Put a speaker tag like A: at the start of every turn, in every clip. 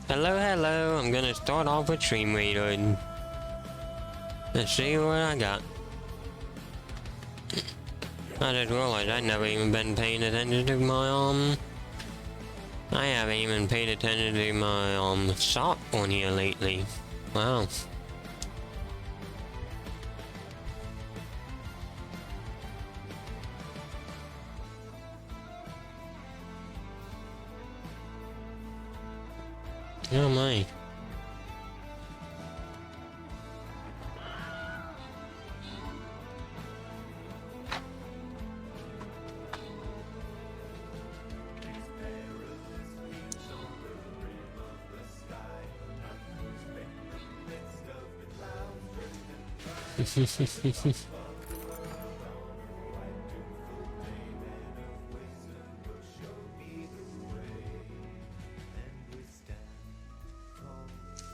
A: Hello, hello, I'm gonna start off with stream reload. Let's see what I got. I just realized I'd never even been paying attention to my, I haven't even paid attention to my, shop on here lately. Wow. Oh my.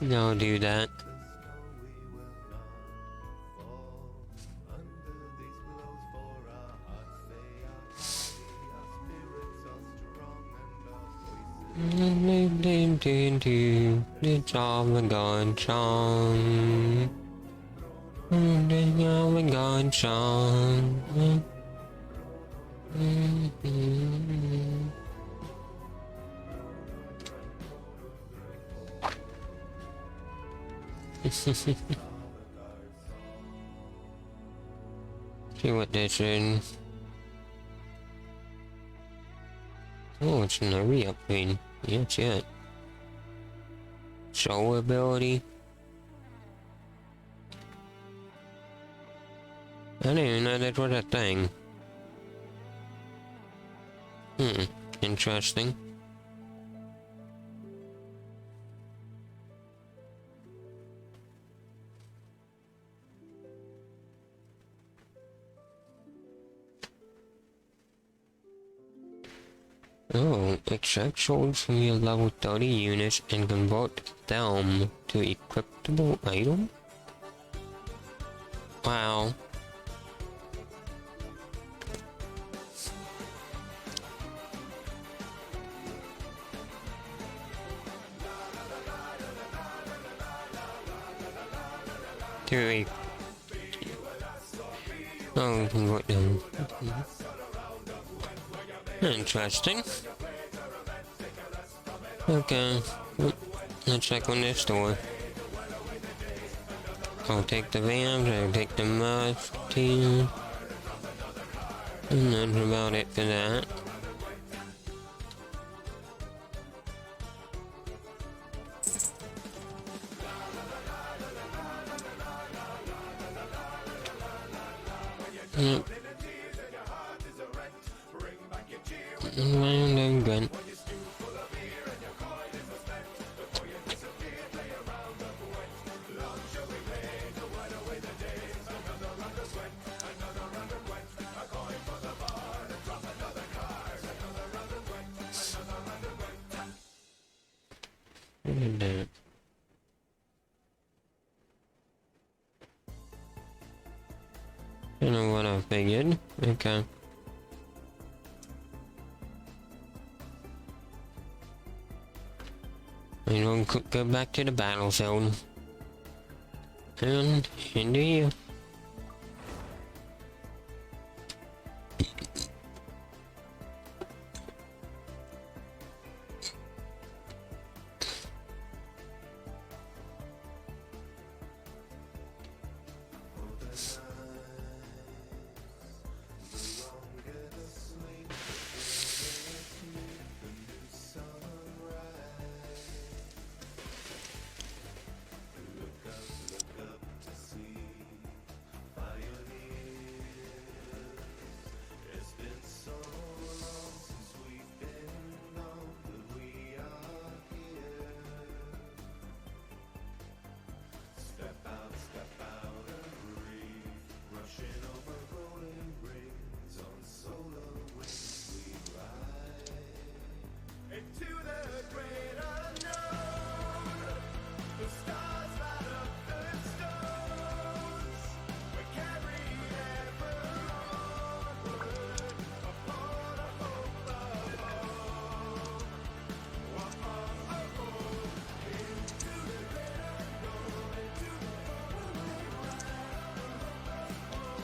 A: No, do that. It's all a good song. It's all a good song. See what this is. Oh, it's an area upgrade. Yes, yeah. Soul ability. I didn't even know that was a thing. Interesting. Oh, extract souls from your level 30 units and convert them to equipable item? Wow. Oh, convert them. Interesting. Okay, let's check on this door. I'll take the vamps, I'll take the musty, and that's about it for that. Yep. I'm doing good. Look at that. I know what I figured. Okay. We will go back to the battlefield. And into you.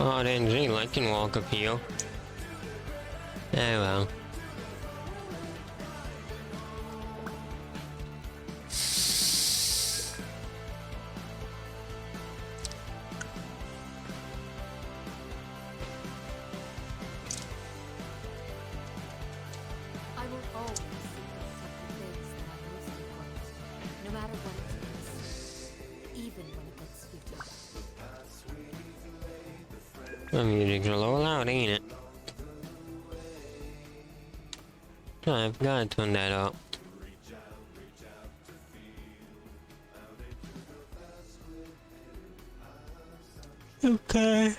A: Oh, I didn't think I can walk up here. Oh well.
B: I will always protect the things that are most important, no matter what it takes, even when it gets futile.
A: The music's a little loud, ain't it? I've got to turn that up. Okay.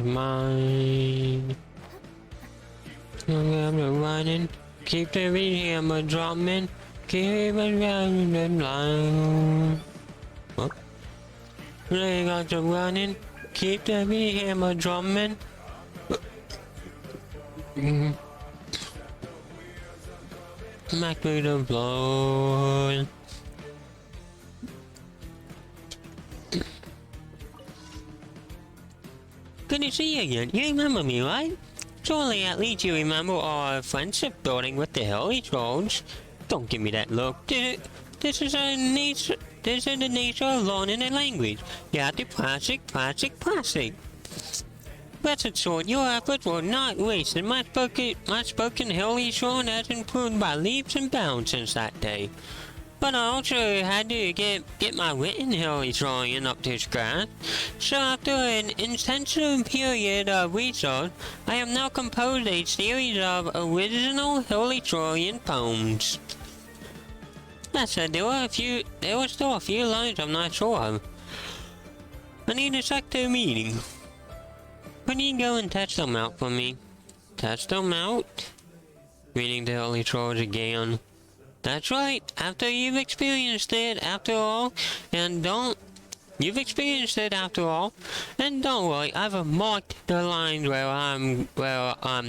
A: Mine. I'm running. Keep the hammer drumming. Keep it running and line. What? They got the running. Keep the hammer drumming. Back to the floor. Good to see you again. You remember me, right? Surely at least you remember our friendship building with the Holy Trolls. Don't give me that look. This is the nature of learning a language. You have to practice. Rest assured, your efforts were not wasted. My spoken Holy Troll has improved by leaps and bounds since that day. But I also had to get my written Holy Trollian up to scratch. So after an intensive period of research, I have now composed a series of original Holy Trollian poems. That said, there were still a few lines I'm not sure of. I need to check their meaning. Why don't you go and test them out for me? Test them out? Reading the Holy Trolls again. That's right, after you've experienced it after all, and don't worry, I've marked the lines where I'm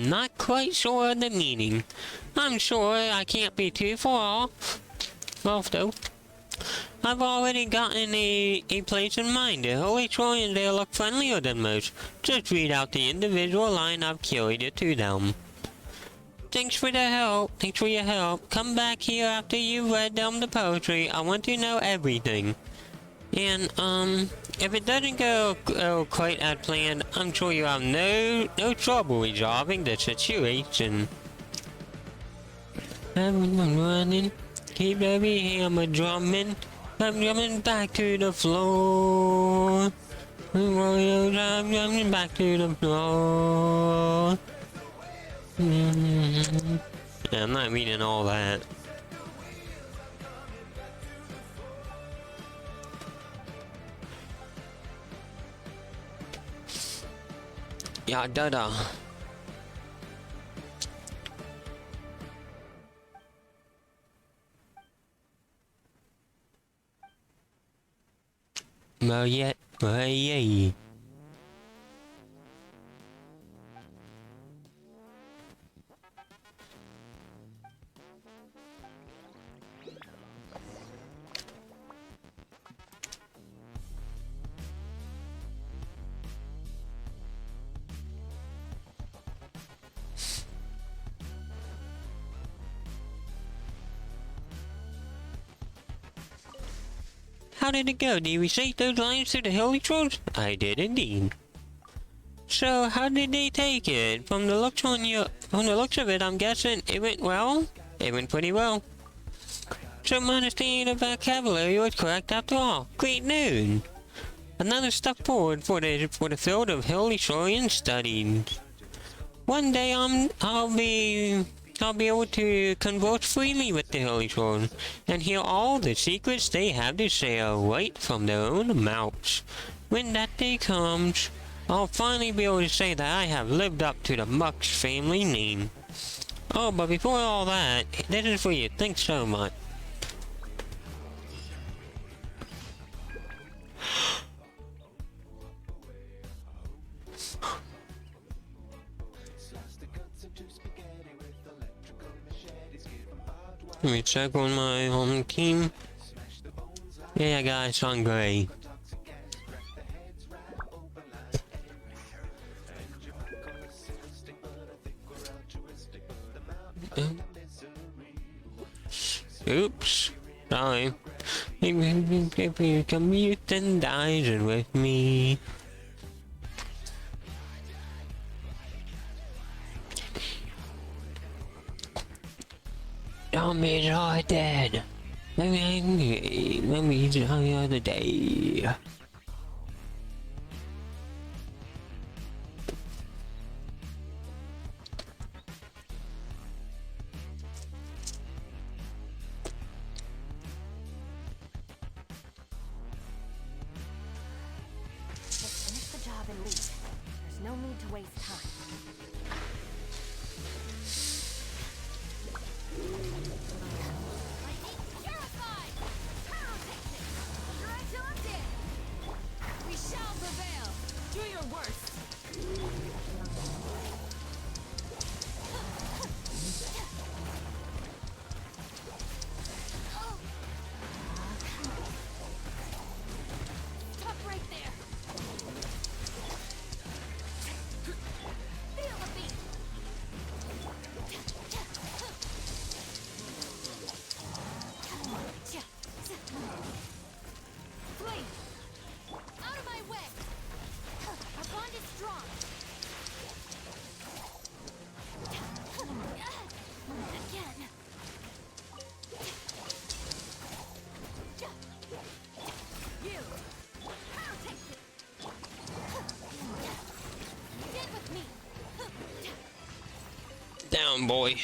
A: not quite sure of the meaning. I'm sure I can't be too far off though. I've already gotten a place in mind. The Holy Trollians there look friendlier than most. Just read out the individual line I've carried to them. Thanks for your help. Come back here after you've read them the poetry. I want to know everything. And, if it doesn't go quite as planned, I'm sure you have no trouble resolving the situation. I'm running. Keep every hammer drumming. I'm drumming back to the floor. I'm drumming back to the floor. Yeah, I'm not reading all that. Yeah, da-da. Well, yet, yay. How did it go? Did you recite those lines to the Holy Trolls? I did indeed. So how did they take it? From the looks of it, I'm guessing it went well. It went pretty well. So my understanding of vocabulary was correct after all. Great news. Another step forward for the field of Holy Trollian studies. One day I'll be able to converse freely with the Holy Trolls and hear all the secrets they have to share right from their own mouths. When that day comes, I'll finally be able to say that I have lived up to the Mux family name. Oh, but before all that, this is for you. Thanks so much. Let me check on my home team. Yeah, guys, on gray. Oops, sorry. If you commute and dies with me. Zombies are dead. Let me tell you the other day.
B: waste time. Lightning purified! Power technique! Try till I'm dead! We shall prevail! Do your worst! Stop right there! Feel the beat! Flee! Out of my way! Our bond is strong! Again! You! Power technique! Get with me!
A: Down, boy.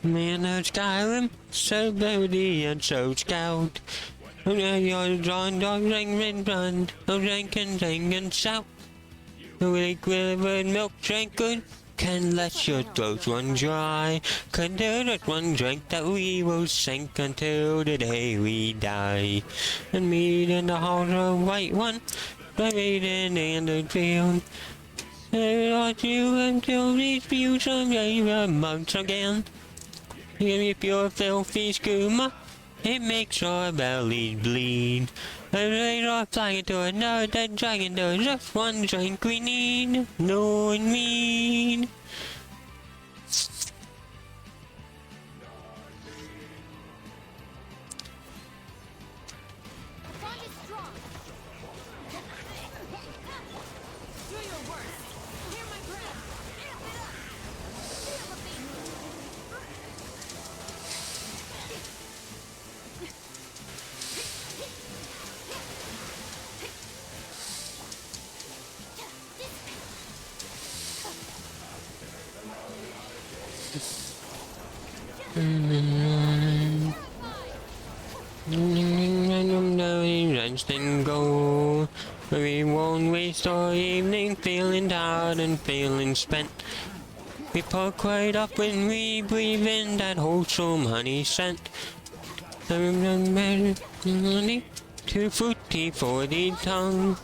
A: Man of Skyrim, so bloody and so scout. Oh, now you're John, dog, ring, ring, run. Oh, drink and sing and shout. Oh, liquid milk drink good. Can let your throat run dry. Can do that one drink that we will sink until the day we die. And meet in the hall of white one, buried in the field. I lost you until these views someday amongst again. If you're filthy skooma, it makes our bellies bleed. And they are flying to another dead dragon, there's just one drink we need. No one mean.
B: Our bond is strong! Do your worst! Hear my breath! Amp it up! Feel the beat!
A: And go. We won't waste our evening feeling tired and feeling spent. We perk right up when we breathe in that wholesome honey scent. Too fruity for the tongue.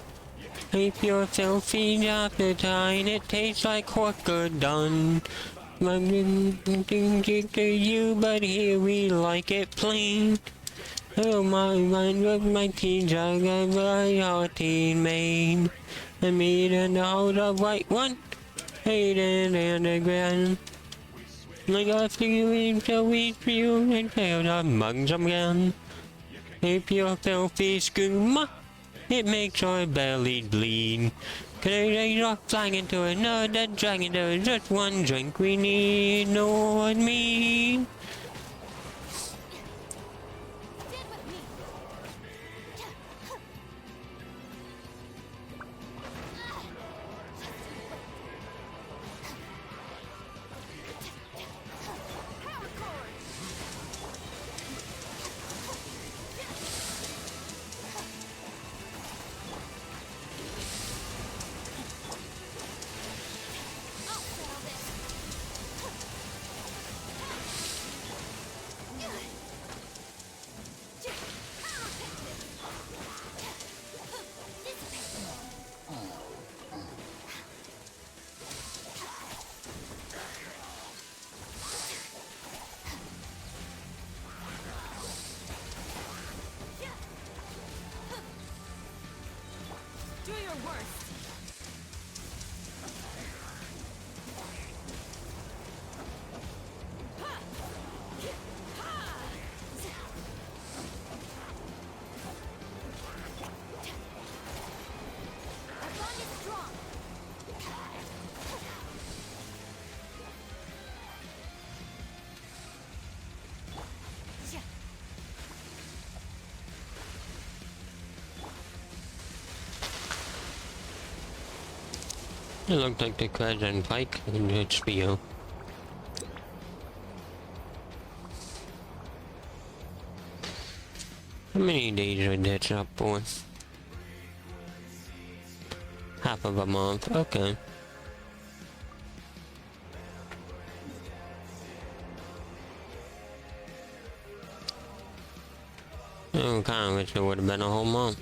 A: If you're filthy after time, it tastes like hawker done. To you, but here we like it plain. Oh, my mind with my tea jug of a hearty maid. And meet in the hold of white one, hidden underground. Like a few leaves of wheat few and failed our mugs again. If you're filthy skooma, it makes our bellies bleed. Cause they are flying into another dragon, there's just one drink we need. Know what I mean?
B: Stand with me! Power cord! I'll settle this! Do your worst! Our bond is strong!
A: It looked like the Crescent Pike in HBO. How many days are that up for? Half of a month. Okay. I kind of wish it would have been a whole month.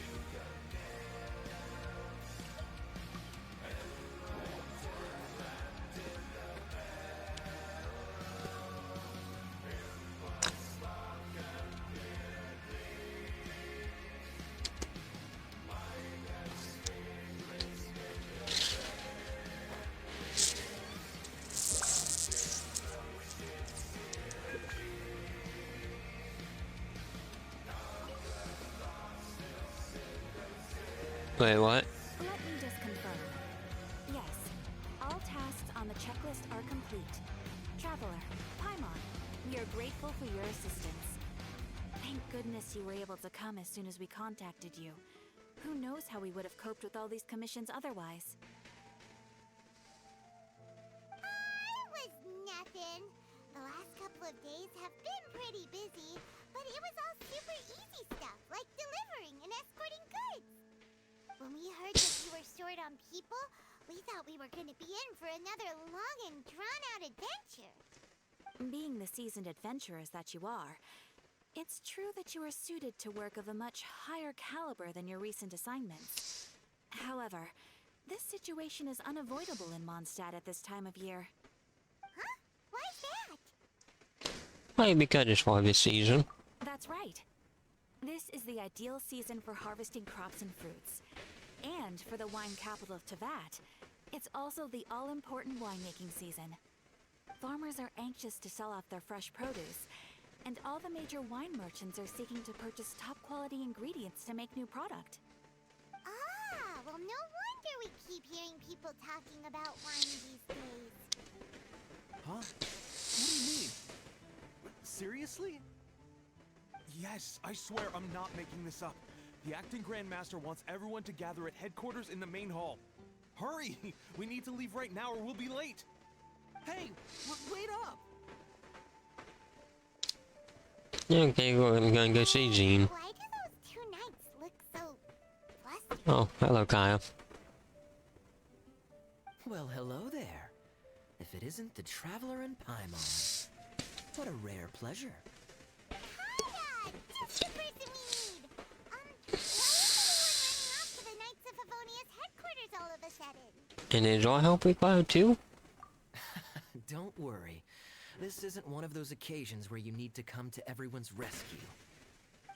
A: Wait, what?
B: Let me just confirm. Yes, all tasks on the checklist are complete. Traveler, Paimon, we are grateful for your assistance. Thank goodness you were able to come as soon as we contacted you. Who knows how we would have coped with all these commissions otherwise?
C: Was nothing. The last couple of days have been pretty busy, but it was all super easy stuff, like delivering and escorting goods. When we heard that you were short on people, we thought we were going to be in for another long and drawn-out adventure.
B: Being the seasoned adventurers that you are, it's true that you are suited to work of a much higher caliber than your recent assignments. However, this situation is unavoidable in Mondstadt at this time of year.
C: Huh? Why's that?
A: Why? Because it's harvest season.
B: That's right. This is the ideal season for harvesting crops and fruits. And for the wine capital of Tevat, it's also the all-important winemaking season. Farmers are anxious to sell off their fresh produce, and all the major wine merchants are seeking to purchase top-quality ingredients to make new product.
C: Ah, well, no wonder we keep hearing people talking about wine these days.
D: Huh? What do you mean? Seriously? Yes, I swear I'm not making this up. The acting Grandmaster wants everyone to gather at headquarters in the main hall. Hurry! We need to leave right now or we'll be late. Hey, wait up!
A: Okay, well, I'm gonna go see Jean.
C: Why do those two knights look so flustered?
A: Oh, hello, Kyle.
E: Well, hello there. If it isn't the Traveler and Paimon. What a rare pleasure.
C: Hiya! Just the person we need! Why is everyone running off to the Knights of Favonia's headquarters all of a sudden?
A: And is our help required too?
E: Don't worry. This isn't one of those occasions where you need to come to everyone's rescue.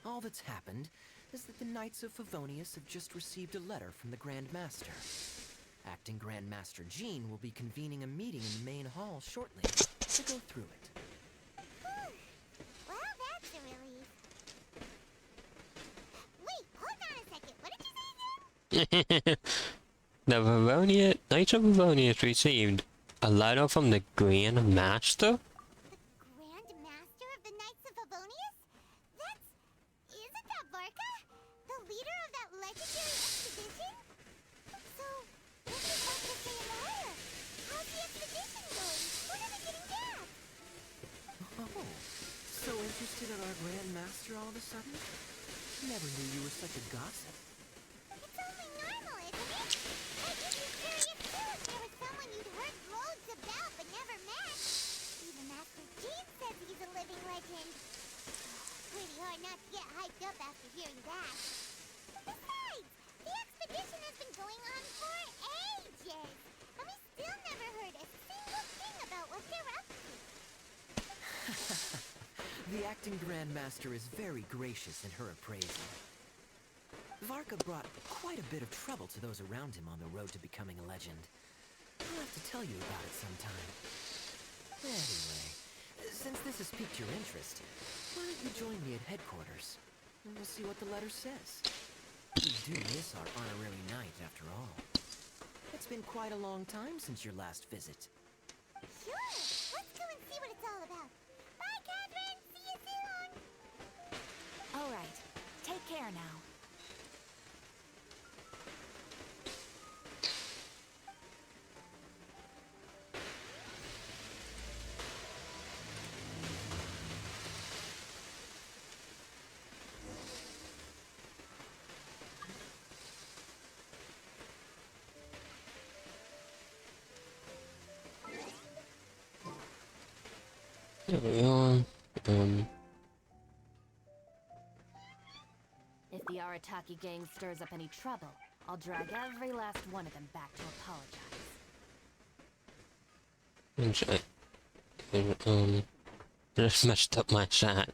E: All that's happened is that the Knights of Favonius have just received a letter from the Grand Master. Acting Grand Master Jean will be convening a meeting in the main hall shortly to go through it.
C: Well, that's a relief. Wait, hold on a second. What did you say again?
A: The Knights of Favonius received a letter from the Grand Master?
C: The Grand Master of the Knights of Favonius? Isn't that Varka? The leader of that legendary expedition? So, what did Varka say in the letter? How's the expedition going? When are they getting back?
E: Oh, so interested in our Grand Master all of a sudden? Never knew you were such a gossip.
C: It's only normal, isn't it? I'd be curious too if there was someone you'd heard loads about but never met. Even Master Jean says he's a living legend. Pretty hard not to get hyped up after hearing that. Besides, the expedition has been going on for ages, and we still never heard a single thing about what they're up to.
E: The acting Grand Master is very gracious in her appraisal. Varka brought quite a bit of trouble to those around him on the road to becoming a legend. I'll have to tell you about it sometime. Anyway, since this has piqued your interest, why don't you join me at headquarters? And we'll see what the letter says. We do miss our honorary knight, after all. It's been quite a long time since your last visit.
C: Sure, let's go and see what it's all about. Bye, Catherine! See you soon!
B: All right, take care now.
A: There we are.
B: If the Arataki gang stirs up any trouble, I'll drag every last one of them back to apologize.
A: Just messed up my shot.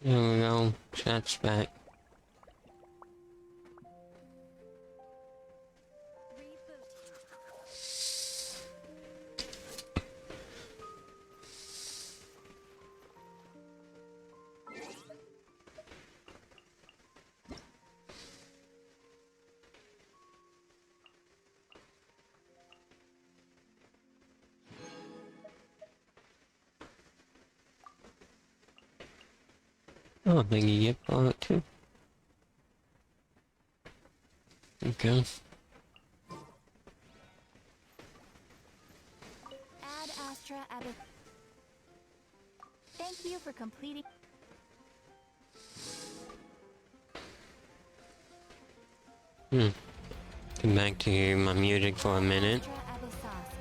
A: There we go. Chat's back. Oh, I think you get part too. Okay.
B: Ad Astra Abbot. Thank you for completing.
A: Come back to my music for a minute.
B: Astra Abyssosque.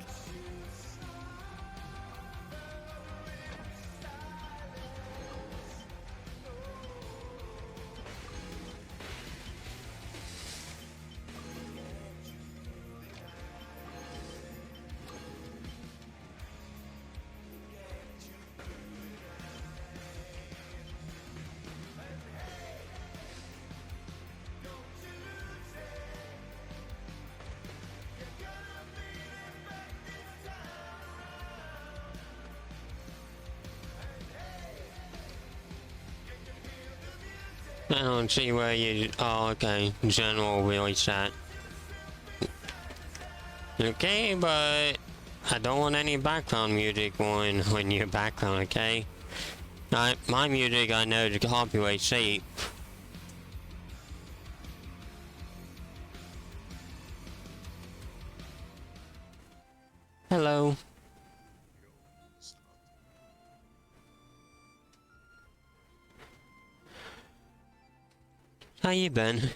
A: I don't see where you. Oh, okay. General voice at. Okay, but I don't want any background music when you're background. Okay. My music I know is copyright safe. Hello. How you been?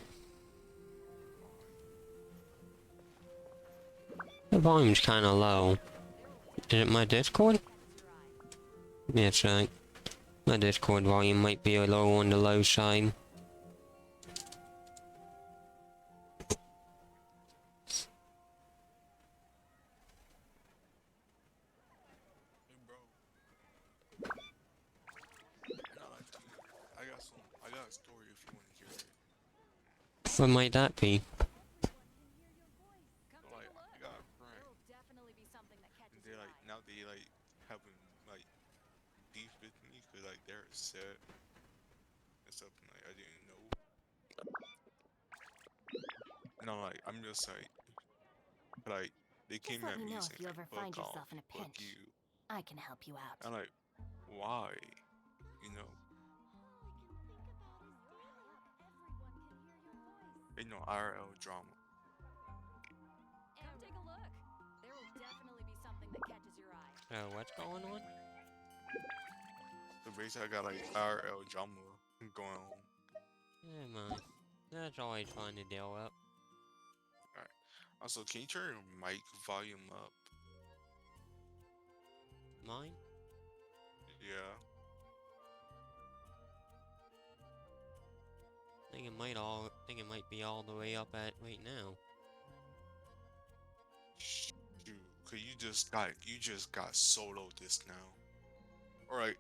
A: The volume's kinda low. Is it my Discord? Yeah, that's right. My Discord volume might be a little on the low side.
F: Hey bro, I got a story if you want to hear it.
A: What might that be?
F: Like, I got a friend,
B: Definitely be something that catches
F: and they
B: your
F: like,
B: eye.
F: now they like, having like, beef with me, cause like, they're upset, and something like, I didn't know. And I'm like, I'm just like, they
B: Just
F: came
B: let
F: at
B: me
F: me
B: know
F: saying
B: if you
F: like,
B: ever
F: fuck
B: find
F: off,
B: yourself in a
F: fuck
B: pinch.
F: you.
B: I can help you out.
F: I'm like, why? You know? You know, IRL drama.
B: Come take a look. There will definitely be something that catches your eye.
A: What's going on?
F: So basically, I got like IRL drama going on.
A: Yeah, man. That's always fun to deal with.
F: Alright. Also, can you turn your mic volume up?
A: Mine?
F: Yeah.
A: think it might be all the way up at right now.
F: Shoot, cause you just got soloed this now. Alright.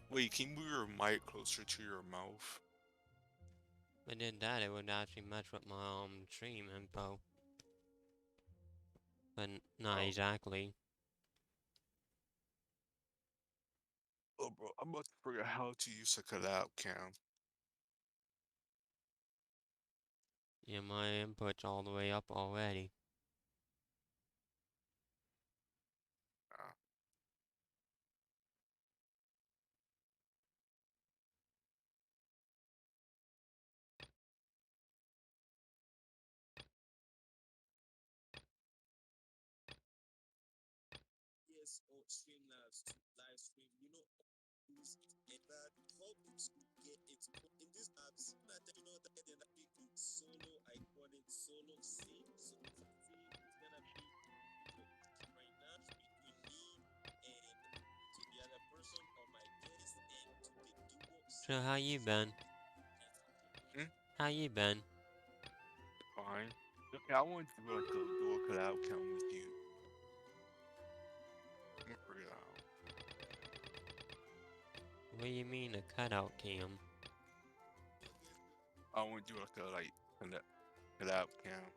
F: Wait, can you move your mic closer to your mouth?
A: If I did that, it would actually mess with my stream info. But not
F: Oh.
A: exactly.
F: Oh, bro, I'm about to figure out how to use a collab cam.
A: Yeah, my input's all the way up already.
F: Uh,
A: So how you been?
F: Hmm?
A: How you been?
F: Fine. Okay, I want to like do a collab count with you. Let me figure it out.
A: What do you mean a cutout cam?
F: I want to do like a collab count.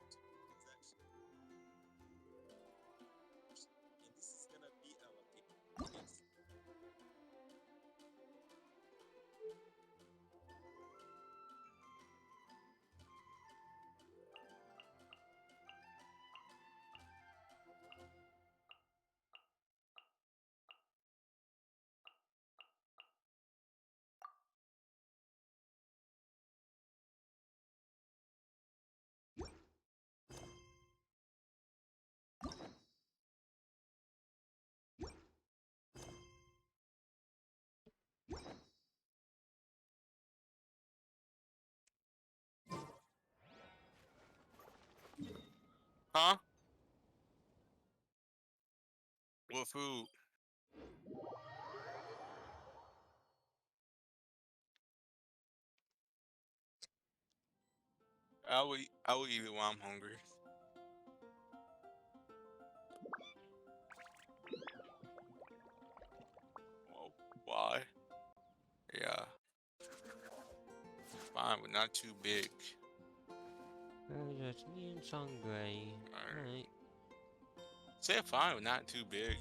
F: Huh? What food? I will eat it while I'm hungry. Well, why? Yeah. Fine, but not too big.
A: Just me and hungry.
F: Alright.
A: Alright.
F: Say fine, but not too big.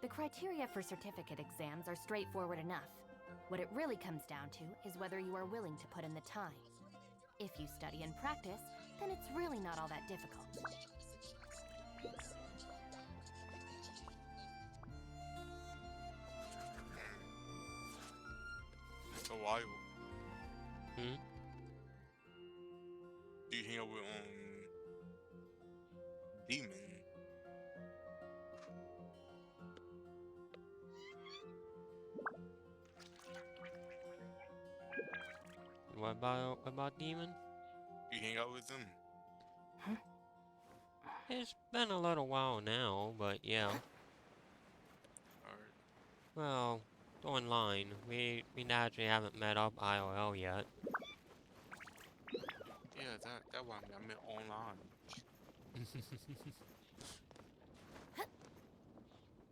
B: The criteria for certificate exams are straightforward enough. What it really comes down to is whether you are willing to put in the time. If you study and practice, then it's really not all that difficult.
F: So why
A: Hmm?
F: do you hang out with Demon?
A: What about Demon?
F: You hang out with them?
A: It's been a little while now, but yeah.
F: Alright.
A: Well, online. We naturally haven't met up IRL yet.
F: Yeah, that one I meant online.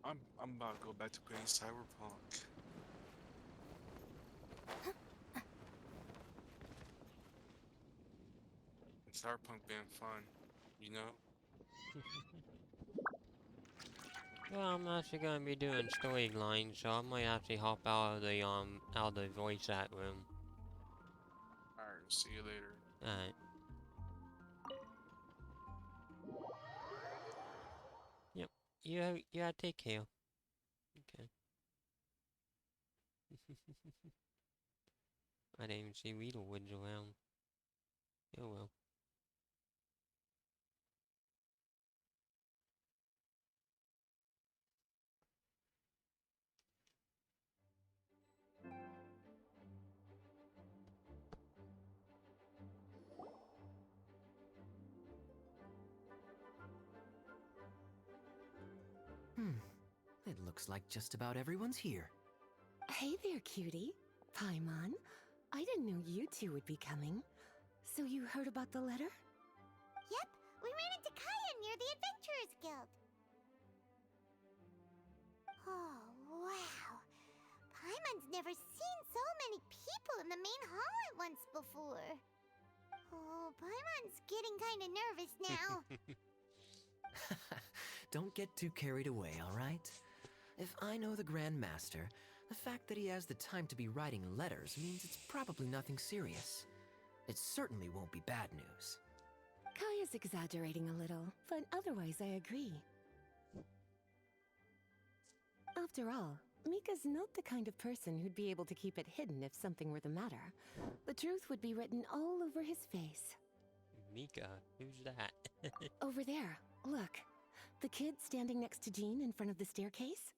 F: I'm about to go back to playing Cyberpunk. Cyberpunk been fun, you know?
A: Well, I'm actually gonna be doing storyline, so I might actually hop out of the voice chat room.
F: Alright, see you later.
A: Alright. Yep. You take care. Okay. I didn't even see Weedlewoods around. Oh well.
E: It looks like just about everyone's here.
G: Hey there, cutie. Paimon. I didn't know you two would be coming. So you heard about the letter?
C: Yep, we ran into Kaya near the Adventurers Guild. Oh, wow. Paimon's never seen so many people in the main hall at once before. Oh, Paimon's getting kind of nervous now.
E: Don't get too carried away, all right? If I know the Grand Master, the fact that he has the time to be writing letters means it's probably nothing serious. It certainly won't be bad news.
G: Kai is exaggerating a little, but otherwise I agree. After all, Mika's not the kind of person who'd be able to keep it hidden if something were the matter. The truth would be written all over his face.
A: Mika, who's that?
G: Over there, look. The kid standing next to Jean in front of the staircase?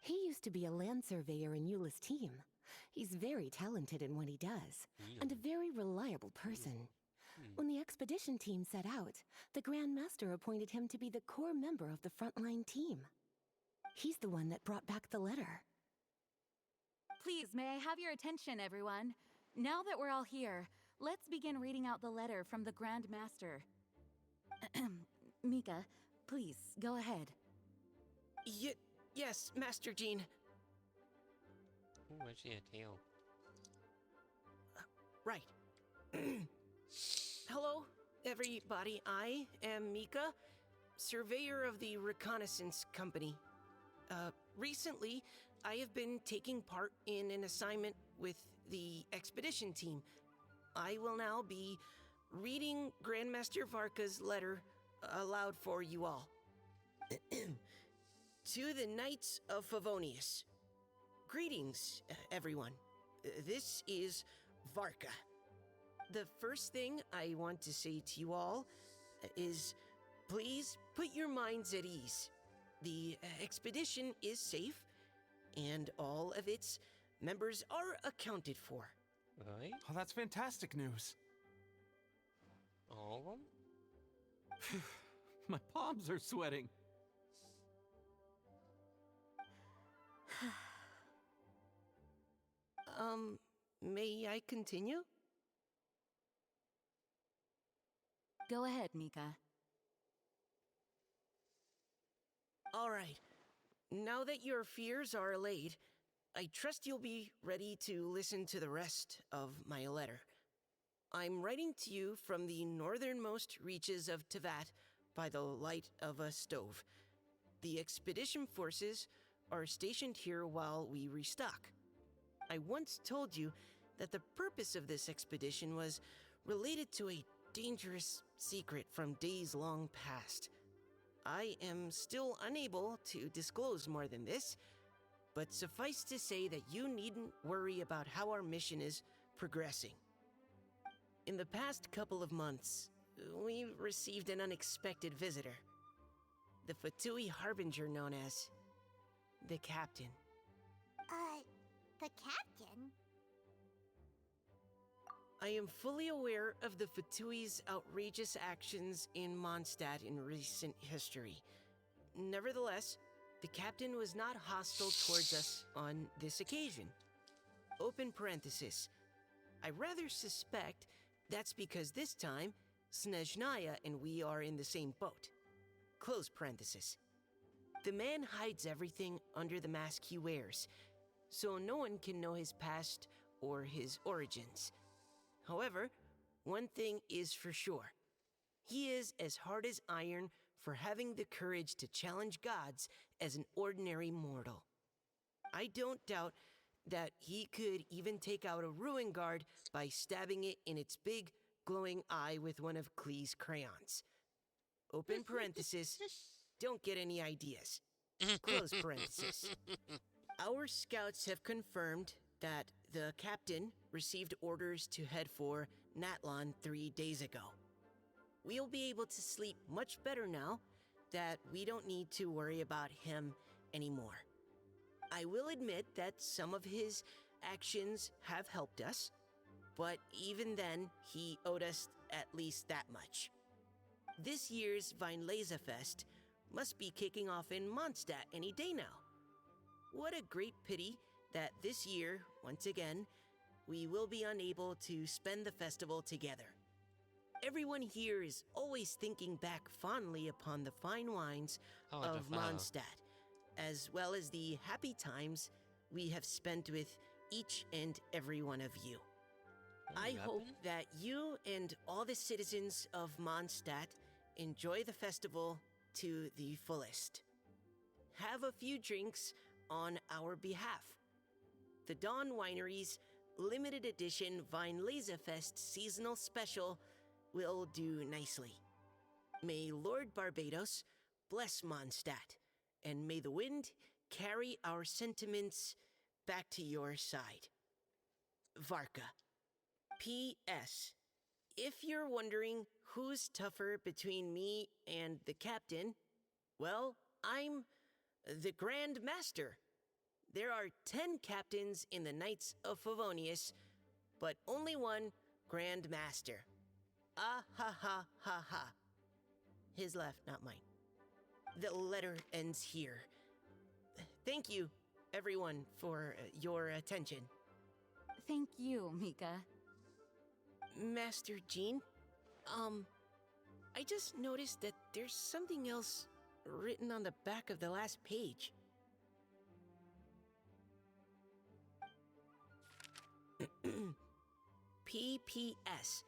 G: He used to be a land surveyor in Eula's team. He's very talented in what he does, and a very reliable person. When the expedition team set out, the Grand Master appointed him to be the core member of the frontline team. He's the one that brought back the letter.
B: Please, may I have your attention, everyone? Now that we're all here, let's begin reading out the letter from the Grand Master. Mika, please, go ahead.
E: Yes, Master Jean.
A: Ooh, what's your tail?
E: Right. Hello, everybody. I am Mika, surveyor of the Reconnaissance Company. Recently, I have been taking part in an assignment with the expedition team. I will now be reading Grandmaster Varka's letter aloud for you all. To the Knights of Favonius. Greetings, everyone. This is Varka. The first thing I want to say to you all is please put your minds at ease. The expedition is safe, and all of its members are accounted for.
A: Right?
D: Oh, that's fantastic news.
A: All of them?
D: My palms are sweating.
E: May I continue?
B: Go ahead, Mika.
E: All right. Now that your fears are allayed, I trust you'll be ready to listen to the rest of my letter. I'm writing to you from the northernmost reaches of Tevat by the light of a stove. The expedition forces are stationed here while we restock. I once told you that the purpose of this expedition was related to a dangerous secret from days long past. I am still unable to disclose more than this, but suffice to say that you needn't worry about how our mission is progressing. In the past couple of months, we received an unexpected visitor. The Fatui Harbinger known as the Captain.
C: The captain?
E: I am fully aware of the Fatui's outrageous actions in Mondstadt in recent history. Nevertheless, the captain was not hostile towards us on this occasion. Open parenthesis. I rather suspect that's because this time, Snezhnaya and we are in the same boat. Close parenthesis. The man hides everything under the mask he wears, so no one can know his past or his origins. However, one thing is for sure. He is as hard as iron for having the courage to challenge gods as an ordinary mortal. I don't doubt that he could even take out a ruin guard by stabbing it in its big, glowing eye with one of Klee's crayons. Open parenthesis, don't get any ideas. Close parenthesis. Our scouts have confirmed that the captain received orders to head for Natlon 3 days ago. We'll be able to sleep much better now that we don't need to worry about him anymore. I will admit that some of his actions have helped us, but even then, he owed us at least that much. This year's Weinlesefest must be kicking off in Mondstadt any day now. What a great pity that this year, once again, we will be unable to spend the festival together. Everyone here is always thinking back fondly upon the fine wines of Mondstadt, as well as the happy times we have spent with each and every one of you. I hope that you and all the citizens of Mondstadt enjoy the festival
H: to the fullest. Have a few drinks on our behalf. The Dawn Winery's limited edition Vine Laserfest seasonal special will do nicely. May Lord Barbados bless Mondstadt, and may the wind carry our sentiments back to your side. Varka. P.S. If you're wondering who's tougher between me and the captain, well, I'm the Grand Master. There are 10 captains in the Knights of Favonius, but only one Grand Master. Ah ha ha ha ha. His left, not mine. The letter ends here. Thank you, everyone, for your attention.
B: Thank you, Mika.
H: Master Jean, I just noticed that there's something else written on the back of the last page. P.P.S.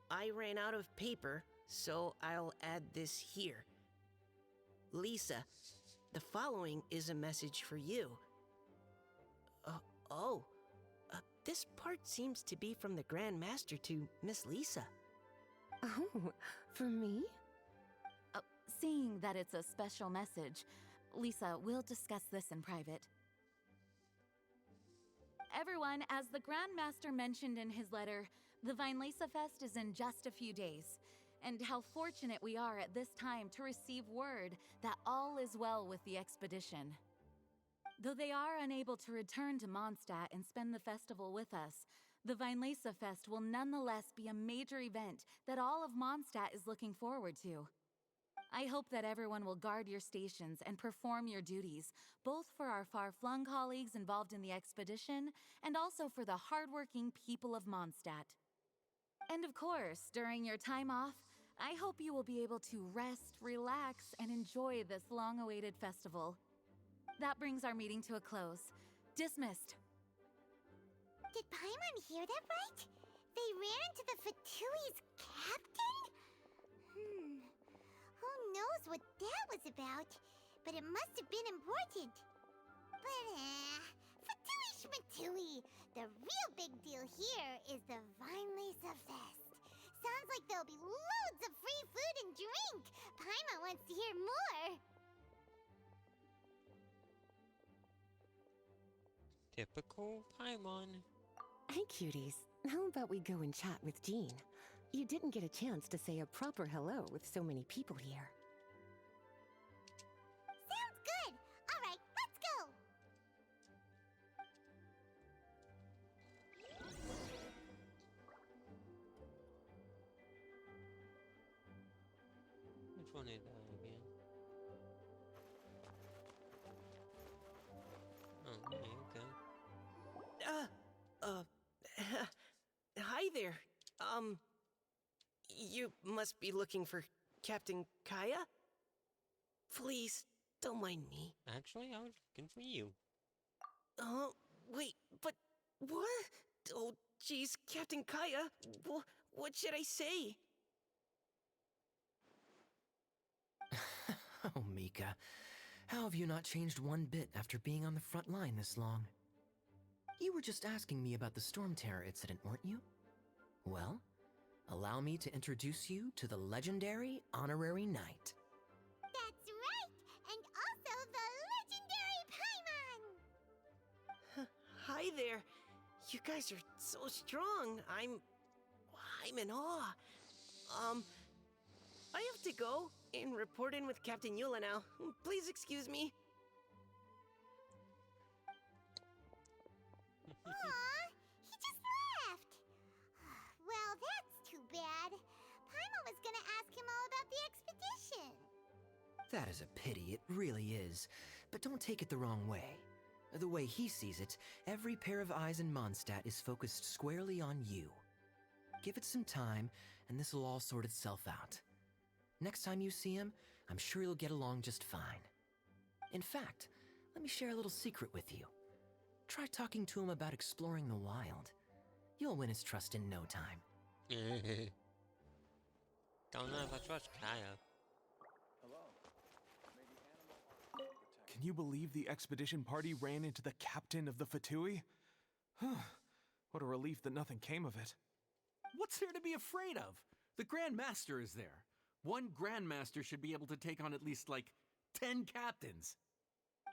H: I ran out of paper, so I'll add this here. Lisa, the following is a message for you. This part seems to be from the Grand Master to Miss Lisa.
G: Oh, for me?
B: Seeing that it's a special message, Lisa, we'll discuss this in private. Everyone, as the Grand Master mentioned in his letter, the Vinelesa Fest is in just a few days. And how fortunate we are at this time to receive word that all is well with the expedition. Though they are unable to return to Mondstadt and spend the festival with us, the Vinelesa Fest will nonetheless be a major event that all of Mondstadt is looking forward to. I hope that everyone will guard your stations and perform your duties, both for our far-flung colleagues involved in the expedition and also for the hardworking people of Mondstadt. And of course, during your time off, I hope you will be able to rest, relax, and enjoy this long-awaited festival. That brings our meeting to a close. Dismissed.
C: Did Paimon hear that right? They ran into the Fatui's captain? Who knows what that was about? But it must have been important. But, Fatui Schmatui! The real big deal here is the Vinelesa Fest. Sounds like there'll be loads of free food and drink. Paimon wants to hear more.
A: Typical Paimon.
G: Hey, cuties. How about we go and chat with Jean? You didn't get a chance to say a proper hello with so many people here.
C: Sounds good. All right, let's go.
A: Which one is that again? Oh, yeah, okay.
H: Hi there. You must be looking for Captain Kaya? Please, don't mind me.
A: Actually, I was looking for you.
H: Wait, but what? Oh, jeez, Captain Kaya, what should I say?
E: Oh, Mika. How have you not changed one bit after being on the front line this long? You were just asking me about the Storm Terror incident, weren't you? Well, allow me to introduce you to the legendary Honorary Knight.
C: That's right, and also the legendary Paimon.
H: Hi there. You guys are so strong. I'm in awe. I have to go and report in with Captain Eula now. Please excuse me.
C: Aw, he just left. Well, that's too bad. Paimon was gonna ask him all about the expedition.
E: That is a pity, it really is. But don't take it the wrong way. The way he sees it, every pair of eyes in Mondstadt is focused squarely on you. Give it some time, and this will all sort itself out. Next time you see him, I'm sure you'll get along just fine. In fact, let me share a little secret with you. Try talking to him about exploring the wild. You'll win his trust in no time.
A: Don't know if I trust Kaya.
I: Hello.
D: Can you believe the expedition party ran into the captain of the Fatui? What a relief that nothing came of it.
I: What's there to be afraid of? The Grand Master is there. One Grand Master should be able to take on at least, 10 captains.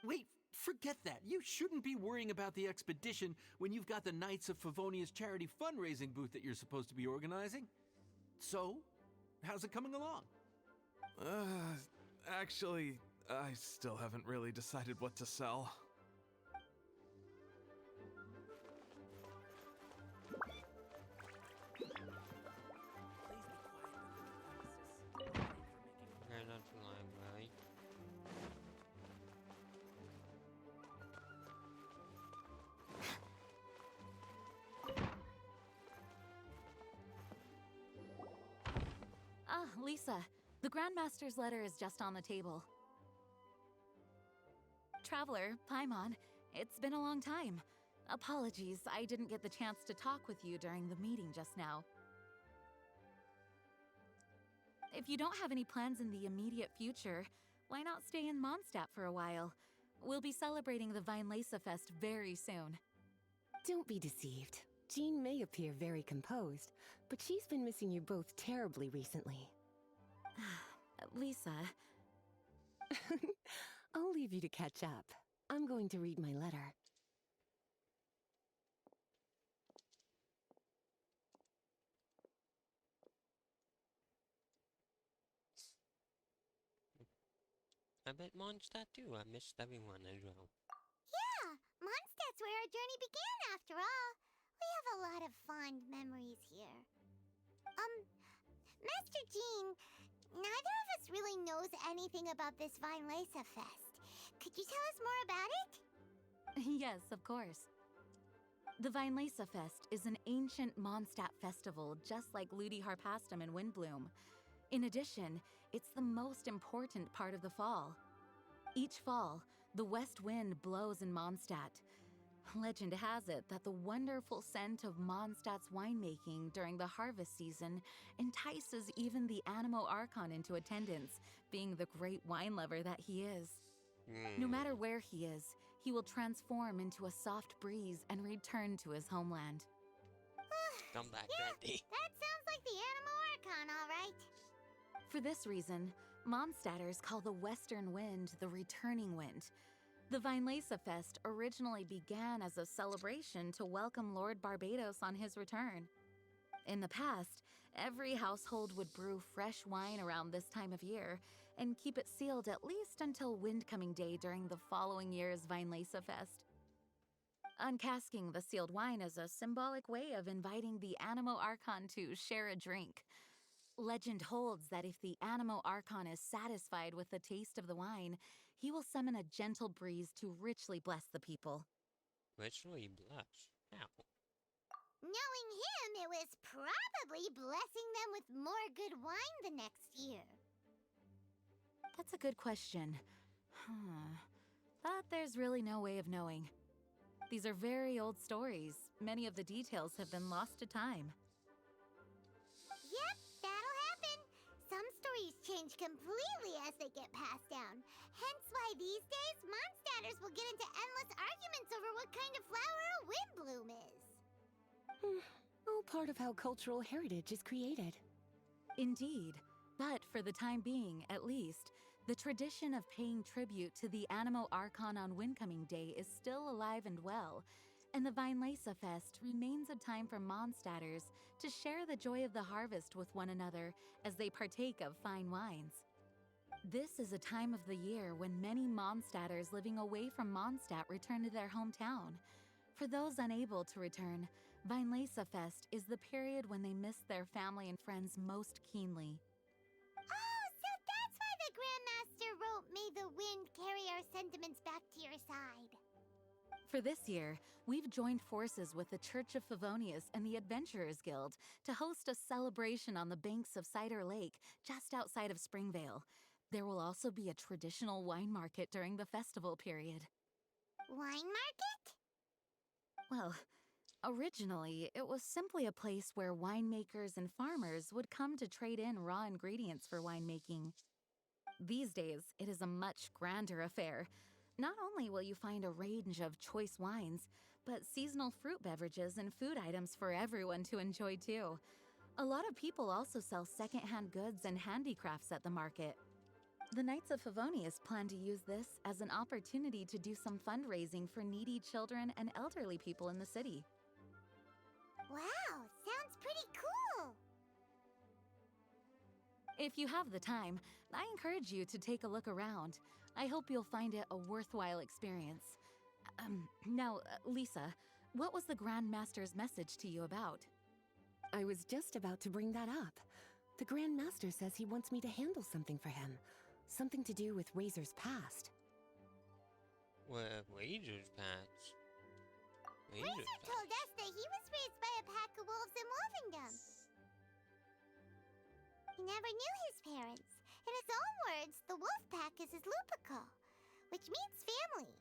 I: Wait, forget that. You shouldn't be worrying about the expedition when you've got the Knights of Favonia's charity fundraising booth that you're supposed to be organizing. So, how's it coming along?
D: Actually, I still haven't really decided what to sell.
A: Right on the library.
B: Ah, Lisa, the Grandmaster's letter is just on the table. Traveler, Paimon, it's been a long time. Apologies, I didn't get the chance to talk with you during the meeting just now. If you don't have any plans in the immediate future, why not stay in Mondstadt for a while? We'll be celebrating the Weinlese Fest very soon.
G: Don't be deceived. Jean may appear very composed, but she's been missing you both terribly recently.
B: Lisa,
G: I'll leave you to catch up. I'm going to read my letter.
A: I bet Mondstadt too. I missed everyone as well.
C: Yeah, Mondstadt's where our journey began after all. We have a lot of fond memories here. Master Jean, neither of us really knows anything about this Weinlese Fest. Could you tell us more about it?
B: yes, of course. The Weinlese Fest is an ancient Mondstadt festival just like Ludi Harpastum and Windbloom. In addition, it's the most important part of the fall. Each fall, the west wind blows in Mondstadt. Legend has it that the wonderful scent of Mondstadt's winemaking during the harvest season entices even the Animo Archon into attendance, being the great wine lover that he is. No matter where he is, he will transform into a soft breeze and return to his homeland.
A: Come back,
C: Yeah,
A: Randy.
C: that sounds like the Animo Archon, all right.
B: For this reason, Mondstadters call the western wind the returning wind. The Weinlese Fest originally began as a celebration to welcome Lord Barbados on his return. In the past, every household would brew fresh wine around this time of year and keep it sealed at least until Windcoming Day during the following year's Weinlese Fest. Uncasking the sealed wine is a symbolic way of inviting the Animo Archon to share a drink. Legend holds that if the Animo Archon is satisfied with the taste of the wine, he will summon a gentle breeze to richly bless the people.
A: Ritually blush. Ow.
C: Knowing him, it was probably blessing them with more good wine the next year.
B: That's a good question. But there's really no way of knowing. These are very old stories. Many of the details have been lost to time.
C: Yep, that'll happen. Some stories change completely as they get passed down. Hence why these days, Mondstadters will get into endless arguments over what kind of flower a windbloom is.
G: All part of how cultural heritage is created.
B: Indeed. But for the time being, at least, the tradition of paying tribute to the Animo Archon on Windcoming Day is still alive and well, and the Weinlese Fest remains a time for Mondstadters to share the joy of the harvest with one another as they partake of fine wines. This is a time of the year when many Mondstadters living away from Mondstadt return to their hometown. For those unable to return, Weinlese Fest is the period when they miss their family and friends most keenly.
C: Oh, so that's why the Grandmaster wrote, "May the wind carry our sentiments back to your side."
B: For this year, we've joined forces with the Church of Favonius and the Adventurers Guild to host a celebration on the banks of Cider Lake just outside of Springvale. There will also be a traditional wine market during the festival period.
C: Wine market?
B: Well, originally, it was simply a place where winemakers and farmers would come to trade in raw ingredients for winemaking. These days, it is a much grander affair. Not only will you find a range of choice wines, but seasonal fruit beverages and food items for everyone to enjoy too. A lot of people also sell secondhand goods and handicrafts at the market. The Knights of Favonius plan to use this as an opportunity to do some fundraising for needy children and elderly people in the city.
C: Wow, sounds pretty cool.
B: If you have the time, I encourage you to take a look around. I hope you'll find it a worthwhile experience. Now, Lisa, what was the Grand Master's message to you about?
G: I was just about to bring that up. The Grand Master says he wants me to handle something for him. Something to do with Razor's past.
A: Well, Razor's past.
C: Razor told us that he was raised by a pack of wolves in Wolvendom. He never knew his parents. In his own words, the wolf pack is his lupical, which means family.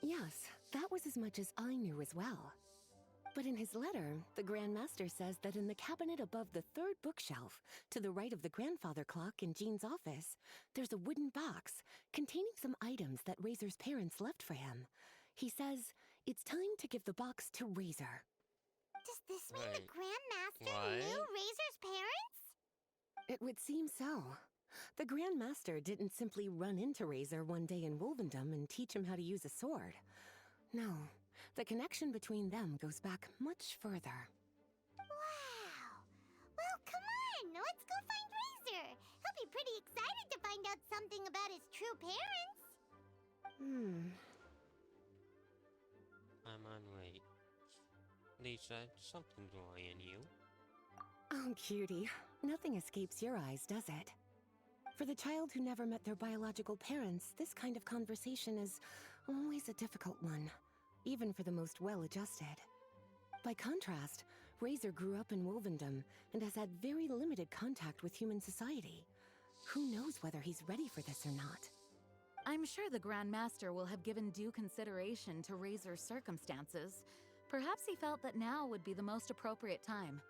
G: Yes, that was as much as I knew as well. But in his letter, the Grand Master says that in the cabinet above the third bookshelf, to the right of the grandfather clock in Jean's office, there's a wooden box containing some items that Razor's parents left for him. He says it's time to give the box to Razor.
C: Does this mean the
A: Wait,
C: Grand Master
A: what?
C: knew Razor's parents?
G: It would seem so. The Grand Master didn't simply run into Razor one day in Wolvendom and teach him how to use a sword. No, the connection between them goes back much further.
C: Wow. Well, come on, let's go find Razor. He'll be pretty excited to find out something about his true parents.
A: I'm on wait. Lisa, something's worrying you.
G: Oh, cutie. Nothing escapes your eyes, does it? For the child who never met their biological parents, this kind of conversation is always a difficult one, even for the most well-adjusted. By contrast, Razor grew up in Wolvendom and has had very limited contact with human society. Who knows whether he's ready for this or not?
B: I'm sure the Grand Master will have given due consideration to Razor's circumstances. Perhaps he felt that now would be the most appropriate time.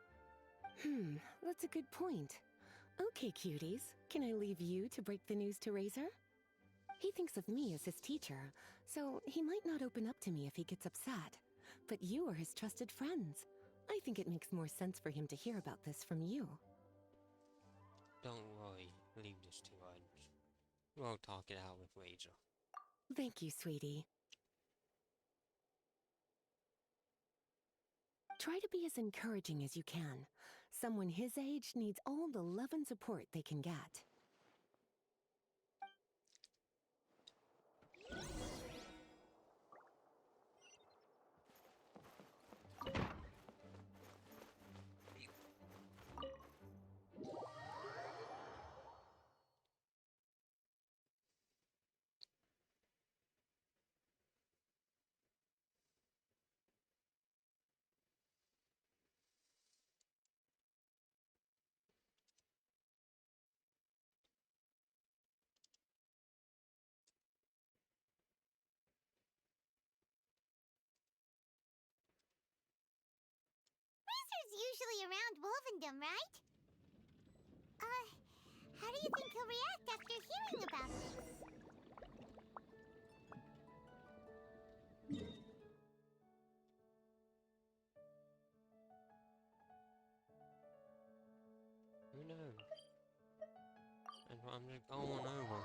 G: That's a good point. Okay, cuties, can I leave you to break the news to Razor? He thinks of me as his teacher, so he might not open up to me if he gets upset. But you are his trusted friends. I think it makes more sense for him to hear about this from you.
A: Don't worry, leave this to us. We'll talk it out with Razor.
G: Thank you, sweetie. Try to be as encouraging as you can. Someone his age needs all the love and support they can get.
C: Razor's usually around Wolvendom, right? How do you think he'll react after hearing about this?
A: Who knows? That's what I'm just going over.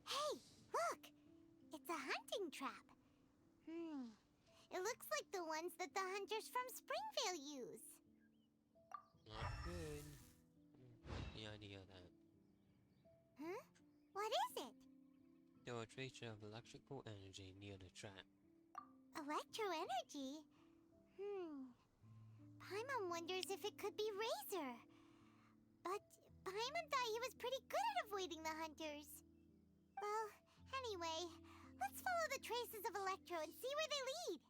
C: Hey, look! It's a hunting trap. It looks like the ones that the hunters from Springvale use.
A: Not good. The idea of that.
C: Huh? What is it?
A: There are traces of electrical energy near the trap.
C: Electro energy? Paimon wonders if it could be Razor. But Paimon thought he was pretty good at avoiding the hunters. Well, anyway, let's follow the traces of Electro and see where they lead.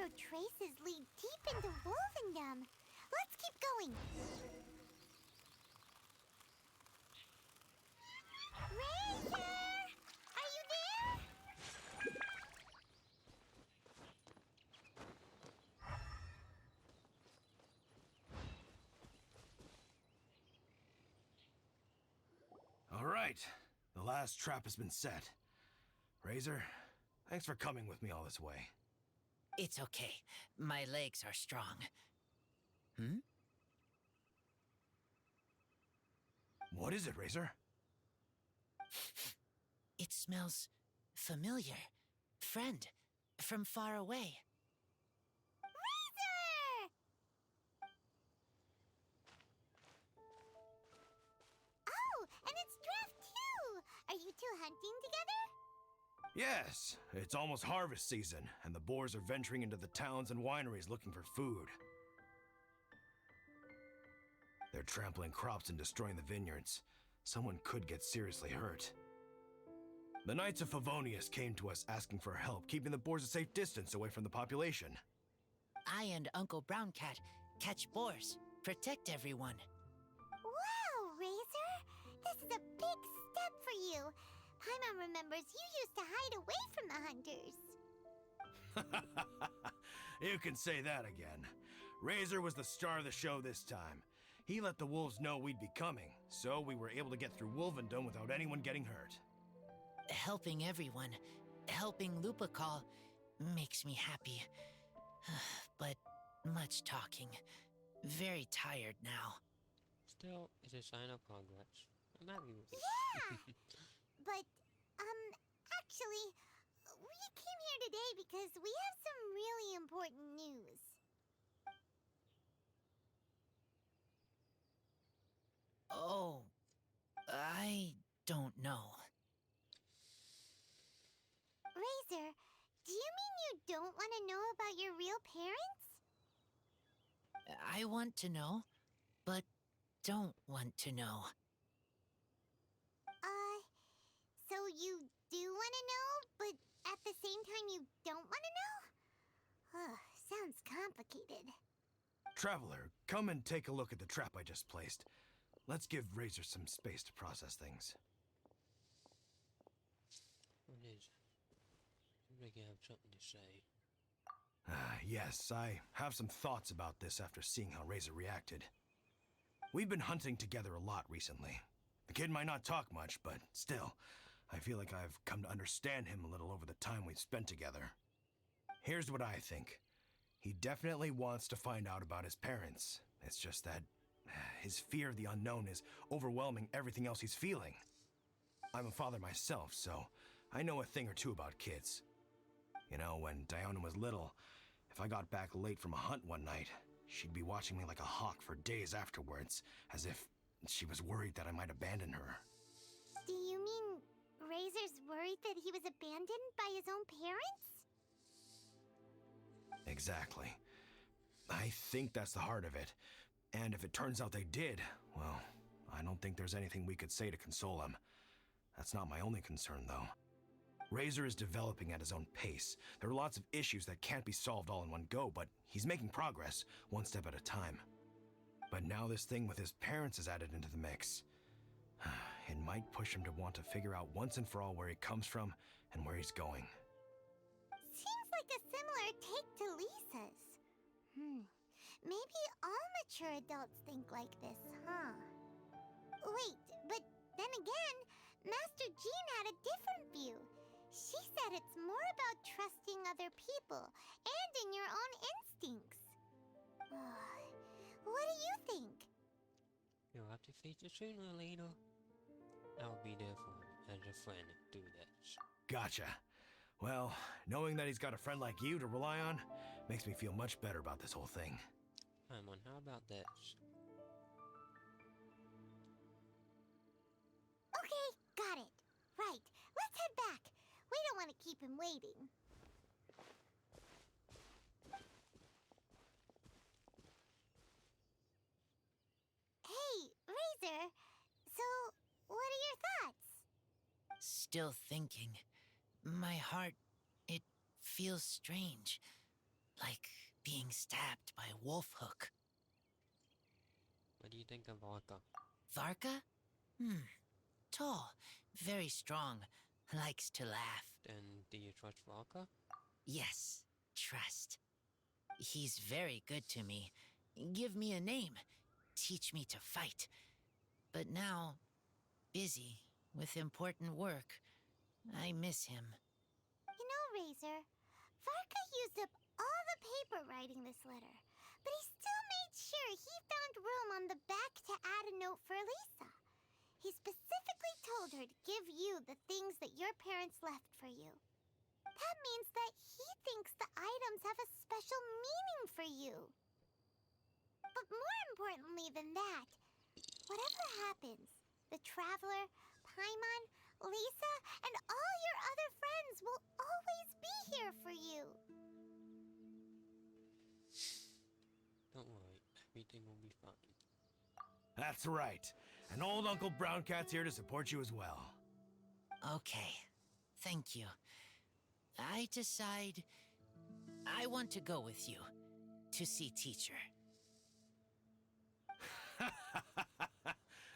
C: retro traces lead deep into Wolvendom. Let's keep going. Razor! Are you there?
J: All right. The last trap has been set. Razor, thanks for coming with me all this way.
H: It's okay. My legs are strong.
J: What is it, Razor?
H: It smells familiar. Friend, from far away.
C: Razor! Oh, and it's Draft too! Are you two hunting together?
J: Yes, it's almost harvest season, and the boars are venturing into the towns and wineries looking for food. They're trampling crops and destroying the vineyards. Someone could get seriously hurt. The Knights of Favonius came to us asking for help, keeping the boars a safe distance away from the population.
H: I and Uncle Brown Cat catch boars, protect everyone.
C: Wow, Razor! This is a big step for you. Paimon remembers you used to hide away from the hunters.
J: You can say that again. Razor was the star of the show this time. He let the wolves know we'd be coming, so we were able to get through Wolvendom without anyone getting hurt.
H: Helping everyone, helping Lupical makes me happy. But much talking. Very tired now.
A: Still, it's a sign of progress. I'm happy with it.
C: Yeah! But, actually, we came here today because we have some really important news.
H: Oh, I don't know.
C: Razor, do you mean you don't want to know about your real parents?
H: I want to know, but don't want to know.
C: So you do want to know, but at the same time you don't want to know? Sounds complicated.
J: Traveler, come and take a look at the trap I just placed. Let's give Razor some space to process things.
A: What is it? Seems like you have something to say.
J: Yes, I have some thoughts about this after seeing how Razor reacted. We've been hunting together a lot recently. The kid might not talk much, but still, I feel like I've come to understand him a little over the time we've spent together. Here's what I think. He definitely wants to find out about his parents. It's just that his fear of the unknown is overwhelming everything else he's feeling. I'm a father myself, so I know a thing or two about kids. You know, when Diona was little, if I got back late from a hunt one night, she'd be watching me like a hawk for days afterwards, as if she was worried that I might abandon her.
C: Do you mean Razor's worried that he was abandoned by his own parents?
J: Exactly. I think that's the heart of it. And if it turns out they did, well, I don't think there's anything we could say to console him. That's not my only concern, though. Razor is developing at his own pace. There are lots of issues that can't be solved all in one go, but he's making progress, one step at a time. But now this thing with his parents is added into the mix. It might push him to want to figure out once and for all where he comes from and where he's going.
C: Seems like a similar take to Lisa's. Maybe all mature adults think like this, huh? Wait, but then again, Master Jean had a different view. She said it's more about trusting other people and in your own instincts. What do you think?
A: You'll have to face it sooner or later. I'll be there for him as a friend through this.
J: Gotcha. Well, knowing that he's got a friend like you to rely on makes me feel much better about this whole thing.
A: Paimon, how about this?
C: Okay, got it. Right, let's head back. We don't want to keep him waiting. Hey, Razor. So, what are your thoughts?
H: Still thinking. My heart, it feels strange. Like being stabbed by a wolf hook.
A: What do you think of Orca?
H: Varka? Tall, very strong, likes to laugh.
A: And do you trust Orca?
H: Yes, trust. He's very good to me. Give me a name. Teach me to fight. But now, busy with important work. I miss him.
C: You know, Razor, Varka used up all the paper writing this letter, but he still made sure he found room on the back to add a note for Lisa. He specifically told her to give you the things that your parents left for you. That means that he thinks the items have a special meaning for you. But more importantly than that, whatever happens, the Traveler, Paimon, Lisa, and all your other friends will always be here for you.
A: Don't worry, everything will be fine.
J: That's right. And old Uncle Brown Cat's here to support you as well.
H: Okay, thank you. I decide I want to go with you to see teacher.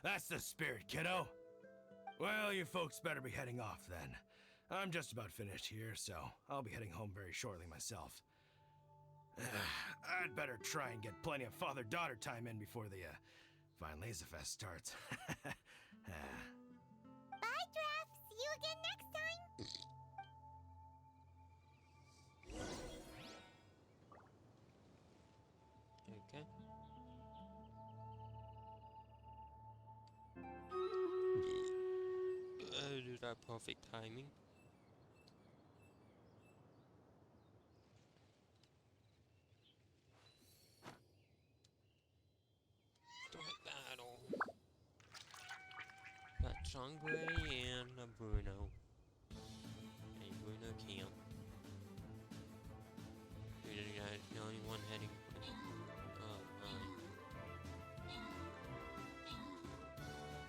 J: That's the spirit, kiddo. Well, you folks better be heading off then. I'm just about finished here, so I'll be heading home very shortly myself. I'd better try and get plenty of father-daughter time in before the Vine Laser Fest starts.
C: Bye, Draft. See you again next time.
A: Okay. Is that perfect timing? Start battle. Got Sangre and Bruno. And Bruno camp. You're the only one heading. Oh, mine.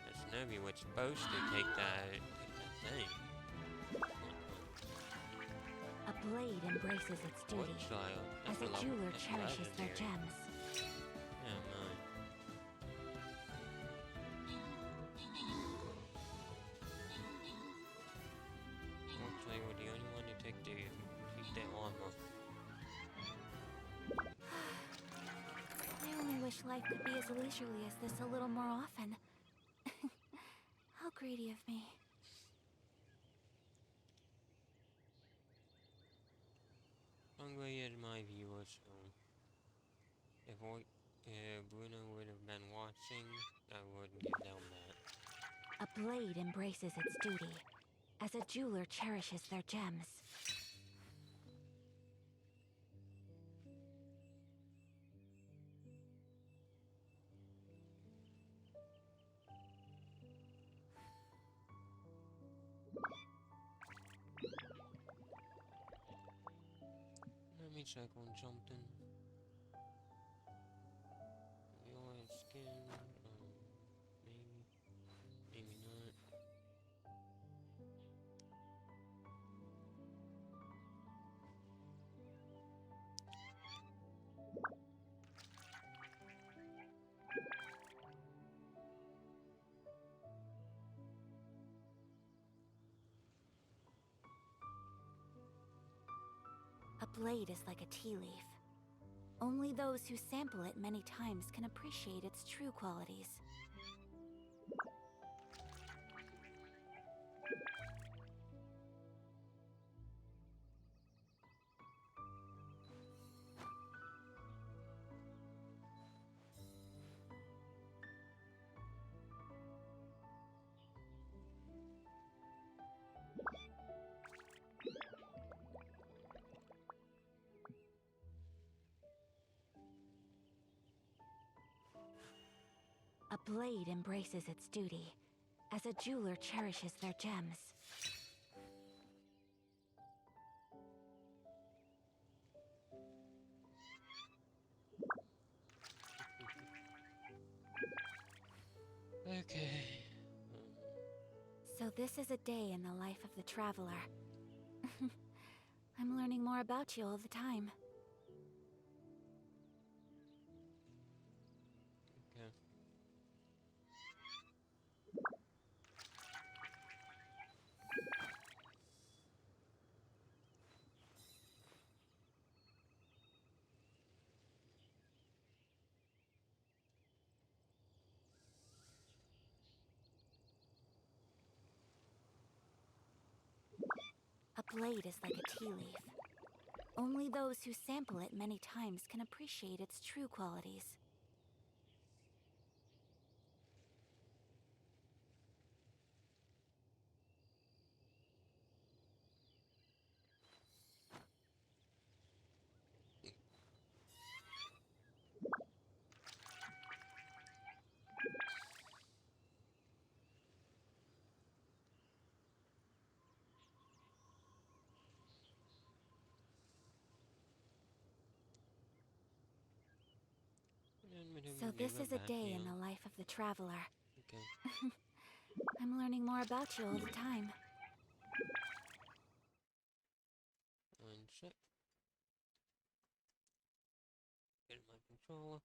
A: That's Novi was supposed to take that thing.
B: A blade embraces its
A: What
B: duty,
A: child?
B: as a jeweler cherishes their gems.
A: Yeah, mine. Actually, we're the only one to take the armor.
B: I only wish life could be as leisurely as this a little more often. How greedy of me.
A: Hungry is my viewer, so if Bruno would have been watching, I would give them that.
B: A blade embraces its duty, as a jeweler cherishes their gems.
A: Let me check on something. Your skin, maybe not.
B: A blade is like a tea leaf. Only those who sample it many times can appreciate its true qualities. A blade embraces its duty, as a jeweler cherishes their gems.
A: Okay.
B: So this is a day in the life of the Traveler. I'm learning more about you all the time. blade is like a tea leaf. Only those who sample it many times can appreciate its true qualities. So this is a day in the life of the traveler.
A: Okay.
B: I'm learning more about you all the time.
A: One sec. Get my controller.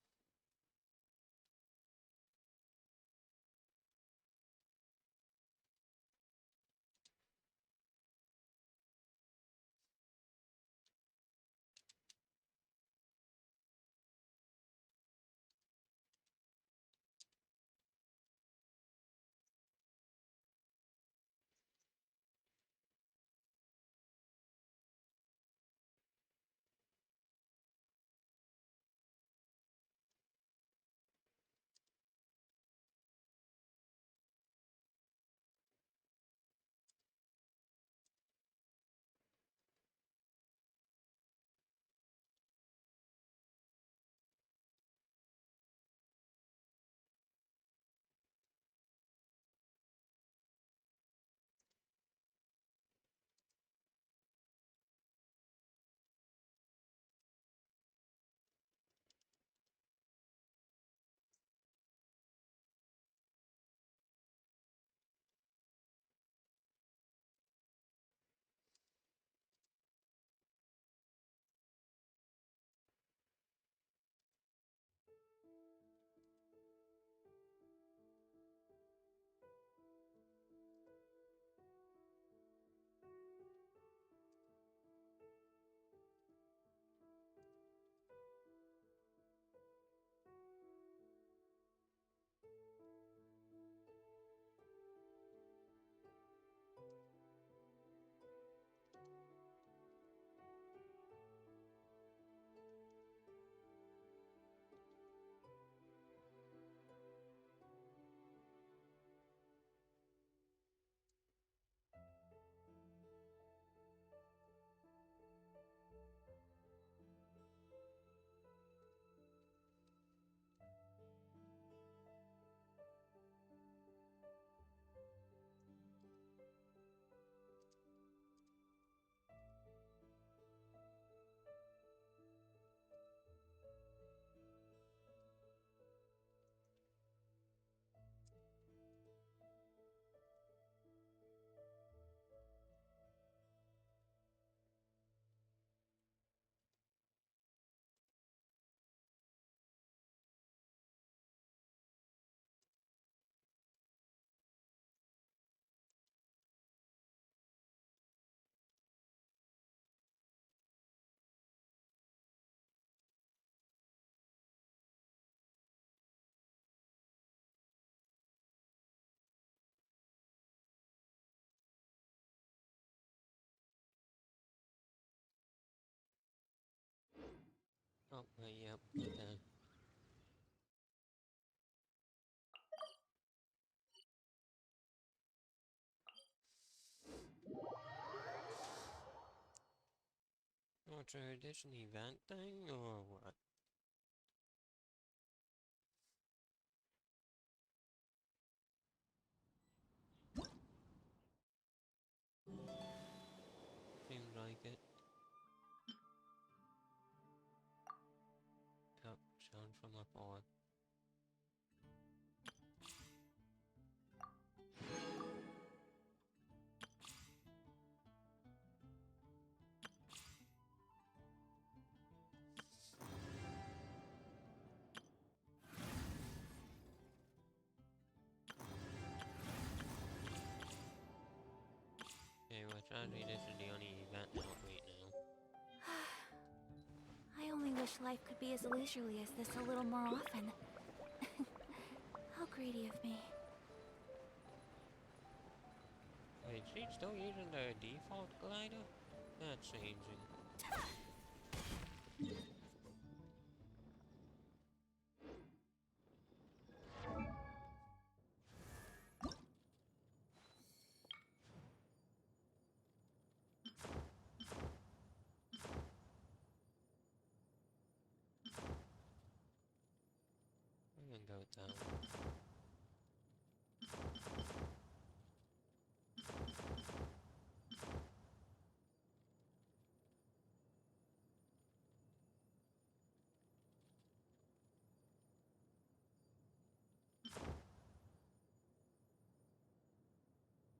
A: Oh, yep, okay. Oh, so this an event thing, or what? Seems like it. Yep, sounds from up on. Okay, well, sadly, this is the only event out right now.
B: I only wish life could be as leisurely as this a little more often. How greedy of me.
A: Wait, she's still using the default glider? That's changing. I'm gonna go with that one.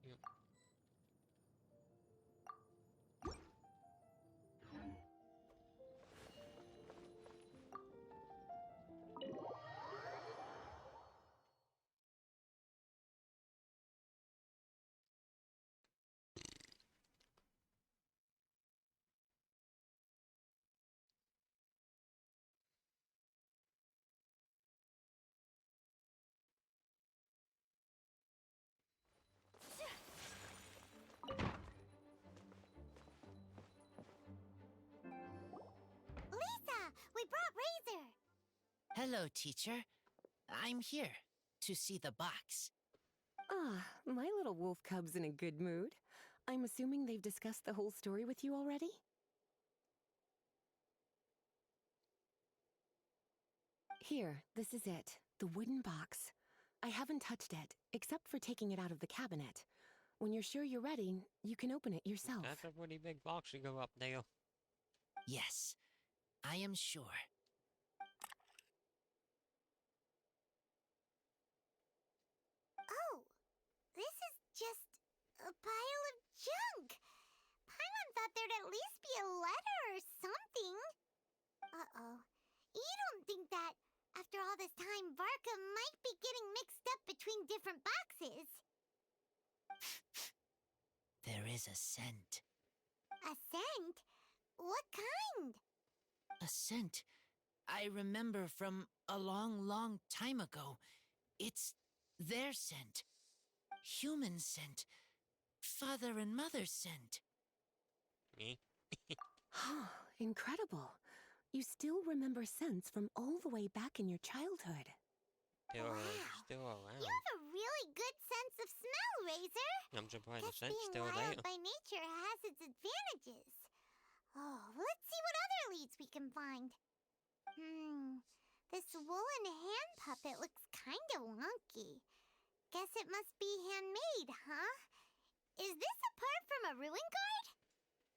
A: Yep.
C: Lisa, we brought Razor.
H: Hello, teacher. I'm here to see the box.
G: Ah, my little wolf cub's in a good mood. I'm assuming they've discussed the whole story with you already? Here, this is it. The wooden box. I haven't touched it, except for taking it out of the cabinet. When you're sure you're ready, you can open it yourself.
A: That's a pretty big box to go up there.
H: Yes, I am sure.
C: Oh, this is just a pile of junk. Paimon thought there'd at least be a letter or something. Uh-oh. You don't think that, after all this time, Varka might be getting mixed up between different boxes?
H: There is a scent.
C: A scent? What kind?
H: A scent I remember from a long, long time ago. It's their scent. Human scent. Father and mother scent.
A: Me?
G: Incredible. You still remember scents from all the way back in your childhood.
A: They're
C: Wow.
A: still around.
C: You have a really good sense of smell, Razor.
A: I'm surprised the
C: Guess
A: scent's
C: being
A: still
C: wild
A: there.
C: by nature has its advantages. Oh, let's see what other leads we can find. This woolen hand puppet looks kinda wonky. Guess it must be handmade, huh? Is this a part from a ruin guard?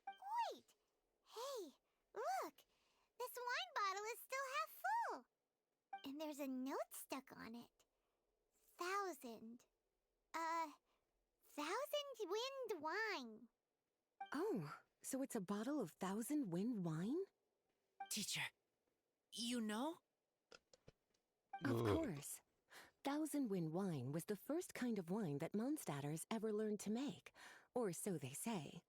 C: Wait! Hey, look! This wine bottle is still half full. And there's a note stuck on it. 1,000. 1,000 wind wine.
G: Oh, so it's a bottle of Thousand Wind wine?
H: Teacher, you know?
G: Of course. Thousand Wind wine was the first kind of wine that Mondstadters ever learned to make, or so they say.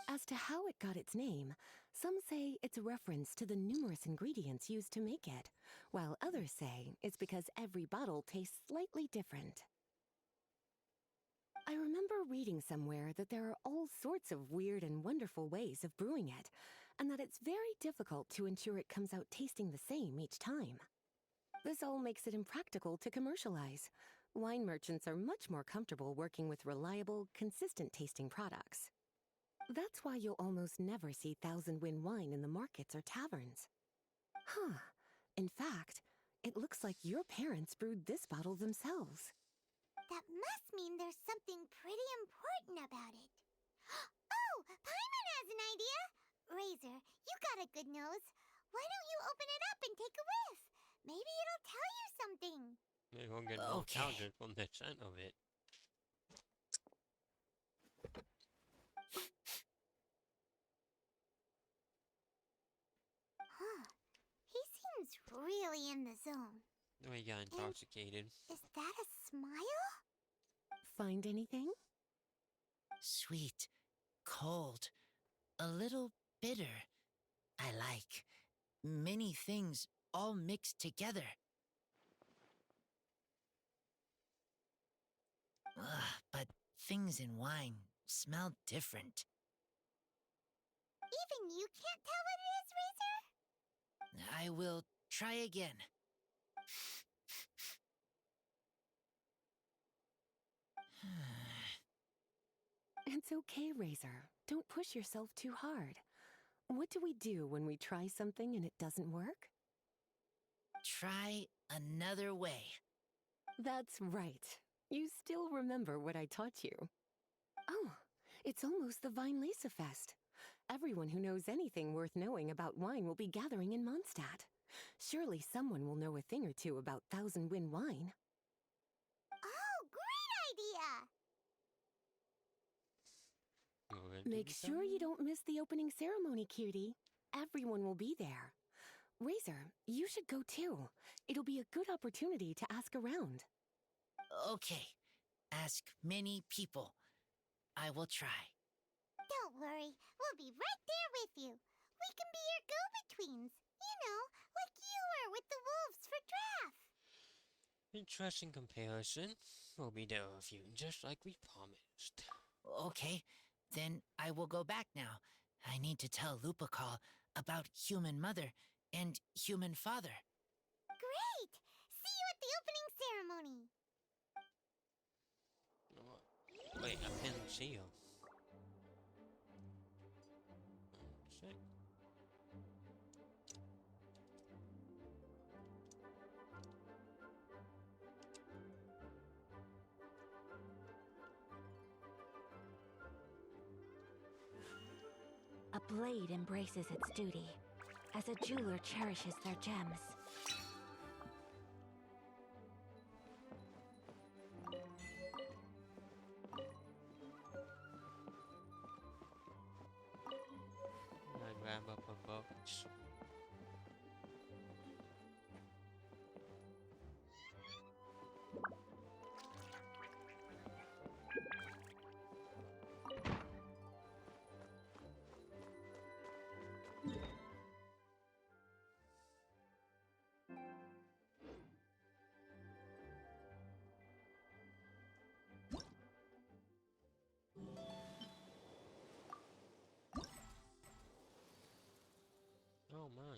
G: As to how it got its name, some say it's a reference to the numerous ingredients used to make it, while others say it's because every bottle tastes slightly different. I remember reading somewhere that there are all sorts of weird and wonderful ways of brewing it, and that it's very difficult to ensure it comes out tasting the same each time. This all makes it impractical to commercialize. Wine merchants are much more comfortable working with reliable, consistent tasting products. That's why you'll almost never see Thousand Wind wine in the markets or taverns. Huh. In fact, it looks like your parents brewed this bottle themselves.
C: That must mean there's something pretty important about it. Oh, Paimon has an idea! Razor, you got a good nose. Why don't you open it up and take a whiff? Maybe it'll tell you something.
A: Maybe we'll get more
H: Okay.
A: intelligent from the scent of it.
C: Huh. He seems really in the zone.
A: We got intoxicated.
C: Is that a smile?
G: Find anything?
H: Sweet, cold, a little bitter. I like many things all mixed together. But things in wine smell different.
C: Even you can't tell what it is, Razor?
H: I will try again.
G: It's okay, Razor. Don't push yourself too hard. What do we do when we try something and it doesn't work?
H: Try another way.
G: That's right. You still remember what I taught you. Oh, it's almost the Vine Lisa Fest. Everyone who knows anything worth knowing about wine will be gathering in Mondstadt. Surely someone will know a thing or two about Thousand Wind wine.
C: Oh, great idea!
G: Make sure you don't miss the opening ceremony, cutie. Everyone will be there. Razor, you should go too. It'll be a good opportunity to ask around.
H: Okay. Ask many people. I will try.
C: Don't worry, we'll be right there with you. We can be your go-betweens. You know, like you were with the wolves for Draft.
A: Interesting comparison. We'll be there with you, just like we promised.
H: Okay, then I will go back now. I need to tell Lupical about Human Mother and Human Father.
C: Great! See you at the opening ceremony.
A: Wait, I can't see you. Sick.
B: A blade embraces its duty, as a jeweler cherishes their gems.
A: I grab up a book. Oh my.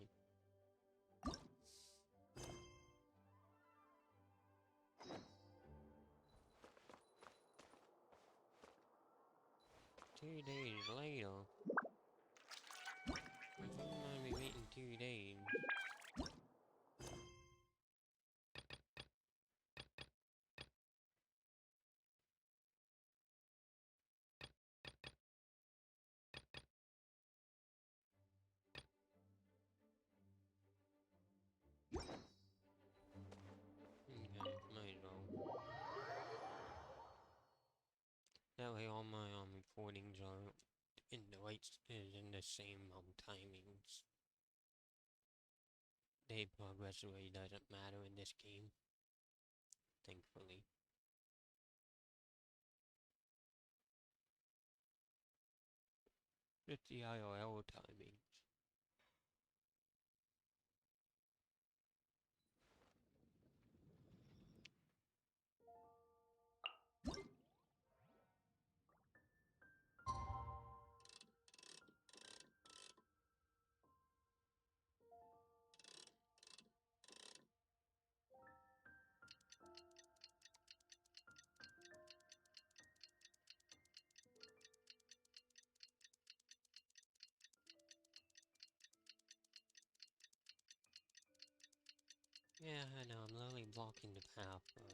A: Two days later. I think we might be waiting 2 days. Okay, might as well. That way all my recordings are in the in the same timings. Day progress really doesn't matter in this game. Thankfully. It's the IRL timings. Yeah, I know, I'm literally blocking the path, but...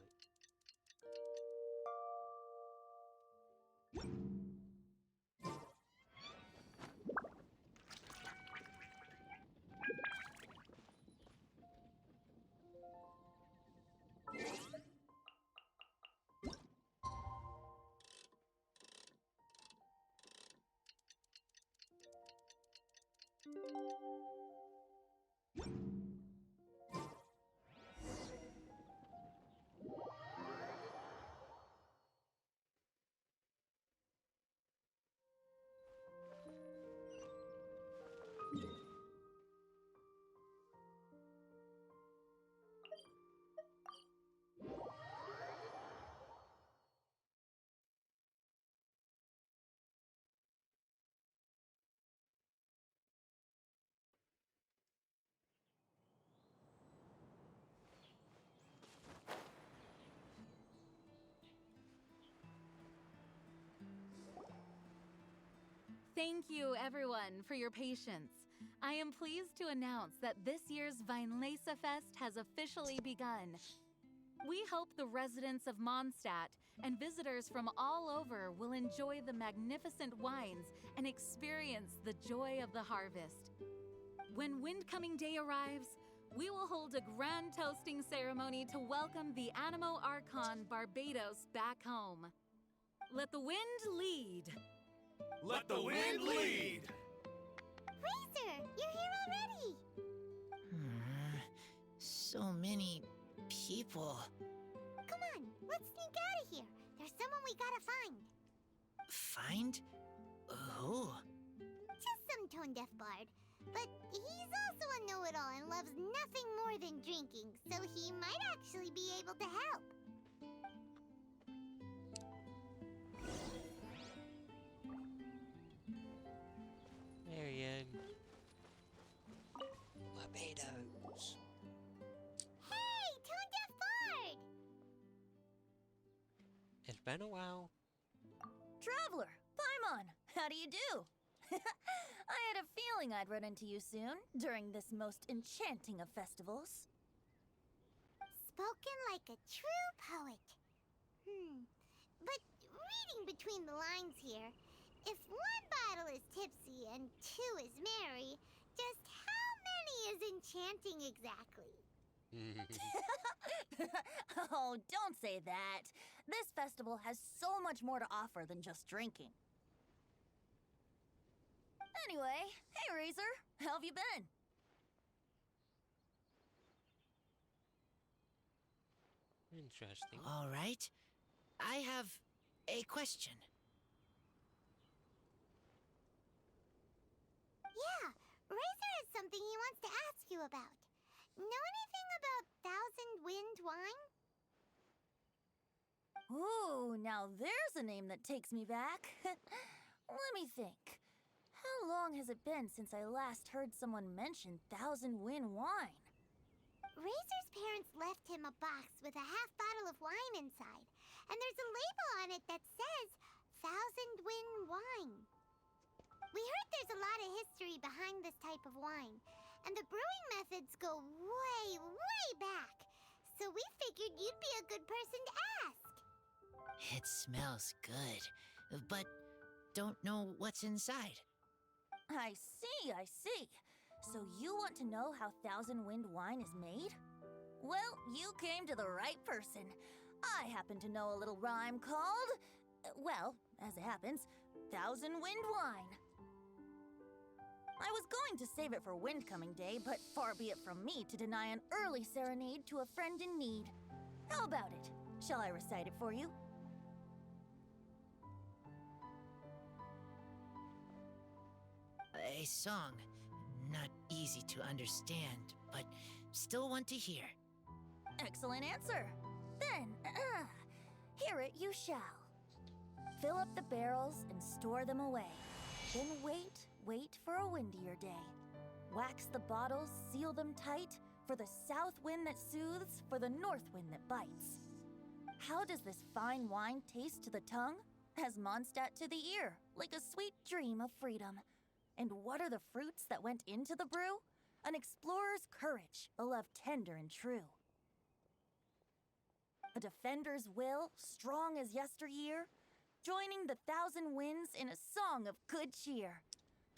B: Thank you, everyone, for your patience. I am pleased to announce that this year's Weinlese Fest has officially begun. We hope the residents of Mondstadt and visitors from all over will enjoy the magnificent wines and experience the joy of the harvest. When Windcoming Day arrives, we will hold a grand toasting ceremony to welcome the Animo Archon Barbados back home. Let the wind lead.
D: Let the wind lead!
C: Razor, you're here already!
H: So many people.
C: Come on, let's sneak out of here. There's someone we gotta find.
H: Find? Who?
C: Just some tone-deaf bard. But he's also a know-it-all and loves nothing more than drinking, so he might actually be able to help.
A: Marion. Barbados.
C: Hey, tone-deaf bard!
A: It's been a while.
K: Traveler, Paimon, how do you do? I had a feeling I'd run into you soon, during this most enchanting of festivals.
C: Spoken like a true poet. But reading between the lines here, if one bottle is tipsy and two is merry, just how many is enchanting exactly?
K: Oh, don't say that. This festival has so much more to offer than just drinking. Anyway, hey Razor, how have you been?
A: Interesting.
H: All right. I have a question.
C: Yeah, Razor has something he wants to ask you about. Know anything about Thousand Wind wine?
K: Ooh, now there's a name that takes me back. Let me think. How long has it been since I last heard someone mention Thousand Wind wine?
C: Razor's parents left him a box with a half bottle of wine inside, and there's a label on it that says Thousand Wind wine. We heard there's a lot of history behind this type of wine, and the brewing methods go way, way back. So we figured you'd be a good person to ask.
H: It smells good, but don't know what's inside.
K: I see, I see. So you want to know how Thousand Wind wine is made? Well, you came to the right person. I happen to know a little rhyme called, well, as it happens, Thousand Wind wine. I was going to save it for Windcoming Day, but far be it from me to deny an early serenade to a friend in need. How about it? Shall I recite it for you?
H: A song. Not easy to understand, but still want to hear.
K: Excellent answer. Then, hear it you shall. Fill up the barrels and store them away. Then wait for a windier day. Wax the bottles, seal them tight, for the south wind that soothes, for the north wind that bites. How does this fine wine taste to the tongue? As Mondstadt to the ear, like a sweet dream of freedom. And what are the fruits that went into the brew? An explorer's courage, a love tender and true. A defender's will, strong as yesteryear, joining the thousand winds in a song of good cheer.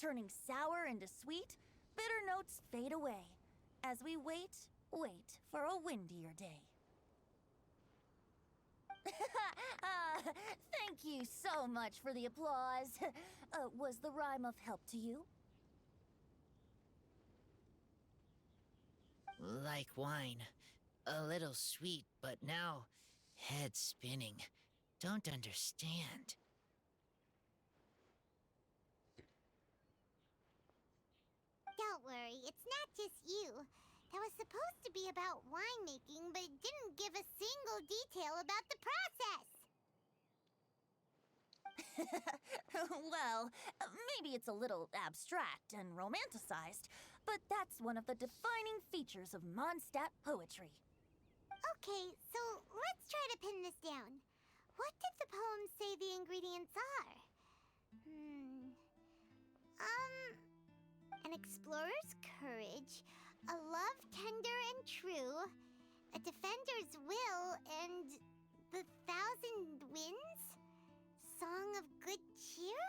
K: Turning sour into sweet, bitter notes fade away, as we wait for a windier day. Thank you so much for the applause. Was the rhyme of help to you?
H: Like wine. A little sweet, but now head spinning. Don't understand.
C: Don't worry, it's not just you. That was supposed to be about winemaking, but it didn't give a single detail about the process.
K: Well, maybe it's a little abstract and romanticized, but that's one of the defining features of Mondstadt poetry.
C: Okay, so let's try to pin this down. What did the poem say the ingredients are? An explorer's courage, a love tender and true, a defender's will, and the thousand winds? Song of good cheer?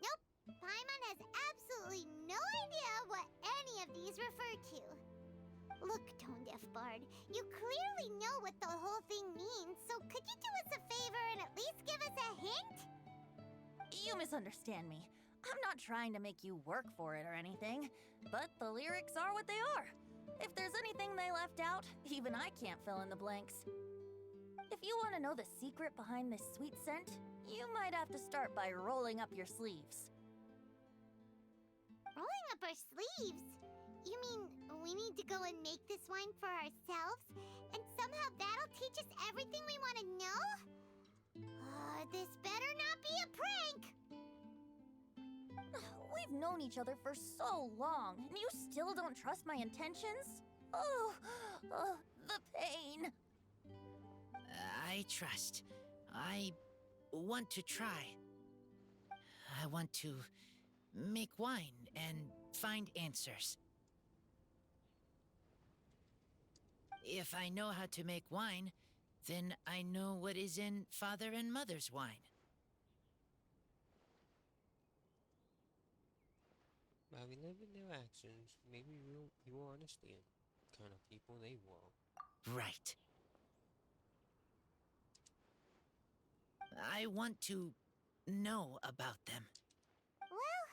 C: Nope, Paimon has absolutely no idea what any of these refer to. Look, Tone Deaf Bard, you clearly know what the whole thing means, so could you do us a favor and at least give us a hint?
K: You misunderstand me. I'm not trying to make you work for it or anything, but the lyrics are what they are. If there's anything they left out, even I can't fill in the blanks. If you want to know the secret behind this sweet scent, you might have to start by rolling up your sleeves.
C: Rolling up our sleeves? You mean we need to go and make this wine for ourselves, and somehow that'll teach us everything we want to know? This better not be a prank!
K: We've known each other for so long, and you still don't trust my intentions? Oh, the pain.
E: I trust. I want to try. I want to make wine and find answers. If I know how to make wine, then I know what is in Father and Mother's wine.
A: By reliving their actions, maybe you will understand the kind of people they were.
E: Right. I want to know about them.
C: Well,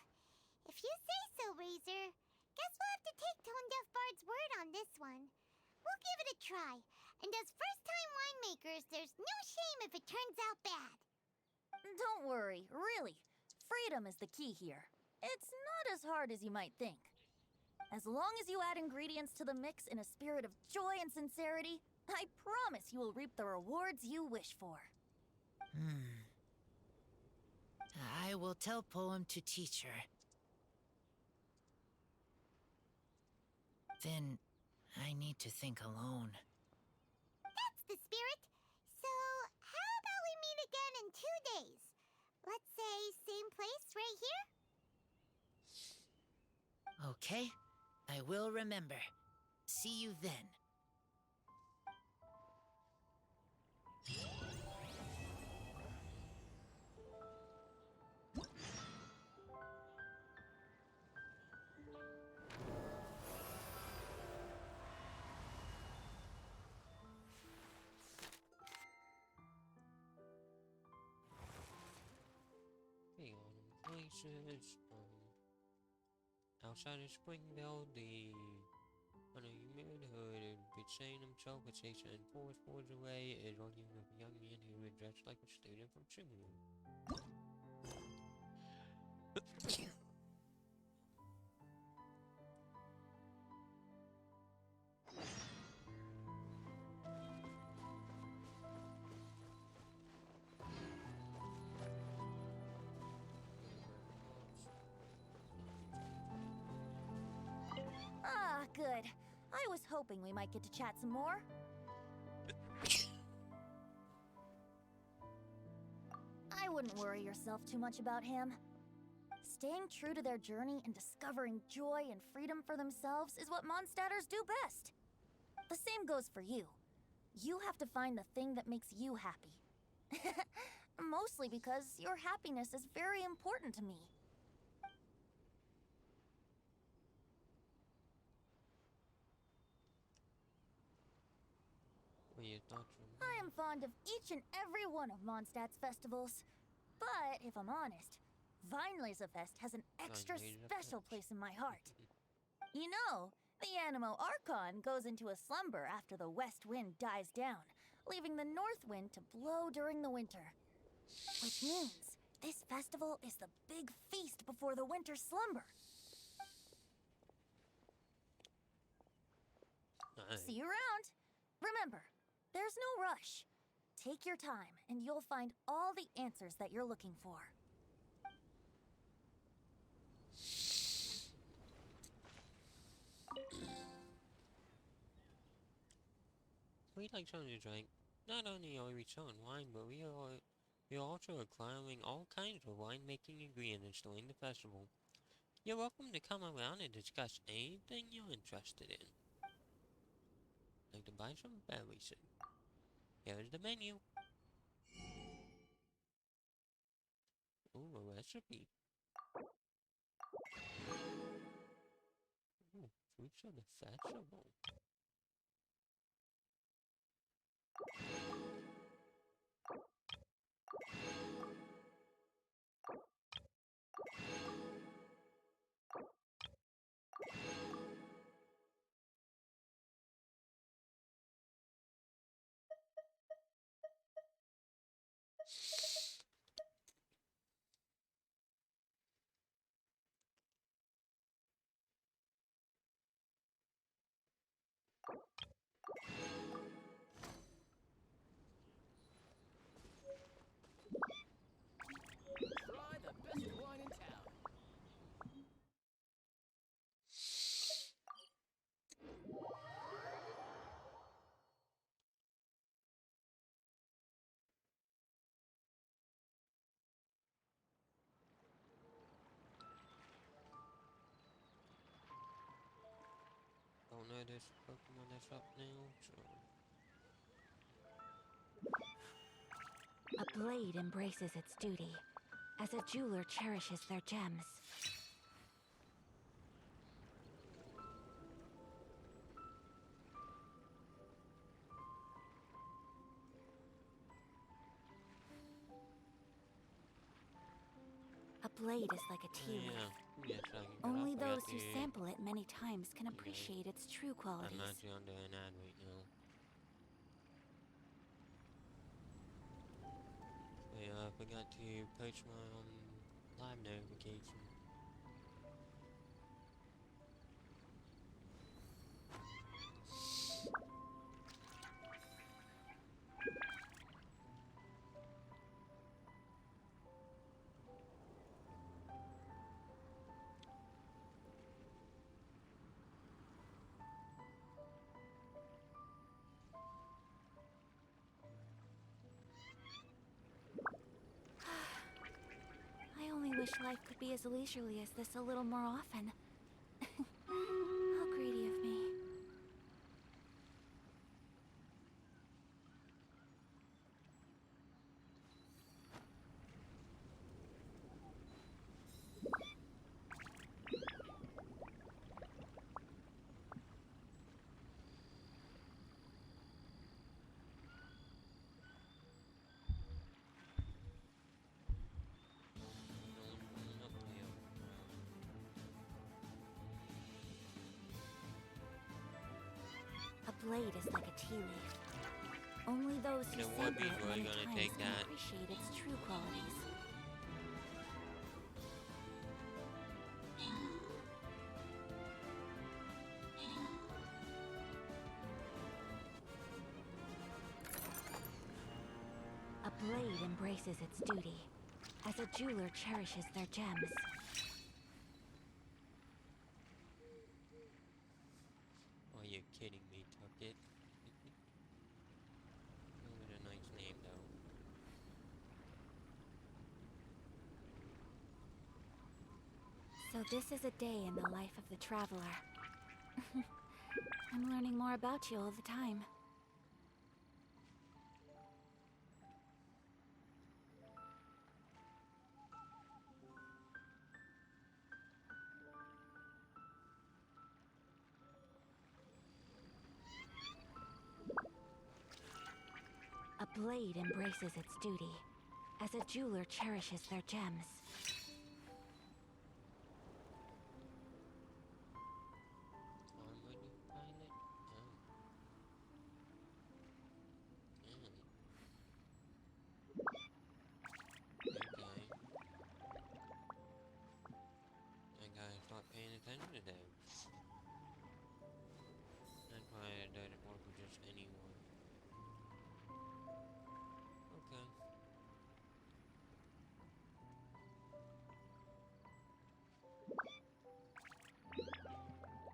C: if you say so, Razor, guess we'll have to take Tone Deaf Bard's word on this one. We'll give it a try, and as first-time winemakers, there's no shame if it turns out bad.
K: Don't worry, really. Freedom is the key here. It's not as hard as you might think. As long as you add ingredients to the mix in a spirit of joy and sincerity, I promise you will reap the rewards you wish for.
E: I will tell Poem to teach her. Then I need to think alone.
C: That's the spirit. So, how about we meet again in 2 days? Let's say same place right here?
E: Okay, I will remember. See you then.
A: Hang on, places. Outside of Springville, the unhuman hood had saying himself would say and 4 floors away is arguing with a young man who was dressed like a student from Singapore.
K: Ah, good. I was hoping we might get to chat some more. I wouldn't worry yourself too much about him. Staying true to their journey and discovering joy and freedom for themselves is what Mondstadters do best. The same goes for you. You have to find the thing that makes you happy. Mostly because your happiness is very important to me.
A: What are your thoughts on
K: I am fond of each and every one of Mondstadt's festivals. But if I'm honest, Weinlesefest has an extra special place in my heart. You know, the Animo Archon goes into a slumber after the west wind dies down, leaving the north wind to blow during the winter. Which means this festival is the big feast before the winter slumber. See you around. Remember, there's no rush. Take your time, and you'll find all the answers that you're looking for.
A: We like something to drink. Not only are we selling wine, but we also acquiring all kinds of winemaking ingredients during the festival. You're welcome to come around and discuss anything you're interested in. Like to buy some berry soup. Here is the menu. Ooh, a recipe. Ooh, fruits are the festival.
E: Try the best wine in town.
A: Don't know this Pokemon that's up now, so...
B: A blade embraces its duty, as a jeweler cherishes their gems. A blade is like a tea leaf.
A: Yes, I can get
B: Only
A: up.
B: those who sample it many times can
A: Okay.
B: appreciate its true
A: I'm
B: qualities.
A: actually under an ad right now. Yeah, I forgot to post my live notification.
B: I only wish life could be as leisurely as this a little more often. How greedy of me. A blade is like a tea leaf. Only those who
A: You know what,
B: sample it
A: before
B: many
A: you're gonna
B: times
A: take
B: can
A: that.
B: appreciate its true qualities. A blade embraces its duty, as a jeweler cherishes their gems.
A: Are you kidding me, Tucket? That was a nice name, though.
B: So this is a day in the life of the traveler. I'm learning more about you all the time. A blade embraces its duty, as a jeweler cherishes their gems.
A: Harmony pilot? Oh. Okay. I gotta start paying attention to those. That's why it doesn't work with just anyone. Okay.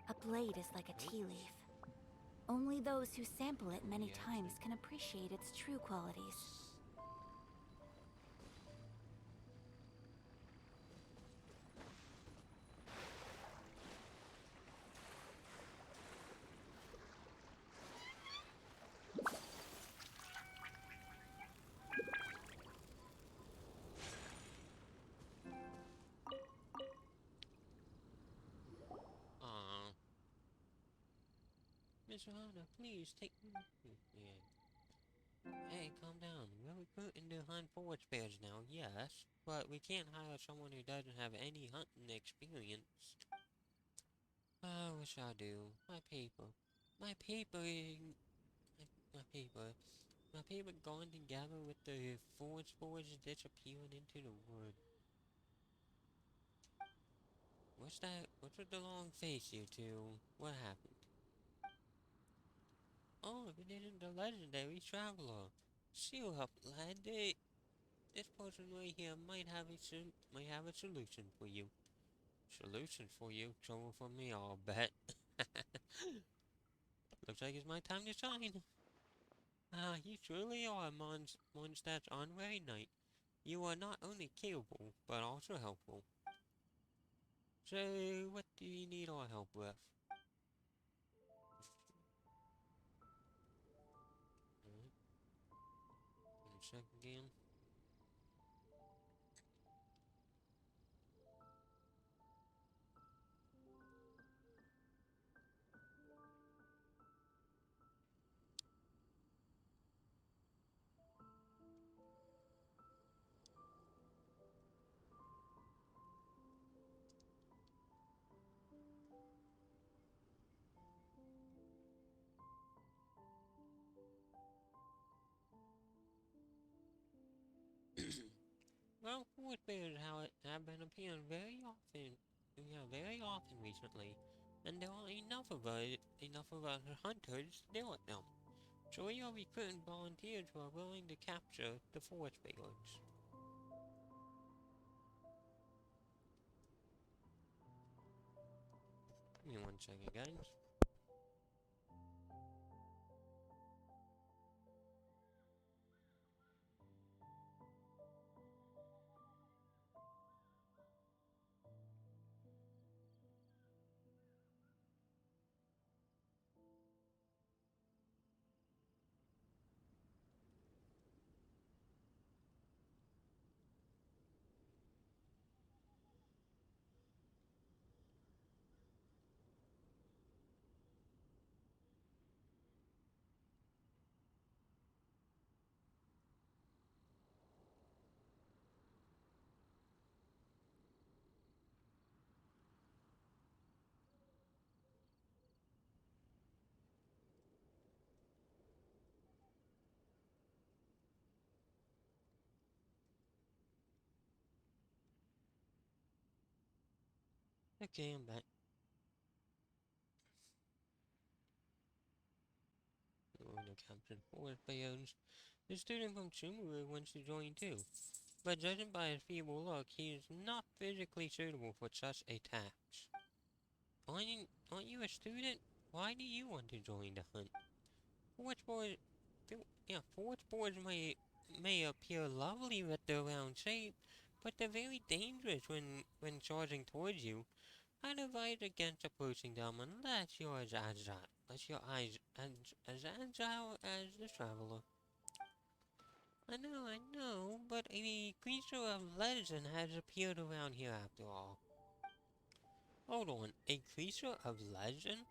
B: A blade is like a tea leaf. Only those who sample it many times can appreciate its true qualities.
A: Mr. Hunter, please take me. Yeah. Hey, calm down. We're recruiting to hunt forage bears now, yes, but we can't hire someone who doesn't have any hunting experience. Oh, wish I do. My paper. My paper. My paper. My paper gone together with the forage boards disappearing into the wood. What's that? What's with the long face, you two? What happened? Oh, it isn't the legendary traveler. Cheer up, lad. This person right here might have a solution for you. Solution for you? Trouble for me, I'll bet. Looks like it's my time to shine. Ah, you truly are Mondstadt's honorary knight. You are not only capable, but also helpful. So, what do you need our help with? Alright, 1 second again. Well, forest bears have been appearing very often. Yeah, very often recently. And there aren't enough of us hunters to deal with them. So we are recruiting volunteers who are willing to capture the forest bears. Give me 1 second, guys. Okay, I'm back. We're going to capture the forest bears. The student from Sumeru wants to join too. But judging by his feeble look, he is not physically suitable for such a task. Aren't you a student? Why do you want to join the hunt? Forge boys, forge boys may appear lovely with their round shape, but they're very dangerous when charging towards you. I'd advise against approaching them unless you're as agile as the traveler. I know, but a creature of legend has appeared around here after all. Hold on, a creature of legend?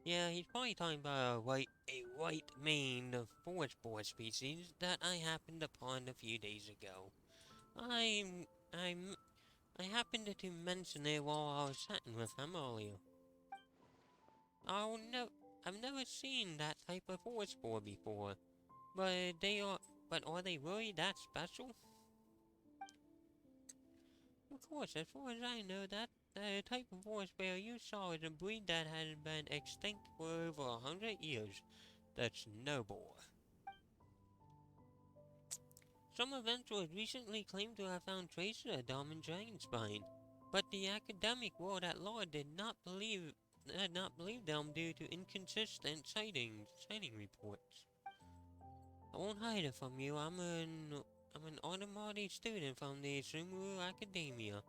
A: Yeah, he's probably talking about a white-maned forest boar species that I happened upon a few days ago. I'm, I'm, I happened to mention it while I was chatting with him earlier. Oh no, I've never seen that type of forest boar before, but but are they really that special? Of course, as far as I know, that the type of forest bear you saw is a breed that has been extinct for over 100 years. That's no boar. Some adventurers recently claimed to have found traces of diamond dragon spine, but the academic world at large did not believe them due to inconsistent sighting reports. I won't hide it from you. I'm an automotive student from the Sumeru Academia.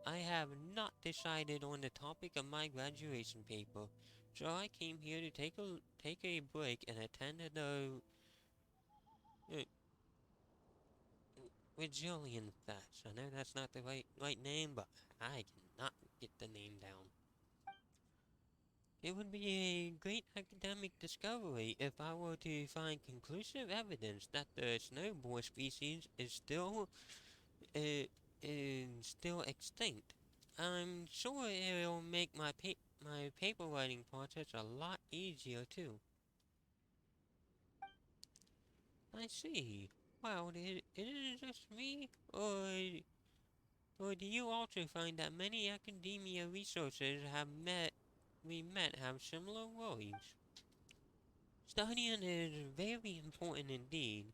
A: I have not decided on the topic of my graduation paper, so I came here to take a break and attend the uh, Resilient Fest. I know that's not the right name, but I cannot get the name down. It would be a great academic discovery if I were to find conclusive evidence that the snowboard species is still extinct. I'm sure it'll make my paper writing process a lot easier too. I see. Well, is it just me, or do you also find that many academia researchers we met have similar worries? Studying is very important indeed,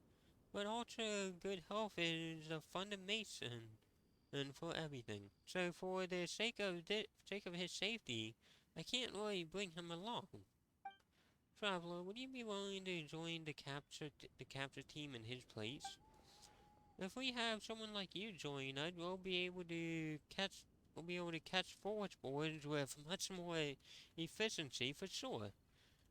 A: but also good health is a foundation and for everything. So for the sake of his safety, I can't really bring him along. Traveler, would you be willing to join the capture team in his place? If we have someone like you join us, we'll be able to catch forage boards with much more efficiency for sure.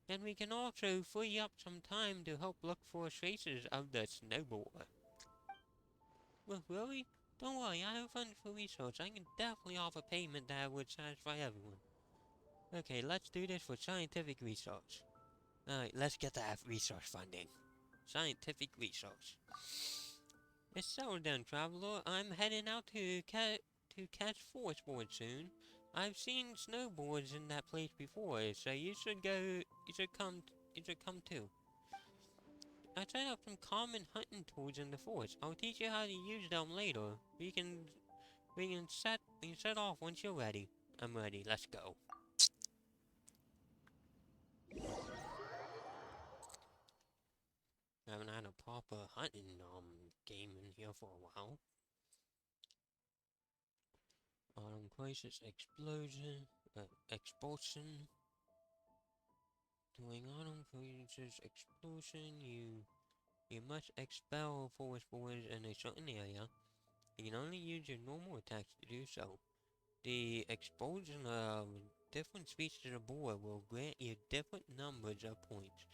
A: And we can also free up some time to help look for traces of the snowboard. Well, really? Don't worry, I have funds for research. I can definitely offer payment that would satisfy everyone. Okay, let's do this for scientific research. Alright, let's get that research funding. Scientific research. It's settled then, traveler. I'm heading out to catch forage boards soon. I've seen snowboards in that place before, so you should come too. I set up some common hunting tools in the forest. I'll teach you how to use them later. We can set off once you're ready. I'm ready. Let's go. I haven't had a proper hunting game in here for a while. Autumn crisis expulsion. During autumn crisis expulsion, you must expel forest boars in a certain area. You can only use your normal attacks to do so. The expulsion of different species of boar will grant you different numbers of points,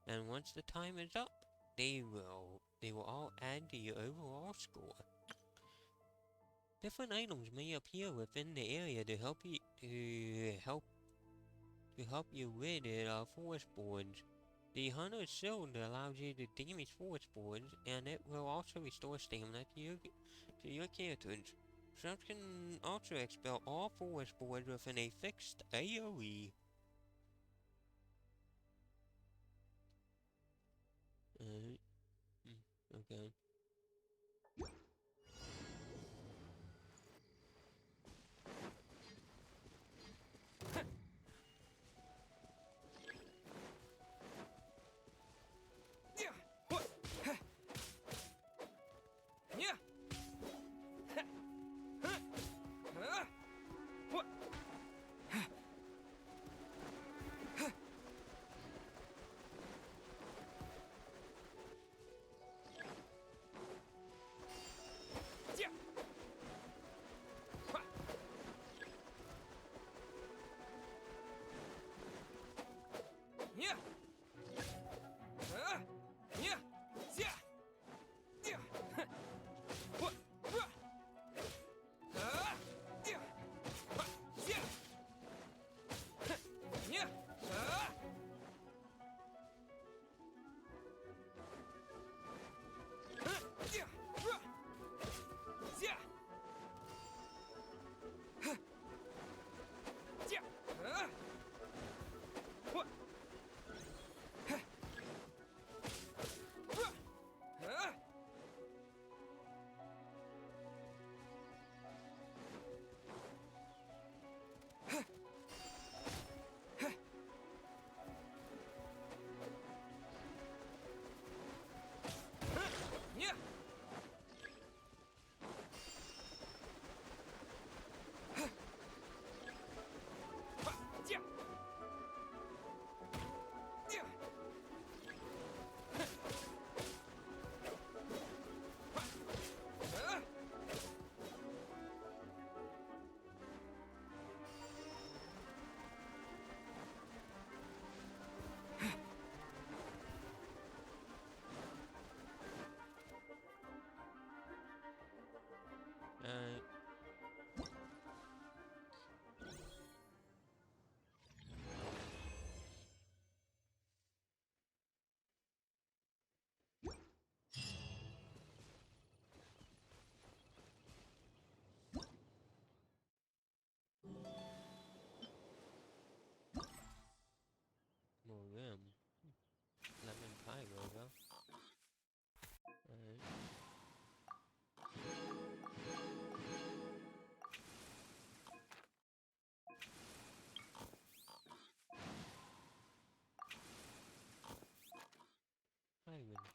A: and once the time is up, they will all add to your overall score. Different items may appear within the area to help you rid it of forest boards. The Hunter's Shield allows you to damage forest boards, and it will also restore stamina to your characters. Subs can also expel all forest boards within a fixed AoE. Okay.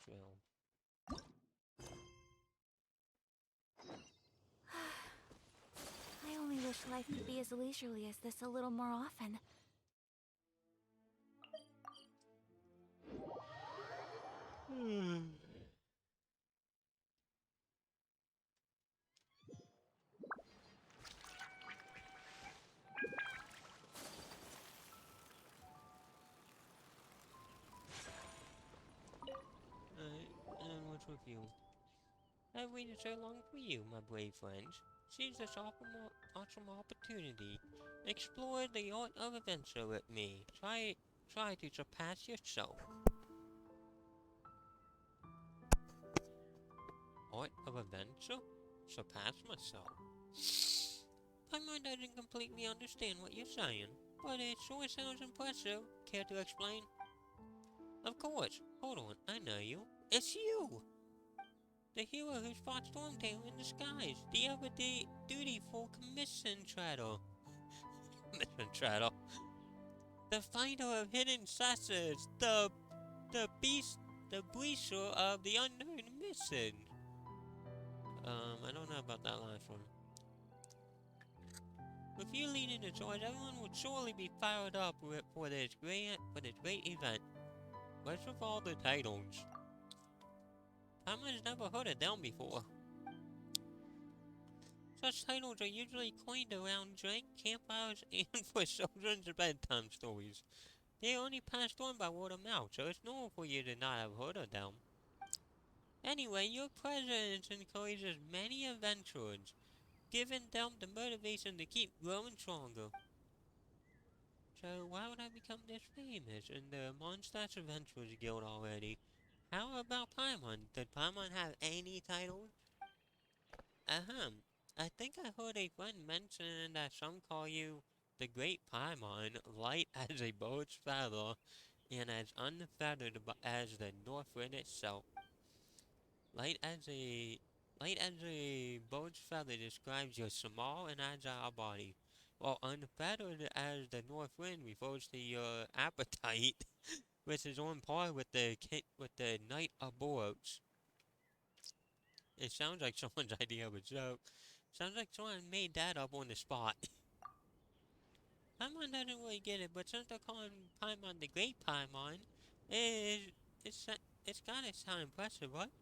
A: realm.
B: I only wish life could be as leisurely as this a little more often.
A: And what's with you? I've waited so long for you, my brave friends. Seize this awesome opportunity. Explore the art of adventure with me. Try to surpass yourself. Art of adventure? Surpass myself. My mind doesn't completely understand what you're saying, but it sure sounds impressive. Care to explain? Of course. Hold on, I know you. It's you! The hero who fought Stormtail in disguise. The dutiful commission trader. Mission trader. The finder of hidden saucers. The breacher of the unknown mission. I don't know about that last one. With you leading the charge, everyone will surely be fired up for this great event. What's with all the titles? I've never heard of them before. Such titles are usually coined around drink, campfires, and for children's bedtime stories. They are only passed on by word of mouth, so it's normal for you to not have heard of them. Anyway, your presence encourages many adventurers, giving them the motivation to keep growing stronger. So why would I become this famous in the Mondstadt Adventurers Guild already? How about Paimon? Did Paimon have any titles? Ahem. I think I heard a friend mention that some call you the Great Paimon, light as a bird's feather, and as unfettered as the north wind itself. Light as a bird's feather describes your small and agile body, while unfettered as the north wind refers to your appetite, which is on par with the Knight of Boros. It sounds like someone's idea of a joke. Sounds like someone made that up on the spot. Paimon doesn't really get it, but since they're calling Paimon the Great Paimon, it, it's, it's gotta sound impressive, right?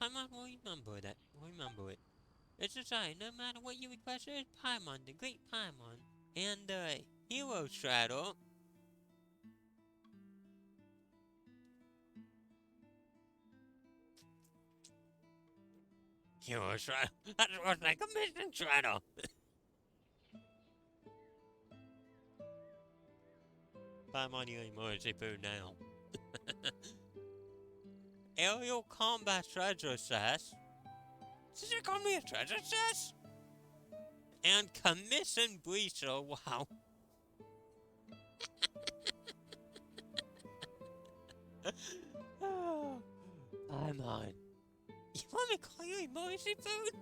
A: Paimon will remember that. Remember it. It's decided, no matter what you request, it's Paimon, the Great Paimon. And Hero Straddle. Hero Straddle. That's what's like a mission Straddle. Paimon, you ain't mercy food now. Aerial combat treasure chest. Did you call me a treasure chest? And commission breacher. Wow. Paimon. You want me to call you a mercy food?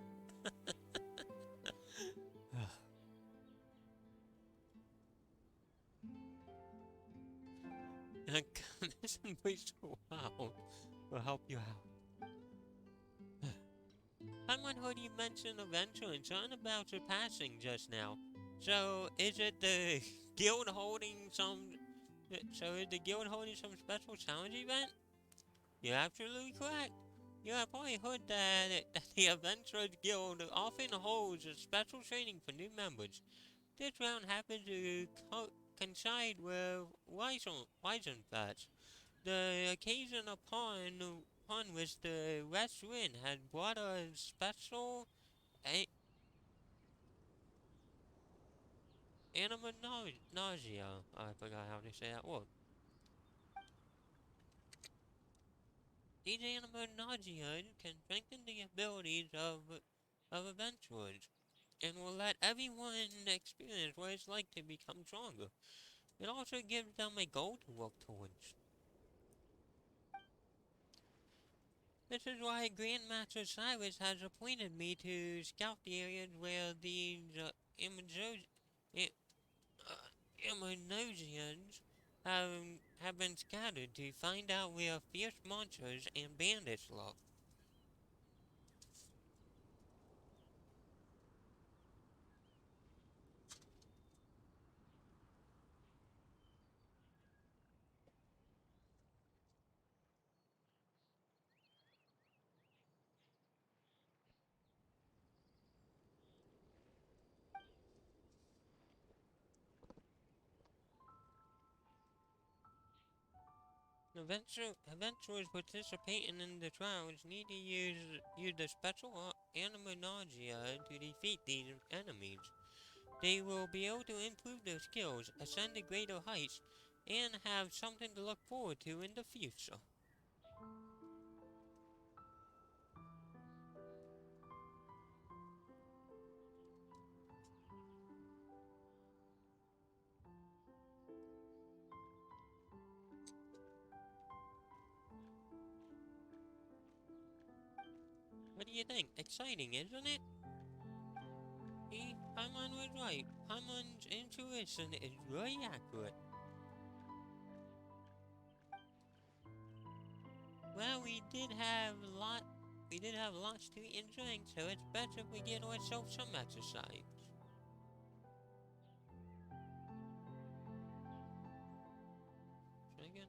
A: And commission breacher. Wow. Will help you out. Someone heard you mention adventure and something about surpassing just now. So, is it the guild holding some... So, is the guild holding some special challenge event? You're absolutely correct. You have probably heard that the Adventurers Guild often holds a special training for new members. This round happens to coincide with Weisenfest, the occasion upon which the West Wind had brought a special nausea. I forgot how to say that word. These nausea can strengthen the abilities of adventurers and will let everyone experience what it's like to become stronger. It also gives them a goal to work towards. This is why Grandmaster Cyrus has appointed me to scout the areas where these Immonosians have been scattered to find out where fierce monsters and bandits lurk. Adventurers participating in the trials need to use the special animagia to defeat these enemies. They will be able to improve their skills, ascend to greater heights, and have something to look forward to in the future. What do you think? Exciting, isn't it? See, Paimon was right. Paimon's intuition is really accurate. Well, we did have lots to eat and drink, so it's better if we get ourselves some exercise. Try again.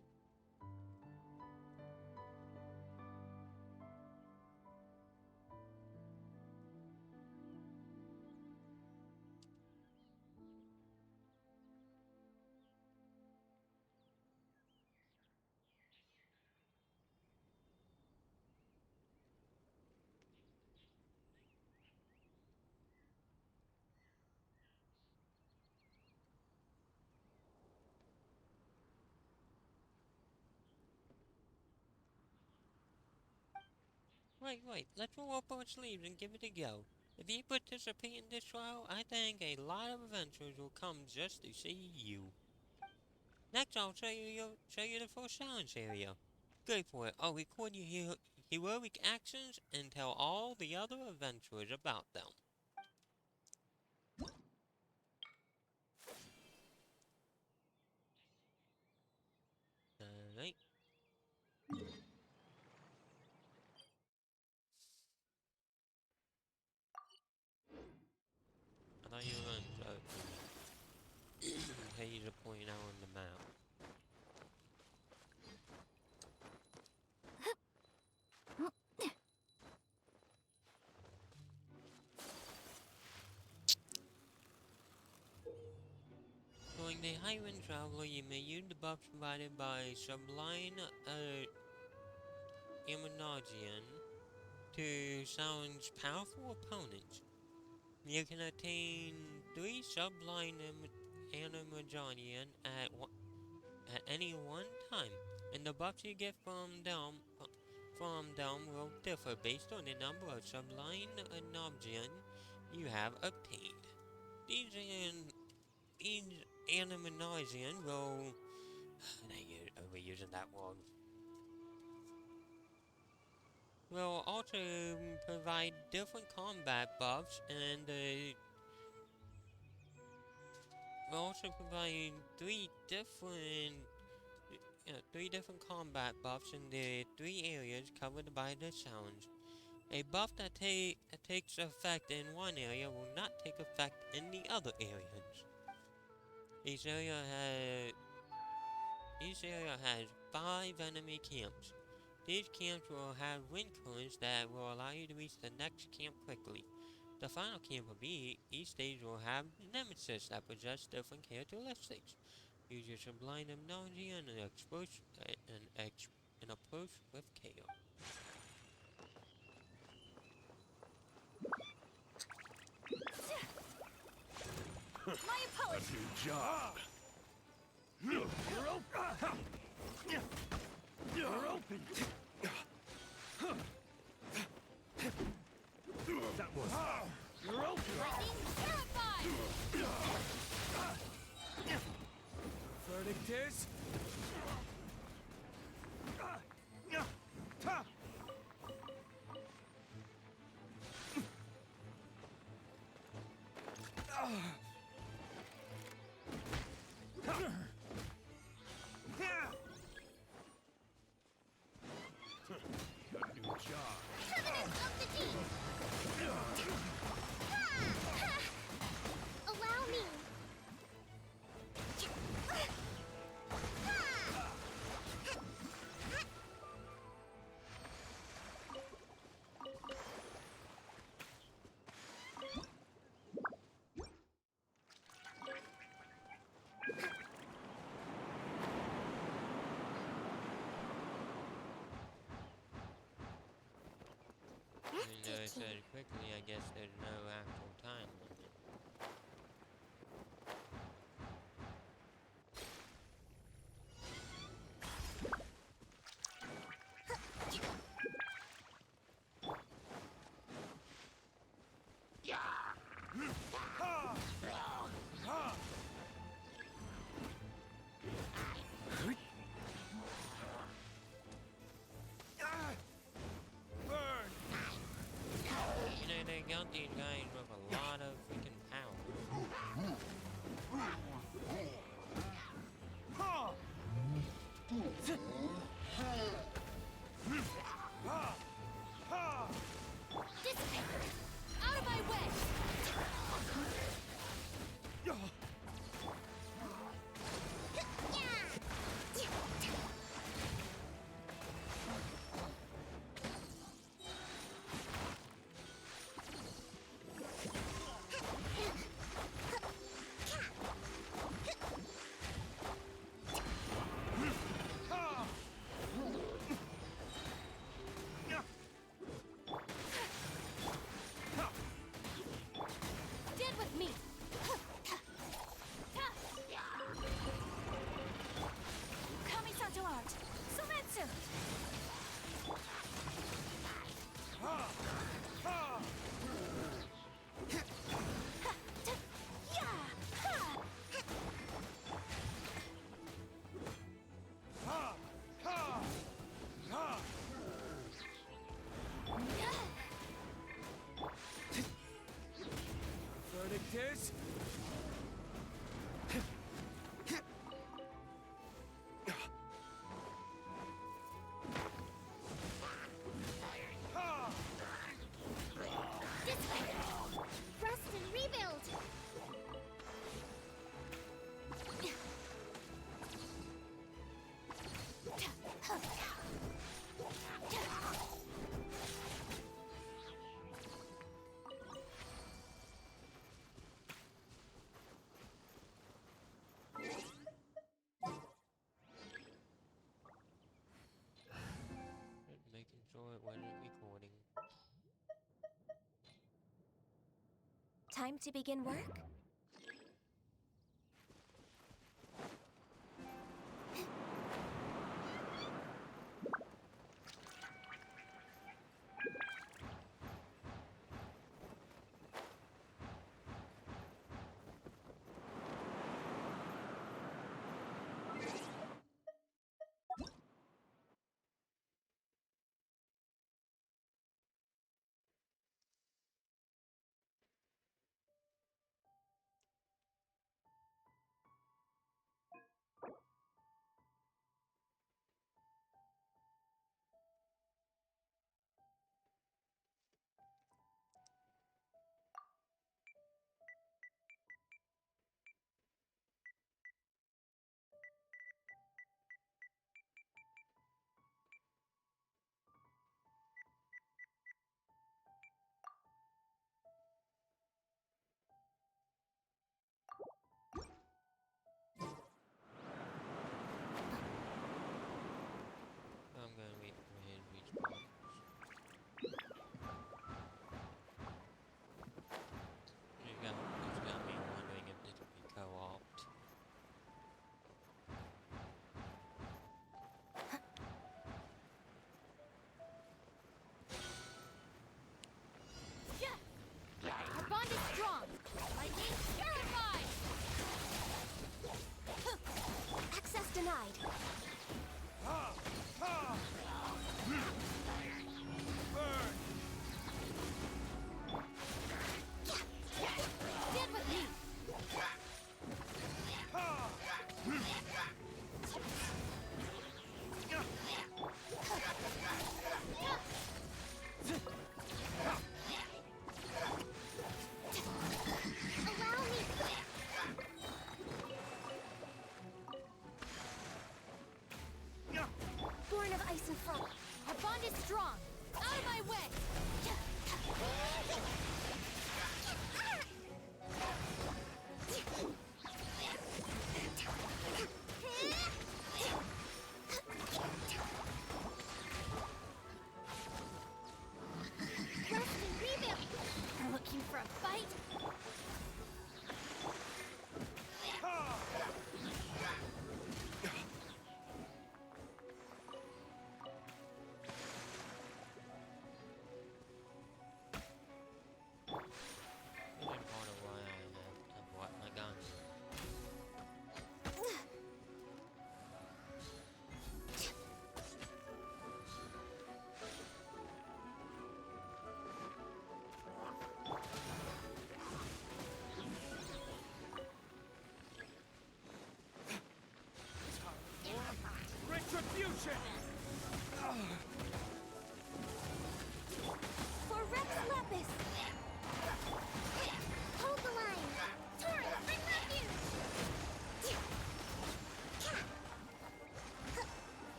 A: Right. Let's roll up our sleeves and give it a go. If you participate in this trial, I think a lot of adventurers will come just to see you. Next, I'll show you the first challenge area. Go for it. I'll record your heroic actions and tell all the other adventurers about them. Alright. I thought you were going to tell you to point out on the map. During the Highwind Traveler, you may use the buffs provided by Sublime Immunogen to challenge powerful opponents. You can attain 3 Sublime Immunogen at any one time, and the buffs you get from them will differ based on the number of Sublime Immunogen you have obtained. These Animinoisian will... We're using that word. Will also provide different combat buffs and will also provide three different combat buffs in the 3 areas covered by the challenge. A buff that takes effect in one area will not take effect in the other areas. Each area has 5 enemy camps. These camps will have wind currents that will allow you to reach the next camp quickly. The final camp of each stage will have nemesis that possess different characteristics. Use your sublime technology and approach with care.
K: My apologies.
J: New job. You're open. You're open. That was. You're open.
K: Being terrified.
D: Verdict is...
A: it said quickly, I guess there's no actual time limit. You know, they got these guys with a lot of freaking power.
K: Out of my way! Dead with me! Kamisato art! Sumetsu!
D: Verdict is...
C: Rest and rebuild!
A: Making sure it wasn't recording.
K: Time to begin work?
A: I'm gonna wait for him to reach box. It's got me wondering if this will be co-opt.
K: Our bond is strong! Lightning purified! Access denied! Dead with me!
C: Allow me!
K: Born of ice and frost! Our bond is strong! Out of my way!
C: Rest and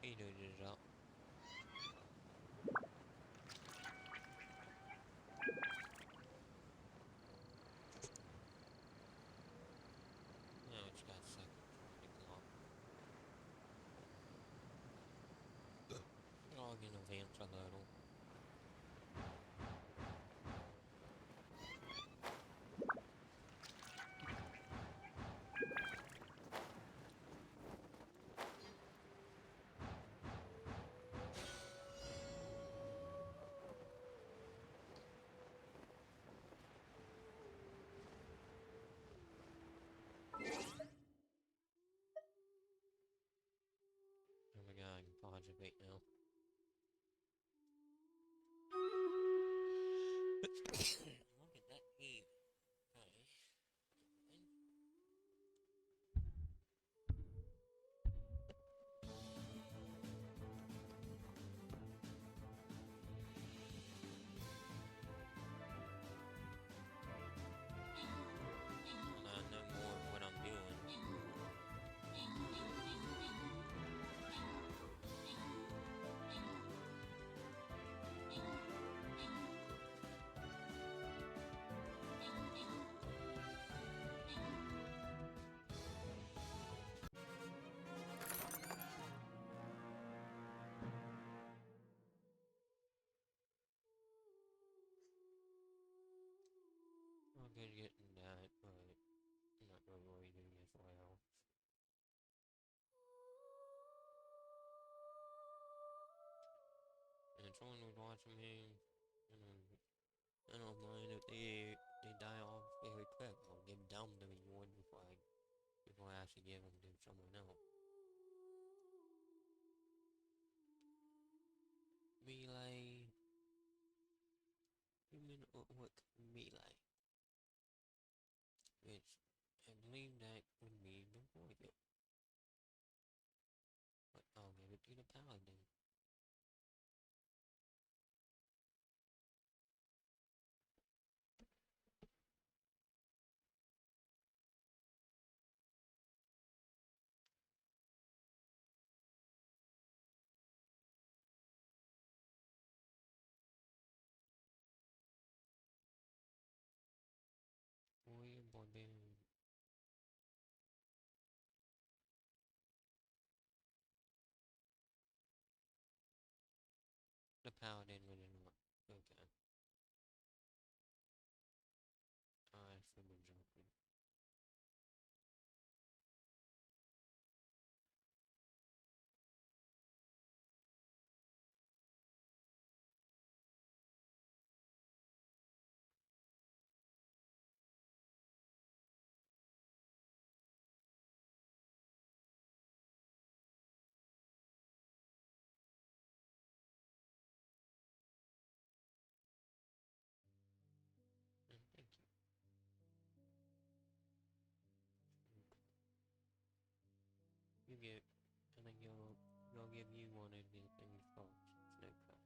A: He did it up. Now it's got second clock. I'll get advance a little. Oh my god, I can pause it right now. Look at that heat. And I know more of what I'm doing. I'll get getting that, but I'm not really doing as well. And if someone was watching me, I don't mind if they die off very quick. I'll give them to one before I actually give them to someone else. Melee, human orc melee, which I believe that would be the warrior. But I'll give it to the paladin. Warrior barbarian. The paladin would not. Okay. I should be jumping. Thank you. You get, I think you'll give you one of these things called snowplow.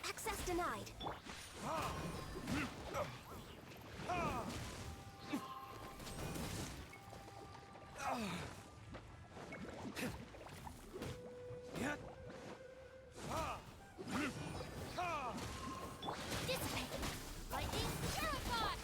K: Access denied. Dissipate. Lightning terrified.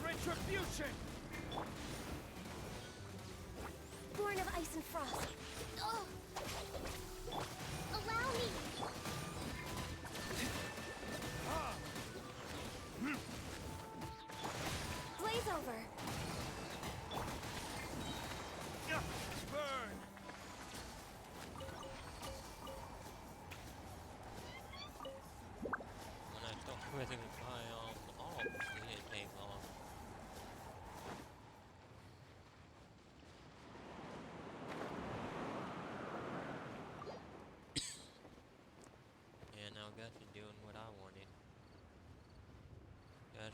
J: Retribution!
K: Born of ice and frost. Oh. Allow me. Blaze over.
J: Burn!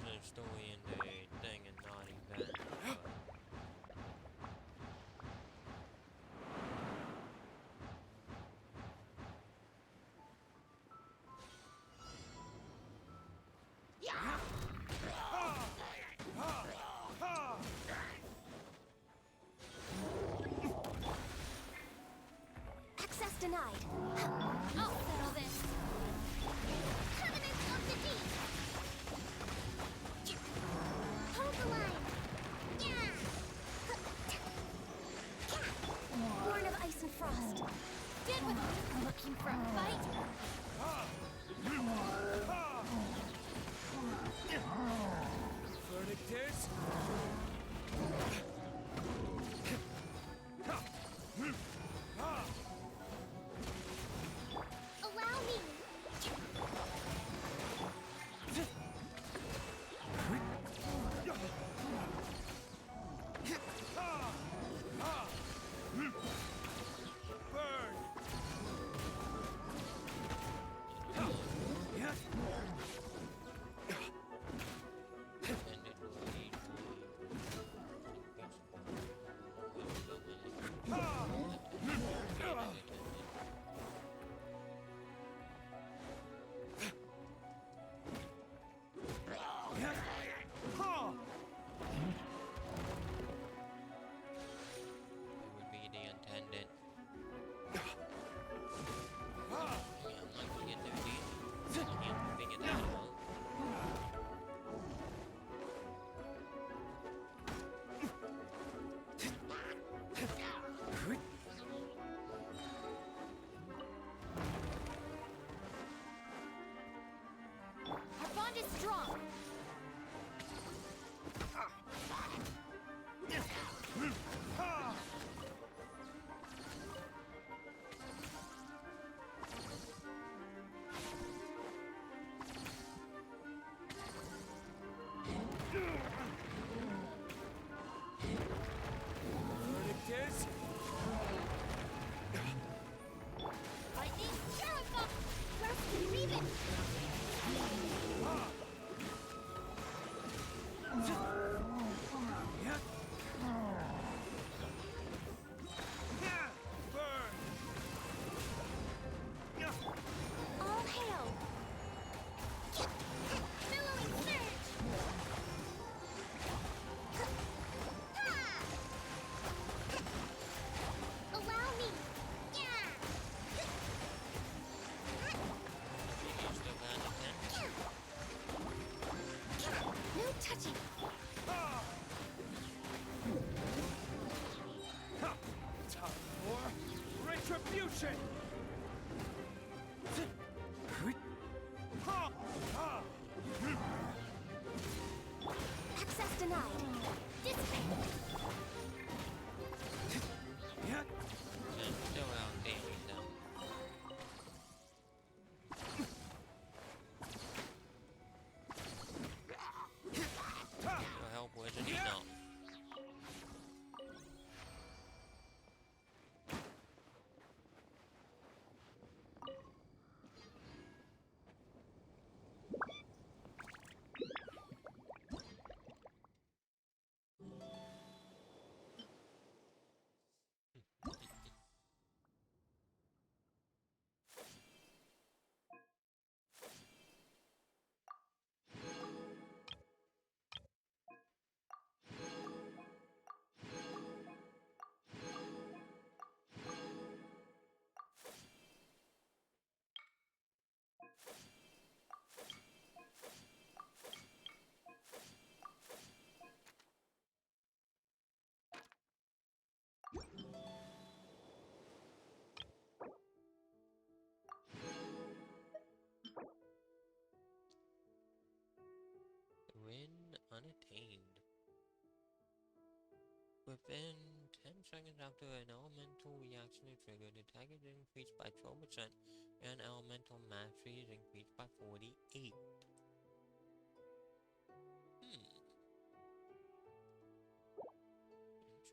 A: a story in the thing and not event, but...
K: Access denied. I'll settle this. Covenant of the Deep. Hold the line. Yeah. Born of ice and frost. Get with me. Looking for a fight?
D: Vernictors?
C: Allow me.
D: Burn!
A: Would be the intendant. Yeah, I'm not gonna get there, dude. I can't figure that out.
K: Our bond is strong.
D: Vernictors?
K: Lightning, terrify! Where leave it?
D: Burn!
K: All hail! Billowing surge!
C: Allow me. Yeah.
A: You still got the 10?
K: No touching!
D: Time for retribution!
K: Access denied. Dissipate!
A: And still out damage them. Your help wasn't enough. Win unattained. Within 10 seconds after an elemental reaction is triggered, the target is increased by 12% and elemental mastery is increased by 48.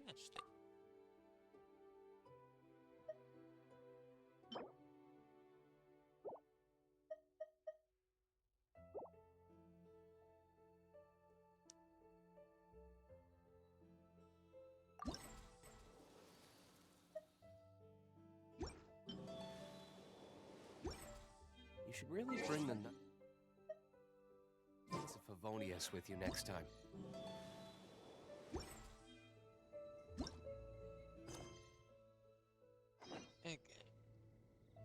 A: Interesting.
L: should really bring the Knights of Favonius with you next time.
A: Okay.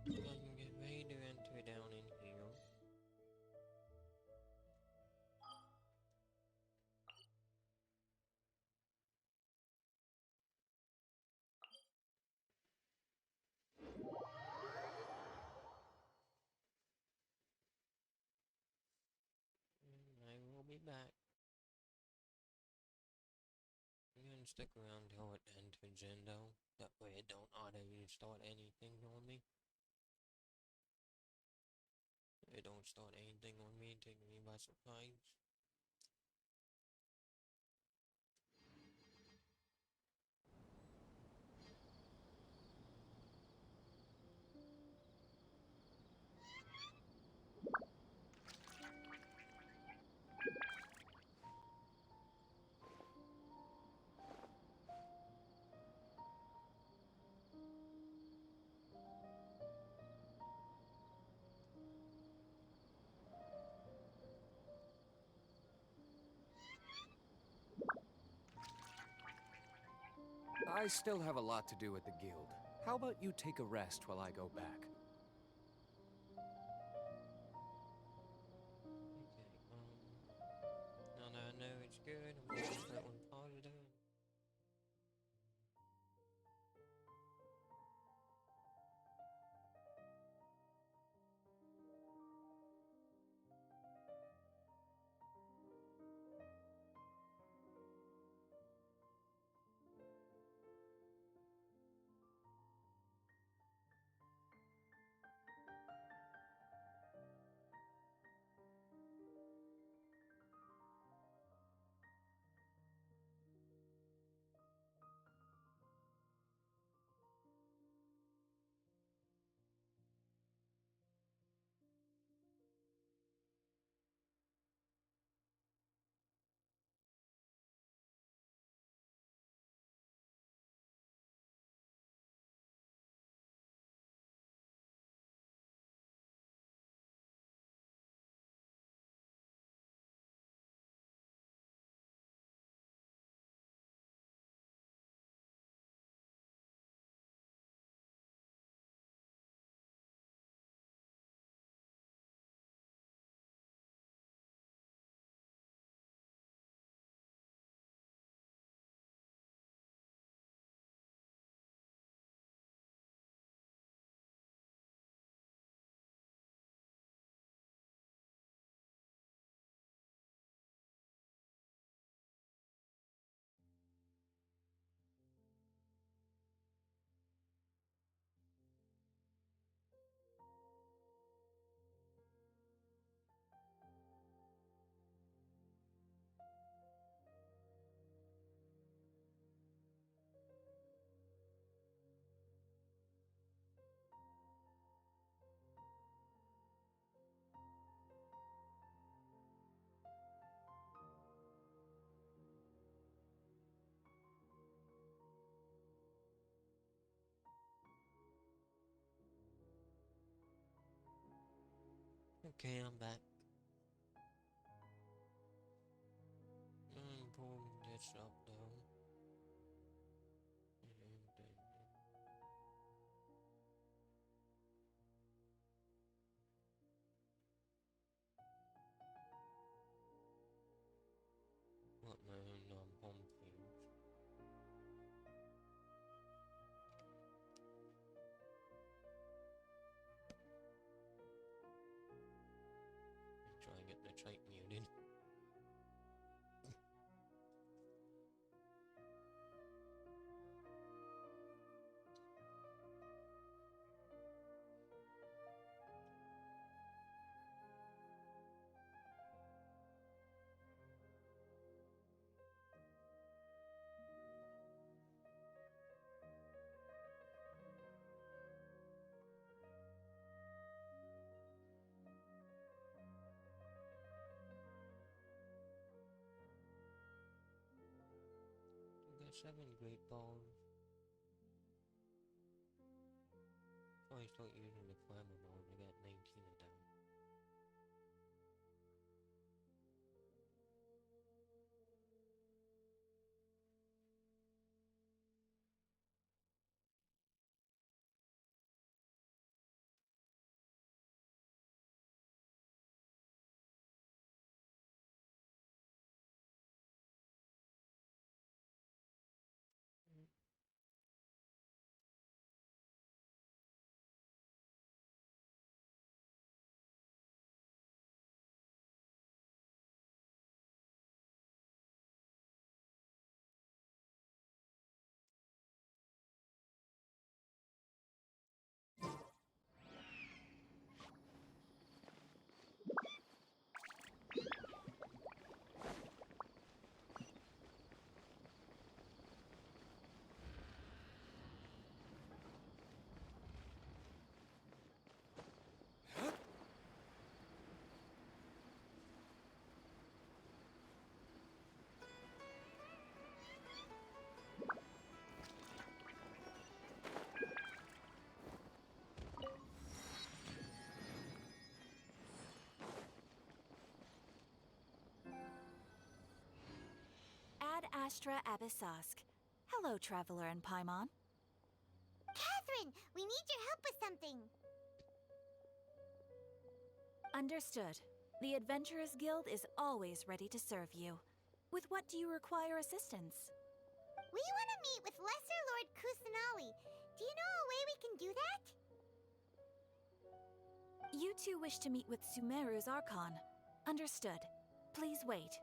A: I can get ready to enter down in here. I will be back. I'm gonna stick around till it enters in though. That way it don't auto-start anything on me. It don't start anything on me, take me by surprise.
L: I still have a lot to do at the guild. How about you take a rest while I go back?
A: Okay, now that I know it's good, I'm gonna put that one positive. Okay, I'm back. I'm pulling this up though. What man, I'm confused. Try and get the trait muted. We got 7 great balls. Probably start using the flammable balls. I got 19 of them.
B: Ad Astra Abyssosk. Hello, Traveler and Paimon.
C: Catherine, we need your help with something.
B: Understood. The Adventurers Guild is always ready to serve you. With what do you require assistance?
C: We want to meet with Lesser Lord Kusanali. Do you know a way we can do that?
B: You two wish to meet with Sumeru's Archon. Understood. Please wait.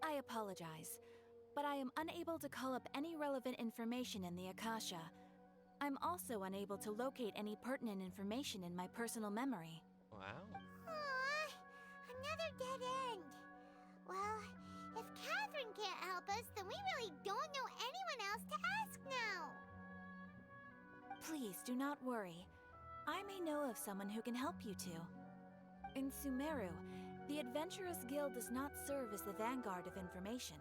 B: I apologize, but I am unable to call up any relevant information in the Akasha. I'm also unable to locate any pertinent information in my personal memory.
A: Wow.
C: Aww, another dead end. Well, if Catherine can't help us, then we really don't know anyone else to ask now.
B: Please do not worry. I may know of someone who can help you two. In Sumeru, the Adventurers Guild does not serve as the vanguard of information.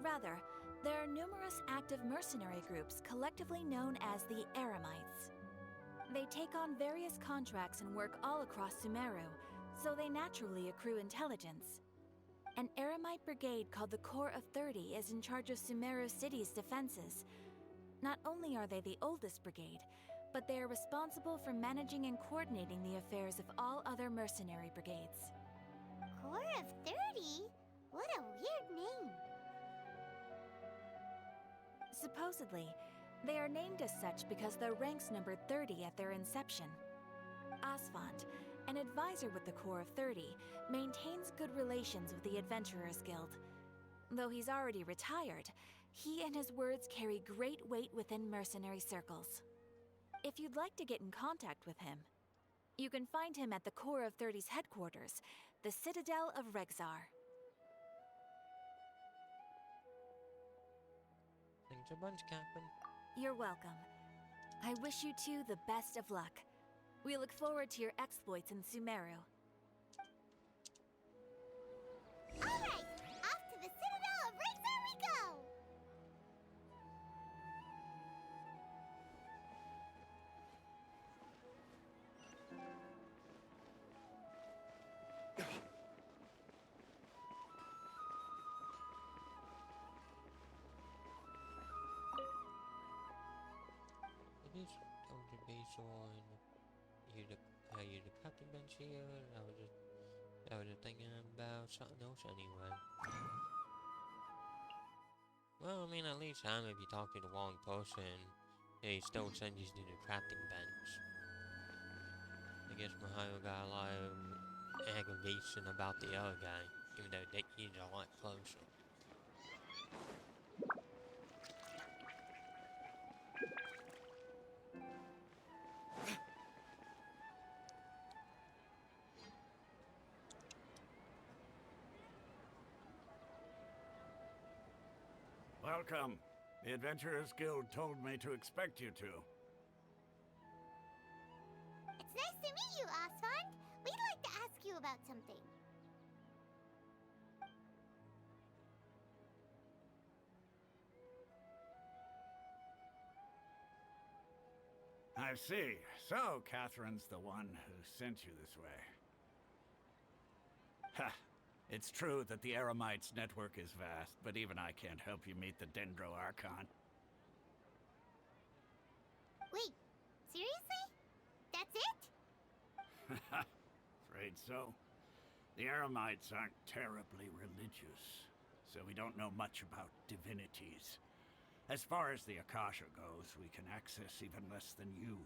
B: Rather, there are numerous active mercenary groups collectively known as the Eremites. They take on various contracts and work all across Sumeru, so they naturally accrue intelligence. An Eremite brigade called the Corps of 30 is in charge of Sumeru City's defenses. Not only are they the oldest brigade, but they are responsible for managing and coordinating the affairs of all other mercenary brigades.
C: Corps of 30? What a weird name.
B: Supposedly, they are named as such because their ranks numbered 30 at their inception. Asphalt, an advisor with the Corps of 30, maintains good relations with the Adventurers Guild. Though he's already retired, he and his words carry great weight within mercenary circles. If you'd like to get in contact with him, you can find him at the Corps of 30's headquarters, the Citadel of Rexar.
A: Thanks a bunch, Captain.
B: You're welcome. I wish you two the best of luck. We look forward to your exploits in Sumeru.
C: Alright, off to the Citadel of Rexar we go!
A: It is going to be on you the captain bench here. I was just thinking about something else anyway. Well, I mean, at least if you talk to the wrong person, they still send you to the crafting bench. I guess Mahio got a lot of aggravation about the other guy, even though he's a lot closer.
M: Welcome. The Adventurers Guild told me to expect you to.
C: It's nice to meet you, Asphalt. We'd like to ask you about something.
M: I see. So, Catherine's the one who sent you this way. Ha! It's true that the Eremites' network is vast, but even I can't help you meet the Dendro Archon.
C: Wait, seriously? That's it?
M: Afraid so. The Eremites aren't terribly religious, so we don't know much about divinities. As far as the Akasha goes, we can access even less than you.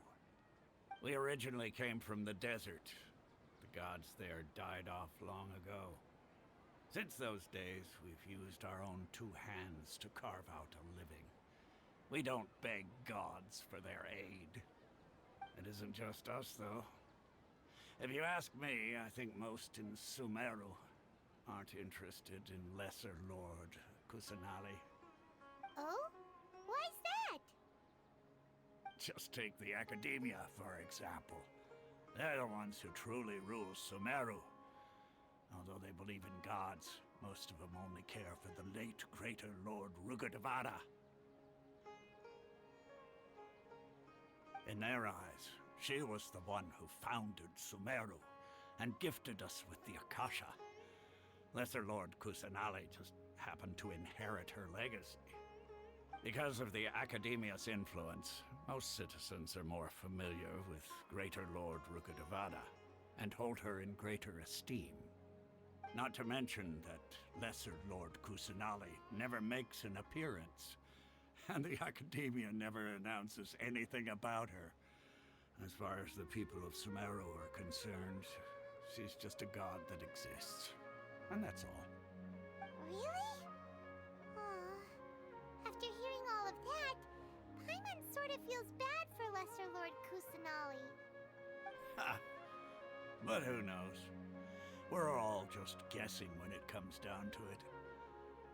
M: We originally came from the desert. The gods there died off long ago. Since those days, we've used our own two hands to carve out a living. We don't beg gods for their aid. It isn't just us, though. If you ask me, I think most in Sumeru aren't interested in Lesser Lord Kusanali.
C: Oh? Why's that?
M: Just take the Academia, for example. They're the ones who truly rule Sumeru. Although they believe in gods, most of them only care for the late Greater Lord Rugadavada. In their eyes, She was the one who founded Sumeru and gifted us with the Akasha. Lesser Lord Kusanali just happened to inherit her legacy. Because of the Academia's influence, most citizens are more familiar with Greater Lord Rukkhadevada and hold her in greater esteem. Not to mention that Lesser Lord Kusanali never makes an appearance, and the Academia never announces anything about her. As far as the people of Sumeru are concerned, she's just a god that exists. And that's all.
C: Really? Aw. After hearing all of that, Paimon sort of feels bad for Lesser Lord Kusanali.
M: Ha! But who knows? We're all just guessing when it comes down to it.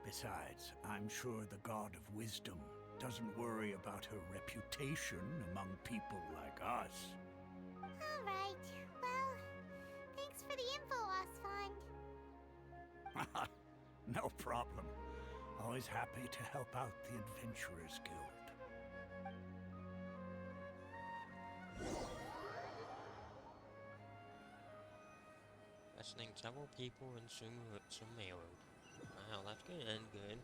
M: Besides, I'm sure the God of Wisdom doesn't worry about her reputation among people like us.
C: Alright, well, thanks for the info, Osfond.
M: No problem. Always happy to help out the Adventurers Guild.
A: Questioning several people in Sumeru. Wow, that's gonna end good.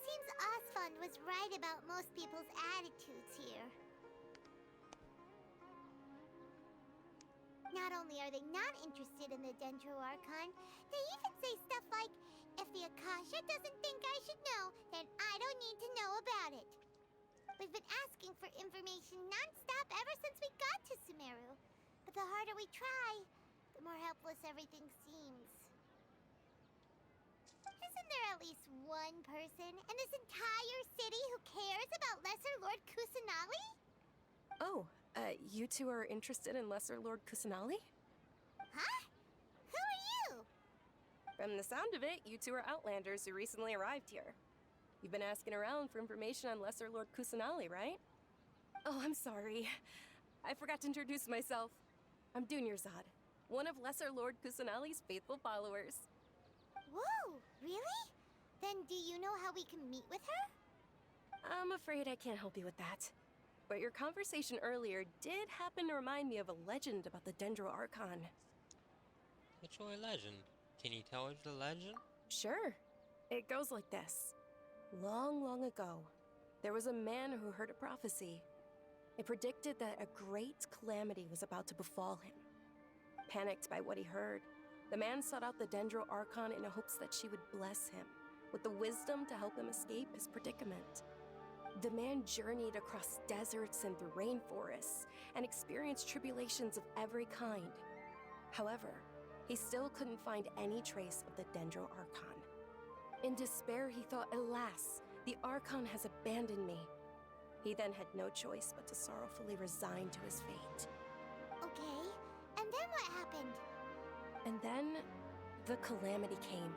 C: Seems Osfond was right about most people's attitudes here. Not only are they not interested in the Dendro Archon, they even say stuff like, if the Akasha doesn't think I should know, then I don't need to know about it. We've been asking for information non-stop ever since we got to Sumeru. But the harder we try, the more helpless everything seems. Isn't there at least one person in this entire city who cares about Lesser Lord Kusanali?
N: Oh, you two are interested in Lesser Lord Kusanali?
C: Huh? Who are you?
N: From the sound of it, you two are Outlanders who recently arrived here. You've been asking around for information on Lesser Lord Kusanali, right? Oh, I'm sorry. I forgot to introduce myself. I'm Dunyarzad, one of Lesser Lord Kusanali's faithful followers.
C: Whoa, really? Then do you know how we can meet with her?
N: I'm afraid I can't help you with that. But your conversation earlier did happen to remind me of a legend about the Dendro Archon.
A: What's your legend? Can you tell us the legend?
N: Sure. It goes like this. Long, long ago, there was a man who heard a prophecy. It predicted that a great calamity was about to befall him. Panicked by what he heard, the man sought out the Dendro Archon in hopes that she would bless him with the wisdom to help him escape his predicament. The man journeyed across deserts and through rainforests and experienced tribulations of every kind. However, he still couldn't find any trace of the Dendro Archon. In despair, he thought, alas, the Archon has abandoned me. He then had no choice but to sorrowfully resign to his fate.
C: Okay, and then what happened?
N: And then, the calamity came.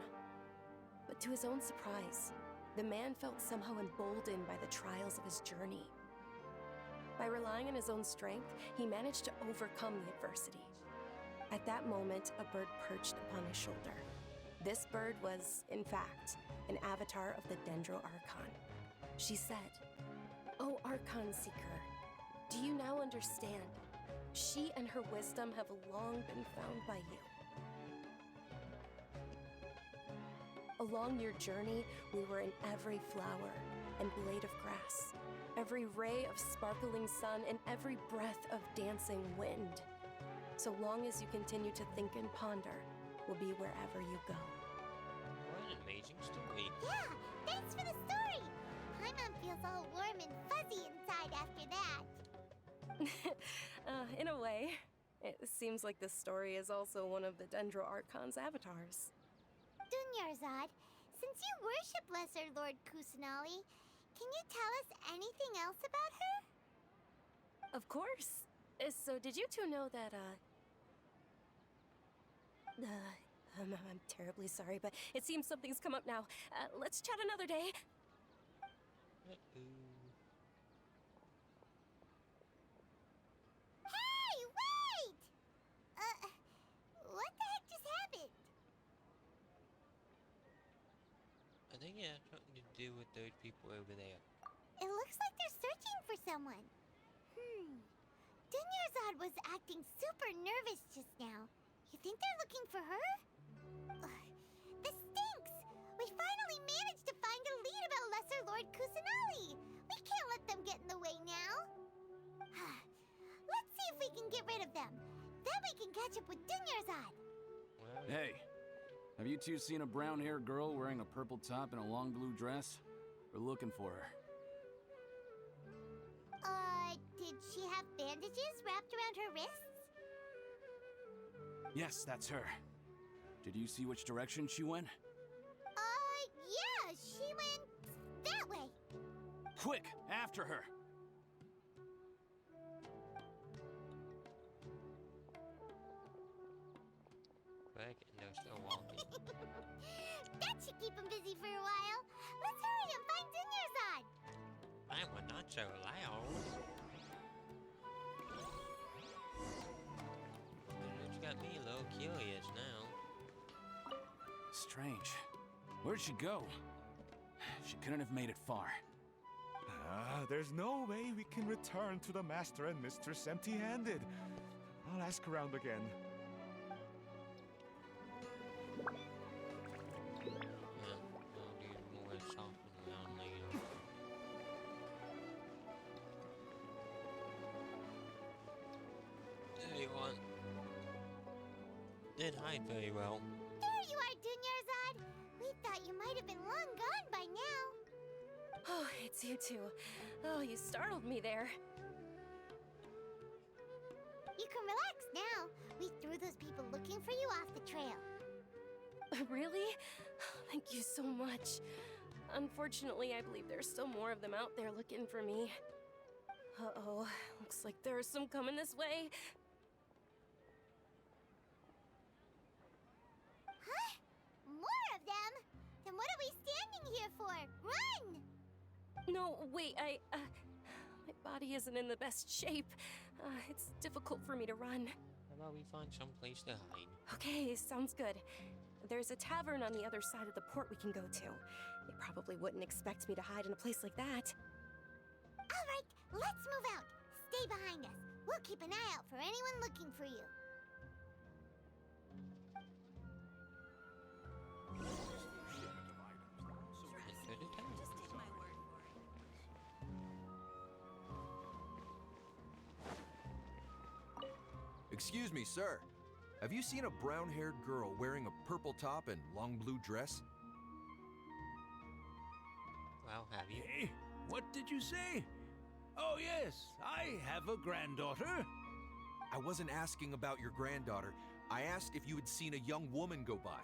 N: But to his own surprise, the man felt somehow emboldened by the trials of his journey. By relying on his own strength, he managed to overcome the adversity. At that moment, a bird perched upon his shoulder. This bird was, in fact, an avatar of the Dendro Archon. She said, "O Archon Seeker, do you now understand? She and her wisdom have long been found by you. Along your journey, we were in every flower and blade of grass, every ray of sparkling sun, and every breath of dancing wind. So long as you continue to think and ponder, we'll be wherever you go."
A: What an amazing story.
C: Yeah, thanks for the story! Paimon feels all warm and fuzzy inside after that.
N: In a way, it seems like this story is also one of the Dendro Archon's avatars.
C: Dunyarzad, since you worship Lesser Lord Kusanali, can you tell us anything else about her?
N: Of course. So did you two know that, I'm terribly sorry, but it seems something's come up now. Let's chat another day.
C: Hey, wait! What the heck just happened?
A: I think it has something to do with those people over there.
C: It looks like they're searching for someone. Dunyarzad was acting super nervous just now. You think they're looking for her? Ugh, this stinks! We finally managed to find a lead about Lesser Lord Kusanali! We can't let them get in the way now! Let's see if we can get rid of them. Then we can catch up with Dunyarzad!
O: Hey, have you two seen a brown-haired girl wearing a purple top and a long blue dress? We're looking for her.
C: Did she have bandages wrapped around her wrists?
O: Yes, that's her. Did you see which direction she went?
C: Yeah, she went that way.
O: Quick, after her!
A: Quick, and they're still walking.
C: That should keep him busy for a while. Let's hurry and find Dunyarzad.
A: That one not so loud. It's got me a little curious now.
O: Strange. Where'd she go? She couldn't have made it far.
P: There's no way we can return to the Master and Mistress empty-handed. I'll ask around again.
A: I'll do more shopping around later. There you are. Didn't hide very well.
C: There you are, Dunyarzad. We thought you might have been long gone by now.
N: Oh, it's you two. Oh, you startled me there.
C: You can relax now. We threw those people looking for you off the trail.
N: Really? Thank you so much. Unfortunately, I believe there's still more of them out there looking for me. Uh-oh. Looks like there's some coming this way.
C: Huh? More of them? Then what are we standing here for? Run!
N: No, wait, my body isn't in the best shape. It's difficult for me to run.
A: How about we find some place to hide?
N: Okay, sounds good. There's a tavern on the other side of the port we can go to. They probably wouldn't expect me to hide in a place like that.
C: All right, let's move out. Stay behind us. We'll keep an eye out for anyone looking for you.
A: Enter the town.
B: Just take my word for it.
Q: Excuse me, sir. Have you seen a brown-haired girl wearing a purple top and long blue dress?
A: Well, have you?
R: Hey, what did you say? Oh, yes, I have a granddaughter.
Q: I wasn't asking about your granddaughter. I asked if you had seen a young woman go by.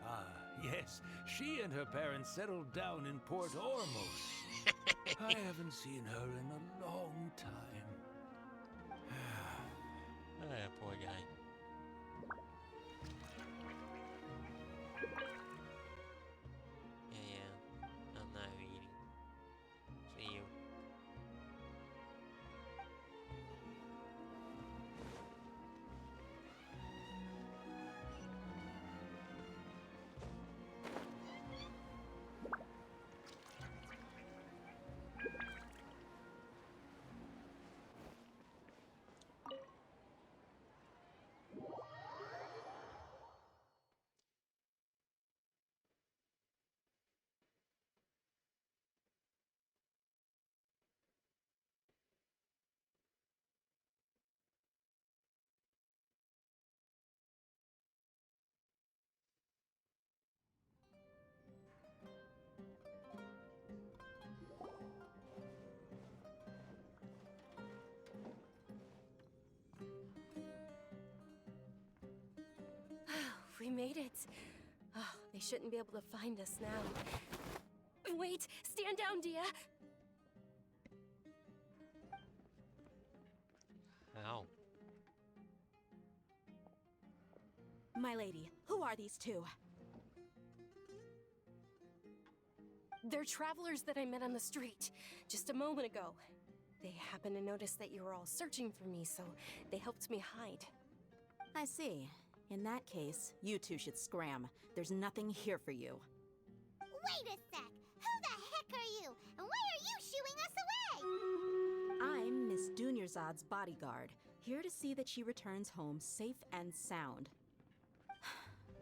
R: Ah, yes, she and her parents settled down in Port Ormos. I haven't seen her in a long time.
A: Poor guy. Yeah, I'm not reading. See you.
N: We made it. Oh, they shouldn't be able to find us now. Wait, stand down, Dia.
A: How?
S: My lady, who are these two?
N: They're travelers that I met on the street just a moment ago. They happened to notice that you were all searching for me, so they helped me hide.
S: I see. In that case, you two should scram. There's nothing here for you.
C: Wait a sec! Who the heck are you? And why are you shooing us away?
S: I'm Miss Dunyarzad's bodyguard, here to see that she returns home safe and sound.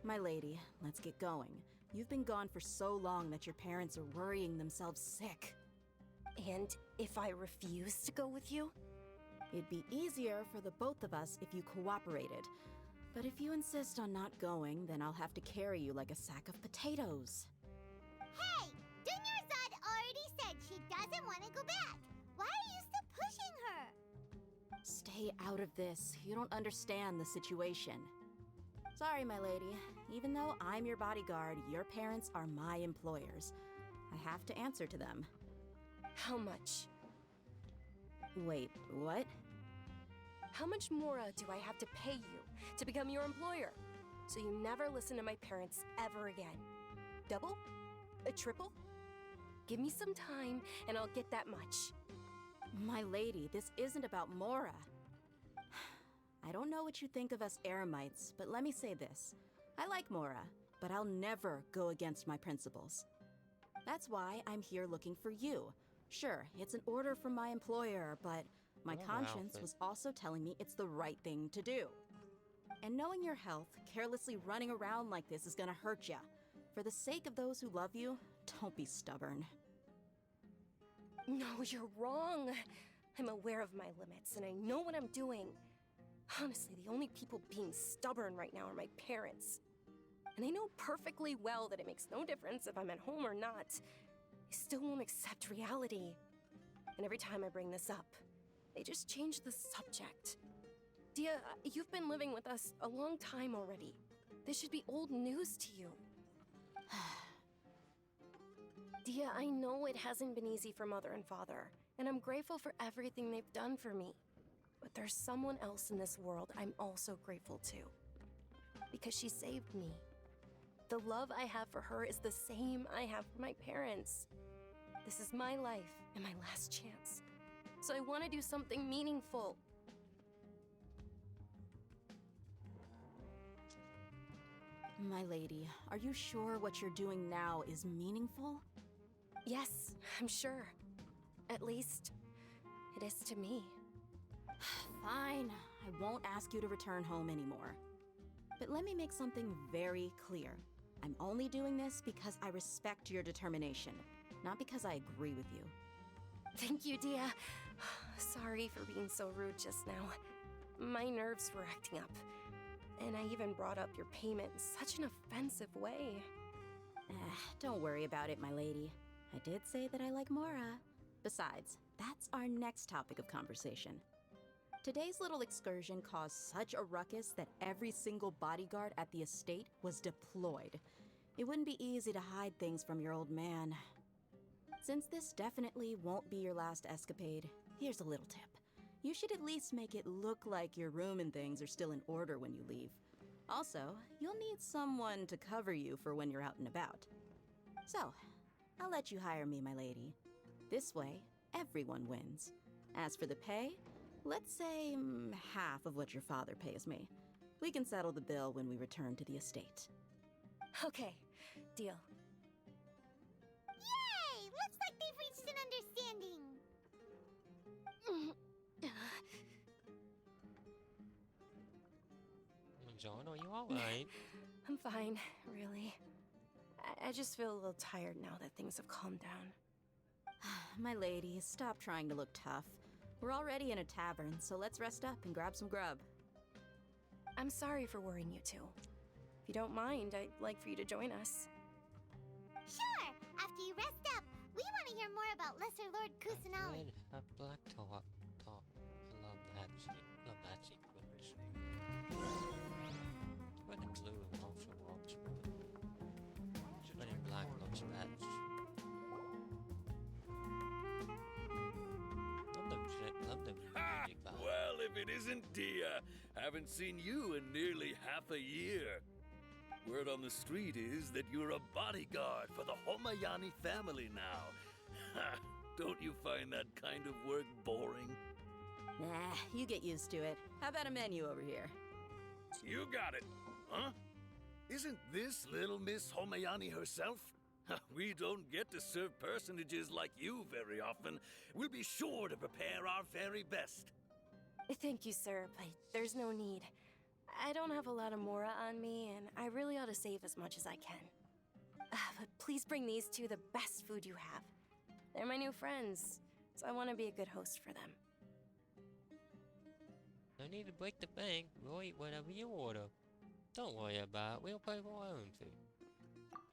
S: My lady, let's get going. You've been gone for so long that your parents are worrying themselves sick.
N: And if I refuse to go with you?
S: It'd be easier for the both of us if you cooperated. But if you insist on not going, then I'll have to carry you like a sack of potatoes.
C: Hey! Dunyarzad already said she doesn't want to go back. Why are you still pushing her?
S: Stay out of this. You don't understand the situation. Sorry, my lady. Even though I'm your bodyguard, your parents are my employers. I have to answer to them.
N: How much?
S: Wait, what?
N: How much more do I have to pay you to become your employer? So you never listen to my parents ever again. Double? A triple? Give me some time and I'll get that much.
S: My lady, this isn't about Mora. I don't know what you think of us Eremites, but let me say this. I like Mora, but I'll never go against my principles. That's why I'm here looking for you. Sure, it's an order from my employer, but my conscience was also telling me it's the right thing to do. And knowing your health, carelessly running around like this is gonna hurt ya. For the sake of those who love you, don't be stubborn.
N: No, you're wrong. I'm aware of my limits and I know what I'm doing. Honestly, the only people being stubborn right now are my parents. And they know perfectly well that it makes no difference if I'm at home or not. They still won't accept reality. And every time I bring this up, they just change the subject. Dia, you've been living with us a long time already. This should be old news to you. Dia, I know it hasn't been easy for Mother and Father, and I'm grateful for everything they've done for me. But there's someone else in this world I'm also grateful to. Because she saved me. The love I have for her is the same I have for my parents. This is my life and my last chance. So I want to do something meaningful.
S: My lady, are you sure what you're doing now is meaningful?
N: Yes, I'm sure. At least, it is to me.
S: Fine, I won't ask you to return home anymore. But let me make something very clear. I'm only doing this because I respect your determination, not because I agree with you.
N: Thank you, Dia. Sorry for being so rude just now. My nerves were acting up. And I even brought up your payment in such an offensive way.
S: Don't worry about it, my lady. I did say that I like Mora. Besides, that's our next topic of conversation. Today's little excursion caused such a ruckus that every single bodyguard at the estate was deployed. It wouldn't be easy to hide things from your old man. Since this definitely won't be your last escapade, here's a little tip. You should at least make it look like your room and things are still in order when you leave. Also, you'll need someone to cover you for when you're out and about. So, I'll let you hire me, my lady. This way, everyone wins. As for the pay, let's say half of what your father pays me. We can settle the bill when we return to the estate.
N: Okay, deal.
C: Yay! Looks like they've reached an understanding.
A: John, are you alright?
N: I'm fine, really. I just feel a little tired now that things have calmed down.
S: My lady, stop trying to look tough. We're already in a tavern, so let's rest up and grab some grub.
N: I'm sorry for worrying you two. If you don't mind, I'd like for you to join us.
C: Sure! After you rest up, we want to hear more about Lesser Lord Kusanali.
A: Red, a black top. I love that sequence. Red and blue also works, but red and black looks best. Love the music behind.
R: Well, if it isn't Dia, haven't seen you in nearly half a year. Word on the street is that you're a bodyguard for the Homayani family now. Don't you find that kind of work boring?
S: Nah, you get used to it. How about a menu over here?
R: You got it, huh? Isn't this little Miss Homayani herself? We don't get to serve personages like you very often. We'll be sure to prepare our very best.
N: Thank you, sir, but there's no need. I don't have a lot of Mora on me, and I really ought to save as much as I can. But please bring these two the best food you have. They're my new friends, so I want to be a good host for them.
A: No need to break the bank. We'll eat whatever you order. Don't worry about it. We'll pay for our own food.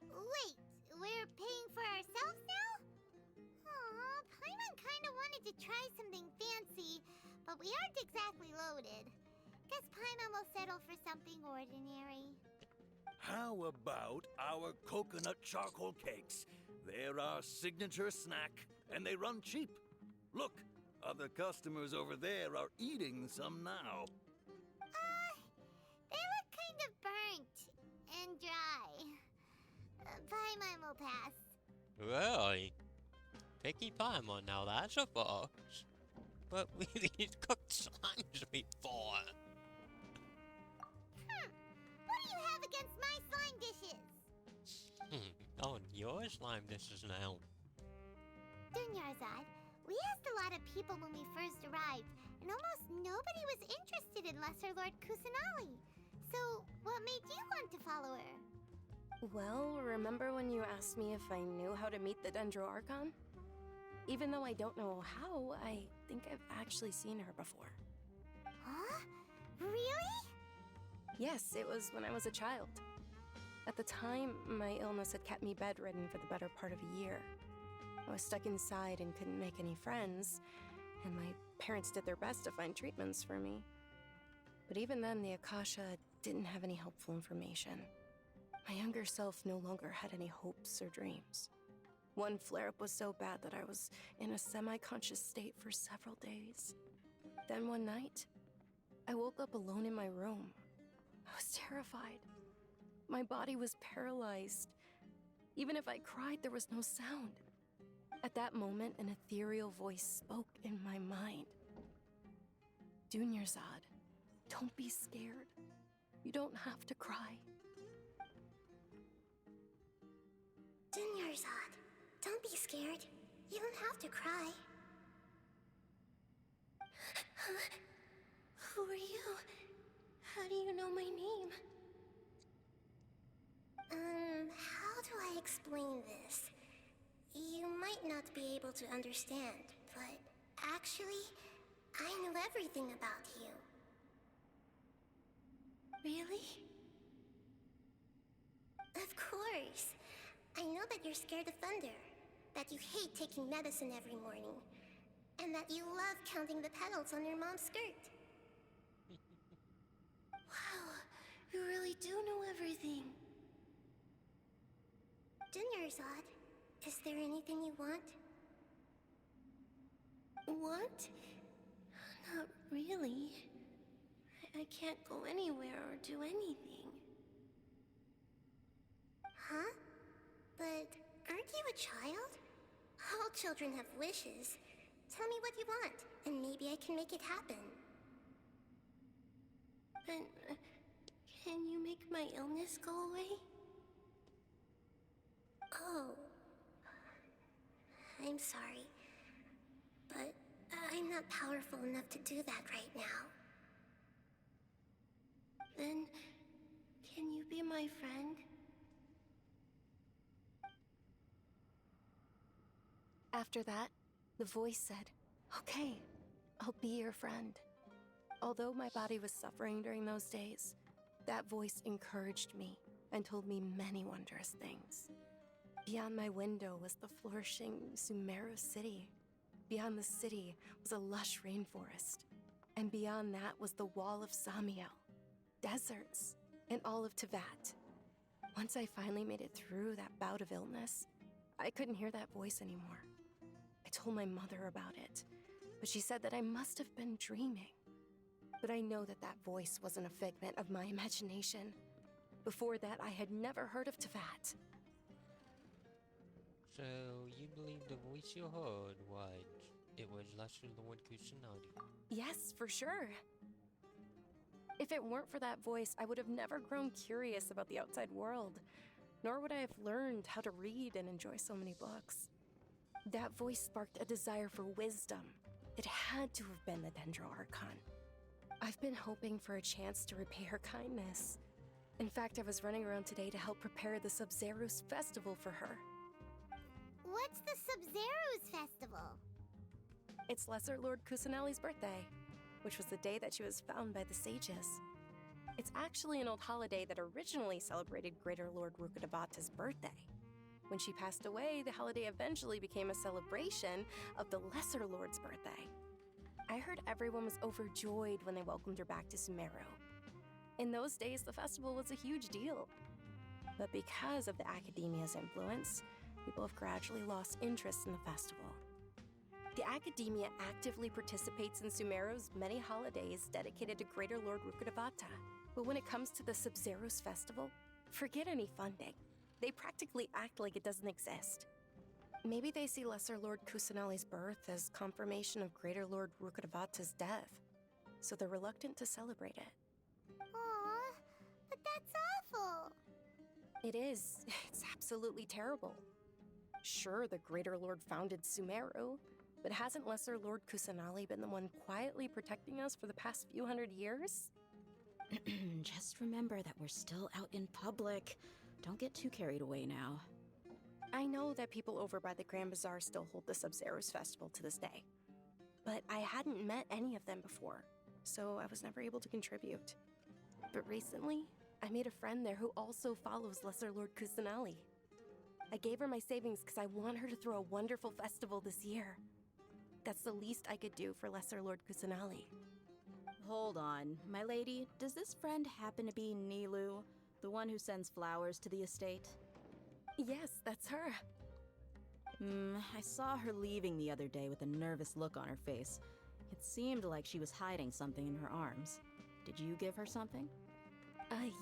C: Wait, we're paying for ourselves now? Aw, Paimon kinda wanted to try something fancy, but we aren't exactly loaded. Guess Paimon will settle for something ordinary.
R: How about our coconut charcoal cakes? They're our signature snack, and they run cheap. Look, other customers over there are eating some now.
C: They look kind of burnt and dry. Paimon will pass.
A: Really? Picky Paimon now, that's a fox. But we've cooked slimes before.
C: What do you have against my slime dishes?
A: Oh, your slime dishes now.
C: Dunyarzad, we asked a lot of people when we first arrived, and almost nobody was interested in Lesser Lord Kusanali. So, what made you want to follow her?
N: Well, remember when you asked me if I knew how to meet the Dendro Archon? Even though I don't know how, I think I've actually seen her before.
C: Huh? Really?
N: Yes, it was when I was a child. At the time, my illness had kept me bedridden for the better part of a year. I was stuck inside and couldn't make any friends, and my parents did their best to find treatments for me. But even then, the Akasha didn't have any helpful information. My younger self no longer had any hopes or dreams. One flare-up was so bad that I was in a semi-conscious state for several days. Then one night, I woke up alone in my room. I was terrified. My body was paralyzed. Even if I cried, there was no sound. At that moment, an ethereal voice spoke in my mind. Dunyarzad, don't be scared. You don't have to cry.
C: Dunyarzad, don't be scared. You don't have to cry.
K: Who are you? How do you know my name?
C: How do I explain this? You might not be able to understand, but actually, I know everything about you.
K: Really?
C: Of course. I know that you're scared of thunder, that you hate taking medicine every morning, and that you love counting the petals on your mom's skirt.
K: Wow, you really do know everything.
C: Dunyarzad, is there anything you want?
K: Want? Not really. I can't go anywhere or do anything.
C: Huh? But aren't you a child? All children have wishes. Tell me what you want, and maybe I can make it happen.
K: But can you make my illness go away?
C: Oh. I'm sorry. But I'm not powerful enough to do that right now.
K: Then, can you be my friend?
N: After that, the voice said, "Okay, I'll be your friend." Although my body was suffering during those days, that voice encouraged me and told me many wondrous things. Beyond my window was the flourishing Sumeru city. Beyond the city was a lush rainforest. And beyond that was the wall of Samiel, deserts, and all of Tevat. Once I finally made it through that bout of illness, I couldn't hear that voice anymore. I told my mother about it, but she said that I must have been dreaming. But I know that that voice wasn't a figment of my imagination. Before that, I had never heard of Tevat.
A: So, you believe the voice you heard was Lesser Lord Kusanagi?
N: Yes, for sure. If it weren't for that voice, I would have never grown curious about the outside world, nor would I have learned how to read and enjoy so many books. That voice sparked a desire for wisdom. It had to have been the Dendro Archon. I've been hoping for a chance to repay her kindness. In fact, I was running around today to help prepare the Sub-Zero's festival for her.
C: What's the Sub-Zero's festival?
N: It's Lesser Lord Kusanali's birthday, which was the day that she was found by the sages. It's actually an old holiday that originally celebrated Greater Lord Rukkhadevata's birthday. When she passed away, the holiday eventually became a celebration of the Lesser Lord's birthday. I heard everyone was overjoyed when they welcomed her back to Sumeru. In those days, the festival was a huge deal. But because of the Academia's influence, people have gradually lost interest in the festival. The Academia actively participates in Sumeru's many holidays dedicated to Greater Lord Rukkhadevata. But when it comes to the Sub-Zero's festival, forget any funding. They practically act like it doesn't exist. Maybe they see Lesser Lord Kusanali's birth as confirmation of Greater Lord Rukkhadevata's death, so they're reluctant to celebrate it.
C: Aw, but that's awful.
N: It is. It's absolutely terrible. Sure, the Greater Lord founded Sumeru, but hasn't Lesser Lord Kusanali been the one quietly protecting us for the past few hundred years?
S: Just remember that we're still out in public. Don't get too carried away now.
N: I know that people over by the Grand Bazaar still hold the Sub-Zero's festival to this day, but I hadn't met any of them before, so I was never able to contribute. But recently, I made a friend there who also follows Lesser Lord Kusanali. I gave her my savings because I want her to throw a wonderful festival this year. That's the least I could do for Lesser Lord Kusanali.
S: Hold on, my lady, does this friend happen to be Nilu, the one who sends flowers to the estate?
N: Yes, that's her.
S: I saw her leaving the other day with a nervous look on her face. It seemed like she was hiding something in her arms. Did you give her something?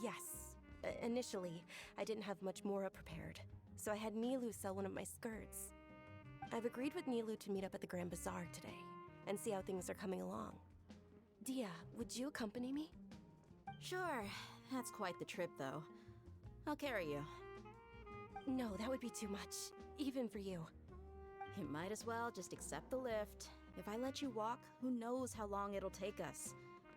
N: Yes. Initially, I didn't have much Mora prepared, so I had Nilu sell one of my skirts. I've agreed with Nilu to meet up at the Grand Bazaar today and see how things are coming along. Dia, would you accompany me?
S: Sure. That's quite the trip, though. I'll carry you.
N: No, that would be too much, even for you.
S: You might as well just accept the lift. If I let you walk, who knows how long it'll take us.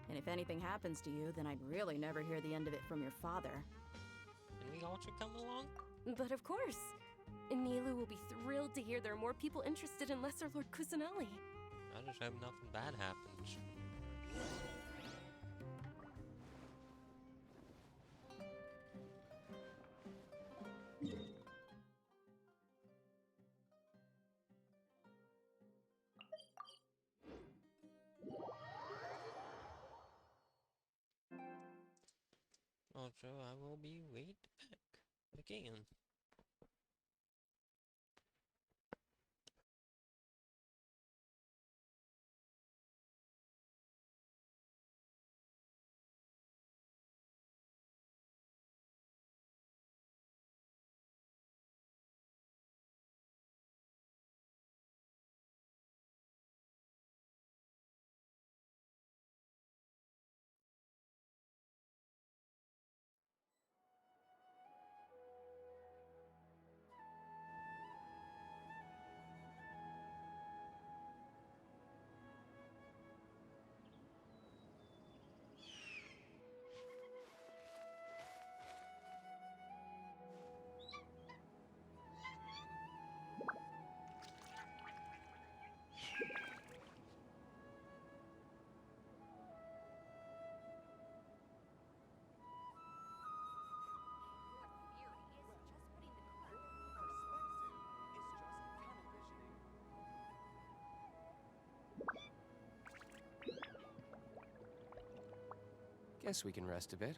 S: And if anything happens to you, then I'd really never hear the end of it from your father.
A: And we also come along?
N: But of course. Nilu will be thrilled to hear there are more people interested in Lesser Lord Kusanali.
A: I just hope nothing bad happens. Also, I will be right back again.
T: Guess we can rest a bit.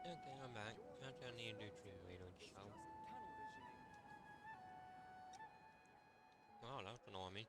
A: Okay, I'm back. Actually, I need to do tree later, so. Oh, that's annoying me.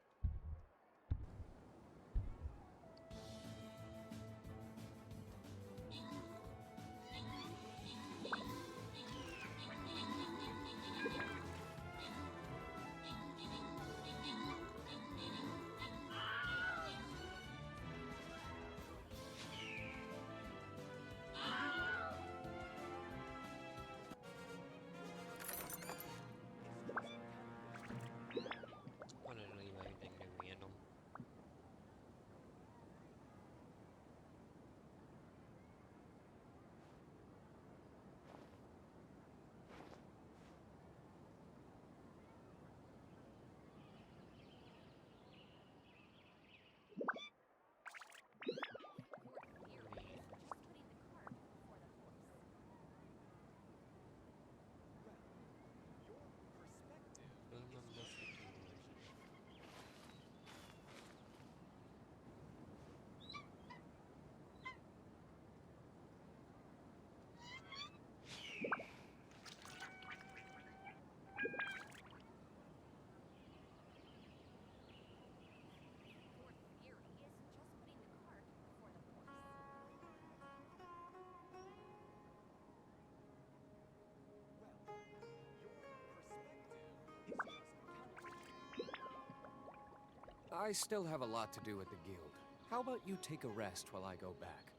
L: I still have a lot to do at the guild. How about you take a rest while I go back?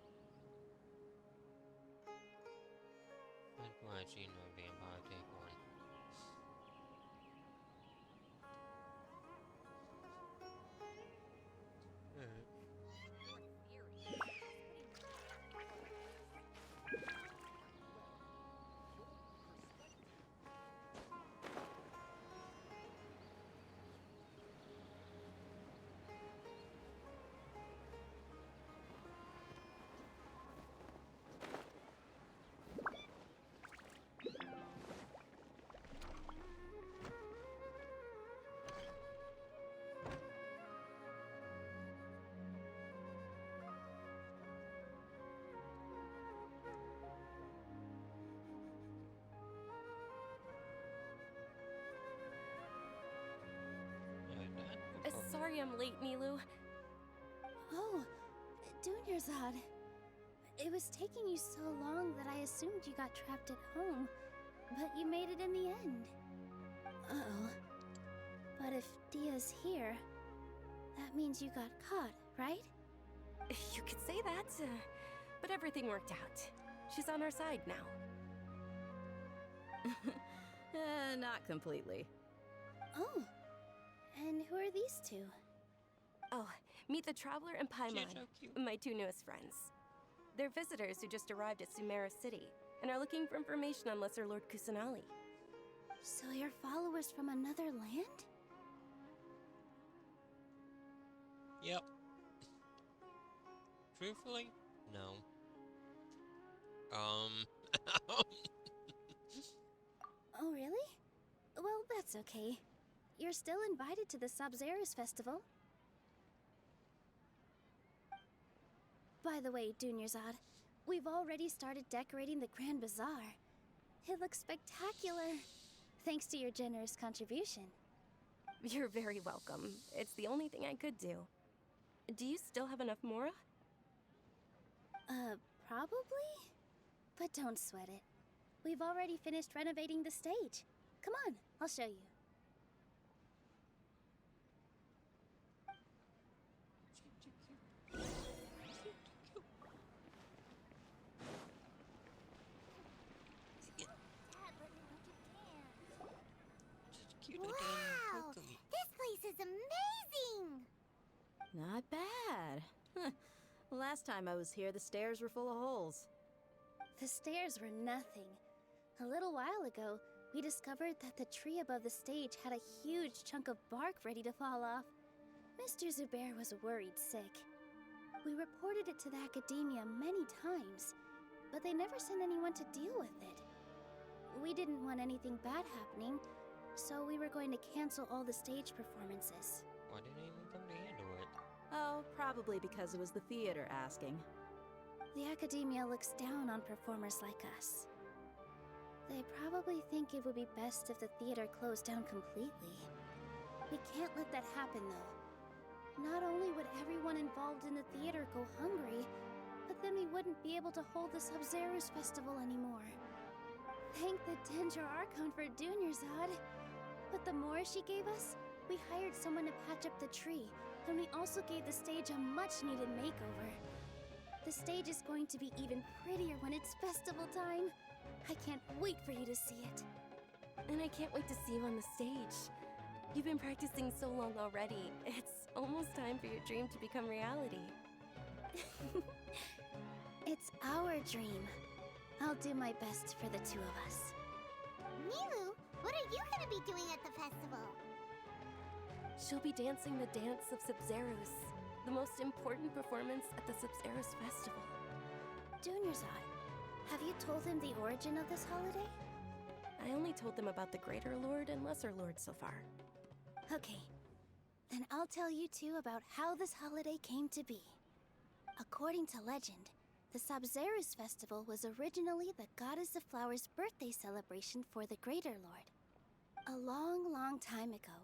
A: That's why I seen no vampire take one.
N: Sorry I'm late, Nilu.
K: Oh, Dunyarzad. It was taking you so long that I assumed you got trapped at home, but you made it in the end. Uh-oh. But if Dia's here, that means you got caught, right?
N: You could say that, but everything worked out. She's on our side now.
S: Not completely.
K: Oh, and who are these two?
N: Oh, meet the Traveler and Paimon, my two newest friends. They're visitors who just arrived at Sumeru City and are looking for information on Lesser Lord Kusanali.
K: So you're followers from another land?
A: Yep. Truthfully, no.
K: Oh, really? Well, that's okay. You're still invited to the Sabzeruz festival. By the way, Dunyarzad, we've already started decorating the Grand Bazaar. It looks spectacular, thanks to your generous contribution.
N: You're very welcome. It's the only thing I could do. Do you still have enough Mora?
K: Probably? But don't sweat it. We've already finished renovating the stage. Come on, I'll show you.
C: Wow! This place is amazing!
S: Not bad. Huh. Last time I was here, the stairs were full of holes.
K: The stairs were nothing. A little while ago, we discovered that the tree above the stage had a huge chunk of bark ready to fall off. Mr. Zubair was worried sick. We reported it to the academia many times, but they never sent anyone to deal with it. We didn't want anything bad happening, so we were going to cancel all the stage performances.
A: Why didn't anyone come to handle it?
S: Oh, probably because it was the theater asking.
K: The academia looks down on performers like us. They probably think it would be best if the theater closed down completely. We can't let that happen, though. Not only would everyone involved in the theater go hungry, but then we wouldn't be able to hold the Sabzeruz festival anymore. Thank the Danger Archon for Dunyarzad. But the more she gave us, we hired someone to patch up the tree, and we also gave the stage a much-needed makeover. The stage is going to be even prettier when it's festival time. I can't wait for you to see it.
N: And I can't wait to see you on the stage. You've been practicing so long already. It's almost time for your dream to become reality.
K: It's our dream. I'll do my best for the two of us.
C: Nilu, what are you gonna be doing at the festival?
N: She'll be dancing the dance of Sabzeruz, the most important performance at the Sabzeruz festival.
K: Dunyarzad, have you told him the origin of this holiday?
N: I only told them about the Greater Lord and Lesser Lord so far.
K: Okay, then I'll tell you two about how this holiday came to be. According to legend, the Sabzeruz festival was originally the Goddess of Flowers' birthday celebration for the Greater Lord. A long, long time ago,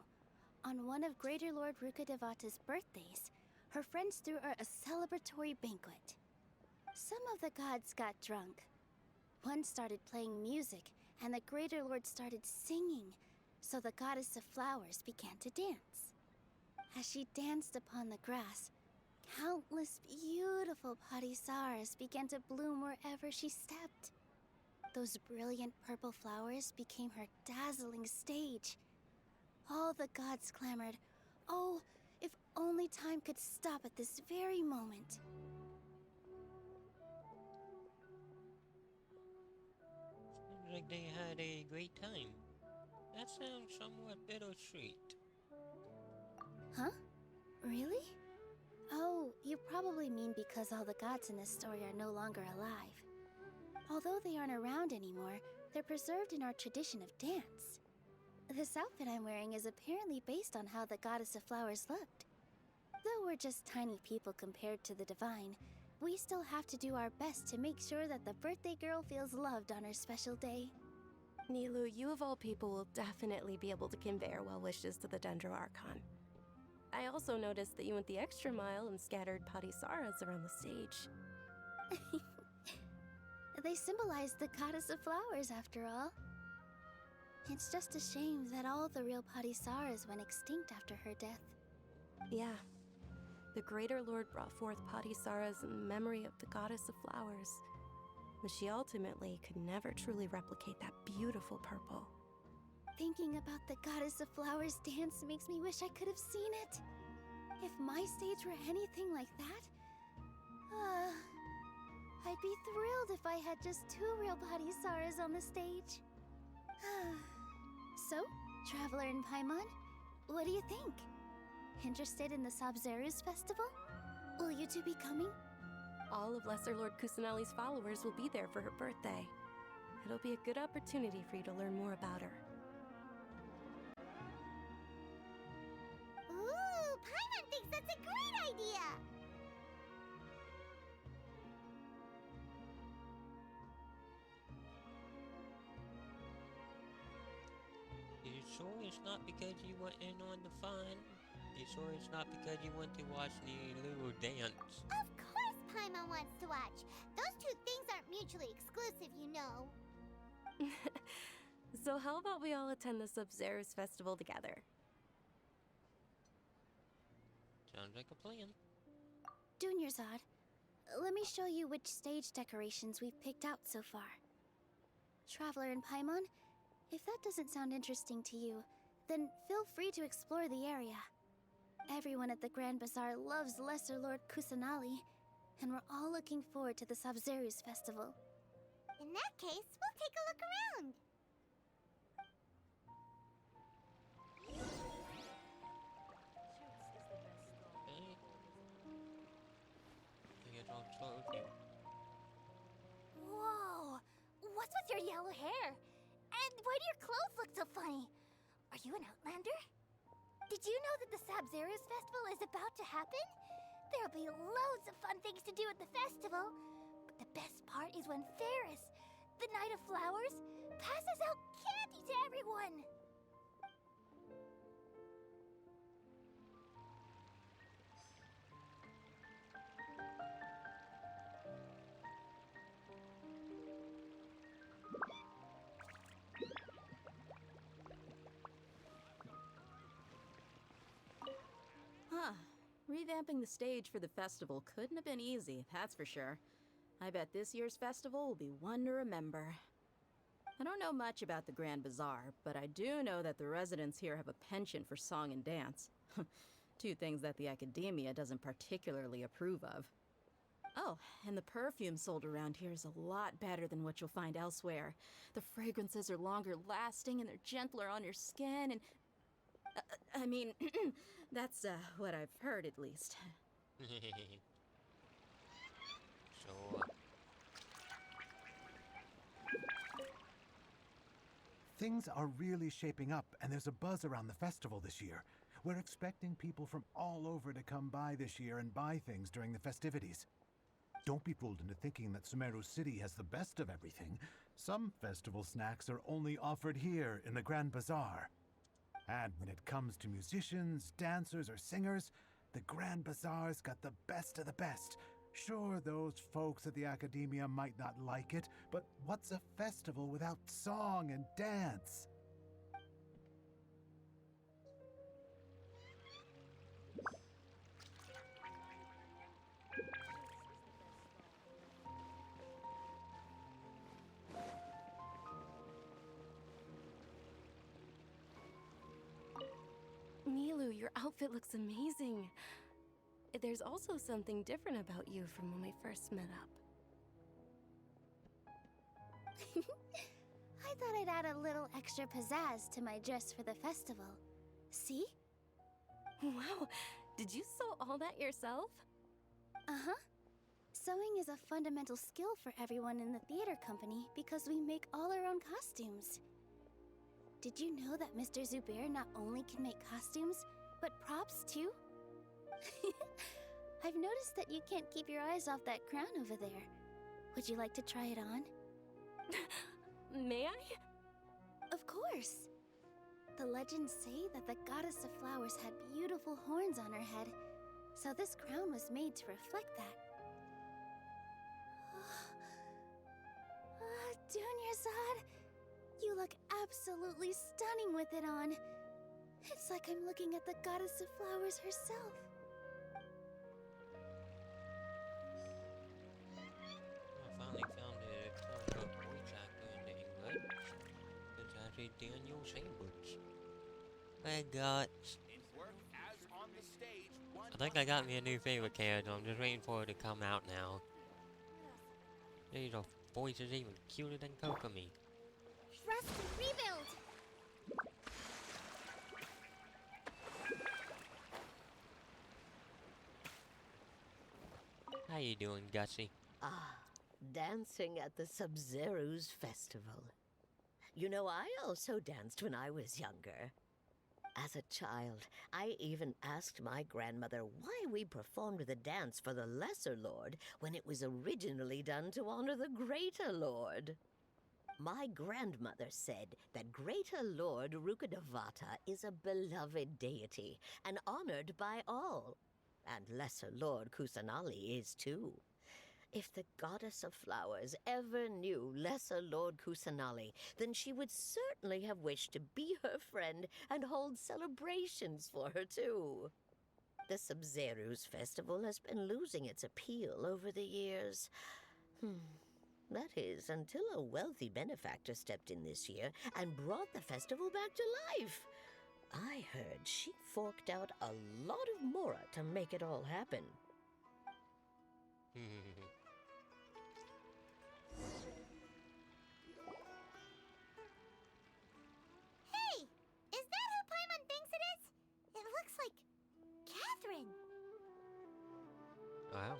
K: on one of Greater Lord Rukkhadevata's birthdays, her friends threw her a celebratory banquet. Some of the gods got drunk. One started playing music, and the Greater Lord started singing, so the Goddess of Flowers began to dance. As she danced upon the grass, countless beautiful padisaras began to bloom wherever she stepped. Those brilliant purple flowers became her dazzling stage. All the gods clamored, "Oh, if only time could stop at this very moment."
A: Seems like they had a great time. That sounds somewhat bittersweet.
K: Huh? Really? Oh, you probably mean because all the gods in this story are no longer alive. Although they aren't around anymore, they're preserved in our tradition of dance. This outfit I'm wearing is apparently based on how the goddess of flowers looked. Though we're just tiny people compared to the divine, we still have to do our best to make sure that the birthday girl feels loved on her special day.
N: Nilu, you of all people will definitely be able to convey our well wishes to the Dendro Archon. I also noticed that you went the extra mile and scattered padisaras around the stage.
K: They symbolize the goddess of flowers, after all. It's just a shame that all the real padisaras went extinct after her death.
N: Yeah. The Greater Lord brought forth padisaras in memory of the goddess of flowers, but she ultimately could never truly replicate that beautiful purple.
K: Thinking about the goddess of flowers dance makes me wish I could have seen it. If my stage were anything like that, I'd be thrilled if I had just 2 real padisaras on the stage. So, Traveler and Paimon, what do you think? Interested in the Sabzeruz festival? Will you two be coming?
N: All of Lesser Lord Kusanali's followers will be there for her birthday. It'll be a good opportunity for you to learn more about her.
C: Ooh, Paimon thinks that's a great idea!
A: You sure it's not because you went in on the fun? You sure it's not because you want to watch the little dance?
C: Of course Paimon wants to watch! Those two things aren't mutually exclusive, you know.
N: So how about we all attend the Sabzeruz festival together?
A: Sounds like a plan.
K: Dunyarzad, let me show you which stage decorations we've picked out so far. Traveler and Paimon, if that doesn't sound interesting to you, then feel free to explore the area. Everyone at the Grand Bazaar loves Lesser Lord Kusanali, and we're all looking forward to the Sabzeruz festival.
C: In that case, we'll take a look around.
A: Okay. I guess I'll start with you.
K: Whoa! What's with your yellow hair? And why do your clothes look so funny? Are you an Outlander? Did you know that the Sabzeruz festival is about to happen? There'll be loads of fun things to do at the festival. But the best part is when Ferris, the Knight of Flowers, passes out candy to everyone.
S: Huh. Revamping the stage for the festival couldn't have been easy, that's for sure. I bet this year's festival will be one to remember. I don't know much about the Grand Bazaar, but I do know that the residents here have a penchant for song and dance. 2 things that the academia doesn't particularly approve of. Oh, and the perfume sold around here is a lot better than what you'll find elsewhere. The fragrances are longer lasting and they're gentler on your skin and... I mean, that's what I've heard at least.
A: So,
T: Things are really shaping up, and there's a buzz around the festival this year. We're expecting people from all over to come by this year and buy things during the festivities. Don't be fooled into thinking that Sumeru City has the best of everything. Some festival snacks are only offered here in the Grand Bazaar. And when it comes to musicians, dancers, or singers, the Grand Bazaar's got the best of the best. Sure, those folks at the academia might not like it, but what's a festival without song and dance?
N: Lulu, your outfit looks amazing. There's also something different about you from when we first met up.
C: I thought I'd add a little extra pizzazz to my dress for the festival. See?
N: Wow, did you sew all that yourself?
C: Uh-huh. Sewing is a fundamental skill for everyone in the theater company because we make all our own costumes. Did you know that Mr. Zubair not only can make costumes, but props too? I've noticed that you can't keep your eyes off that crown over there. Would you like to try it on?
N: May I?
C: Of course. The legends say that the goddess of flowers had beautiful horns on her head, so this crown was made to reflect that. Dunyarzad, you look absolutely stunning with it on. It's like I'm looking at the goddess of flowers herself.
A: I finally found a comic book voice actor in England. It's actually Daniel Sandwich. I got... I think I got me a new favorite character. I'm just waiting for it to come out now. These are voices even cuter than Kokomi.
C: Rest and rebuild!
A: How you doing, Gussie?
U: Ah, dancing at the Sub-Zero's festival. You know, I also danced when I was younger. As a child, I even asked my grandmother why we performed the dance for the Lesser Lord when it was originally done to honor the Greater Lord. My grandmother said that Greater Lord Rukkhadevata is a beloved deity and honored by all, and Lesser Lord Kusanali is too. If the goddess of flowers ever knew Lesser Lord Kusanali, then she would certainly have wished to be her friend and hold celebrations for her too. The Sub-Zero's festival has been losing its appeal over the years. That is, until a wealthy benefactor stepped in this year and brought the festival back to life. I heard she forked out a lot of mora to make it all happen.
C: Hey! Is that who Paimon thinks it is? It looks like Catherine.
A: Wow.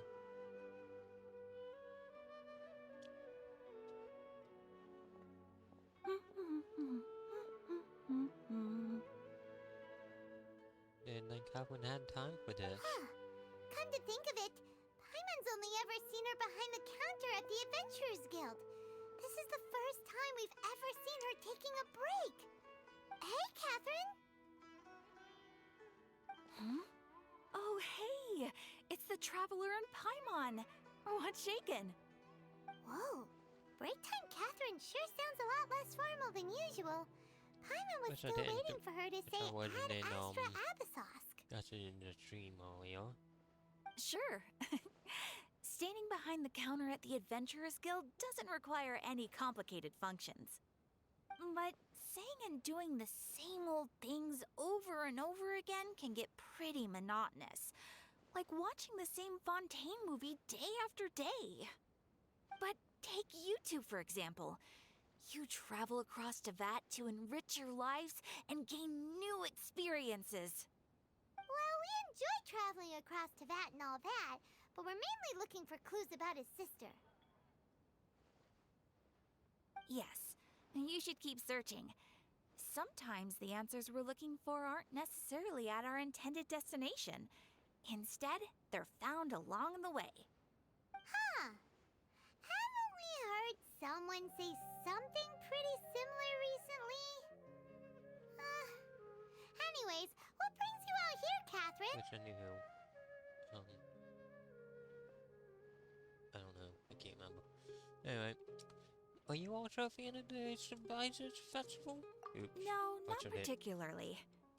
A: Didn't think I would have time for this.
C: Come to think of it, Paimon's only ever seen her behind the counter at the Adventurers Guild. This is the first time we've ever seen her taking a break. Hey, Catherine!
B: Huh? Oh, hey! It's the Traveler and Paimon! What's shaken?
C: Whoa! Break time Catherine sure sounds a lot less formal than usual. Paimon was still waiting for her to say Ad Astra Abyssosque.
A: That's in the stream earlier.
B: Sure. Standing behind the counter at the Adventurers Guild doesn't require any complicated functions. But saying and doing the same old things over and over again can get pretty monotonous. Like watching the same Fontaine movie day after day. But take you two, for example. You travel across Tevat to enrich your lives and gain new experiences.
C: Well, we enjoy traveling across Tevat and all that, but we're mainly looking for clues about his sister.
B: Yes, you should keep searching. Sometimes the answers we're looking for aren't necessarily at our intended destination. Instead, they're found along the way.
C: Huh. Haven't we heard someone say something pretty similar recently? Anyways, what brings you out here, Catherine?
A: Which I knew who. I don't know. I can't remember. Anyway. Are you also a fan of the Survivors Festival? Oops.
B: No, not
A: What's your name?
B: particularly.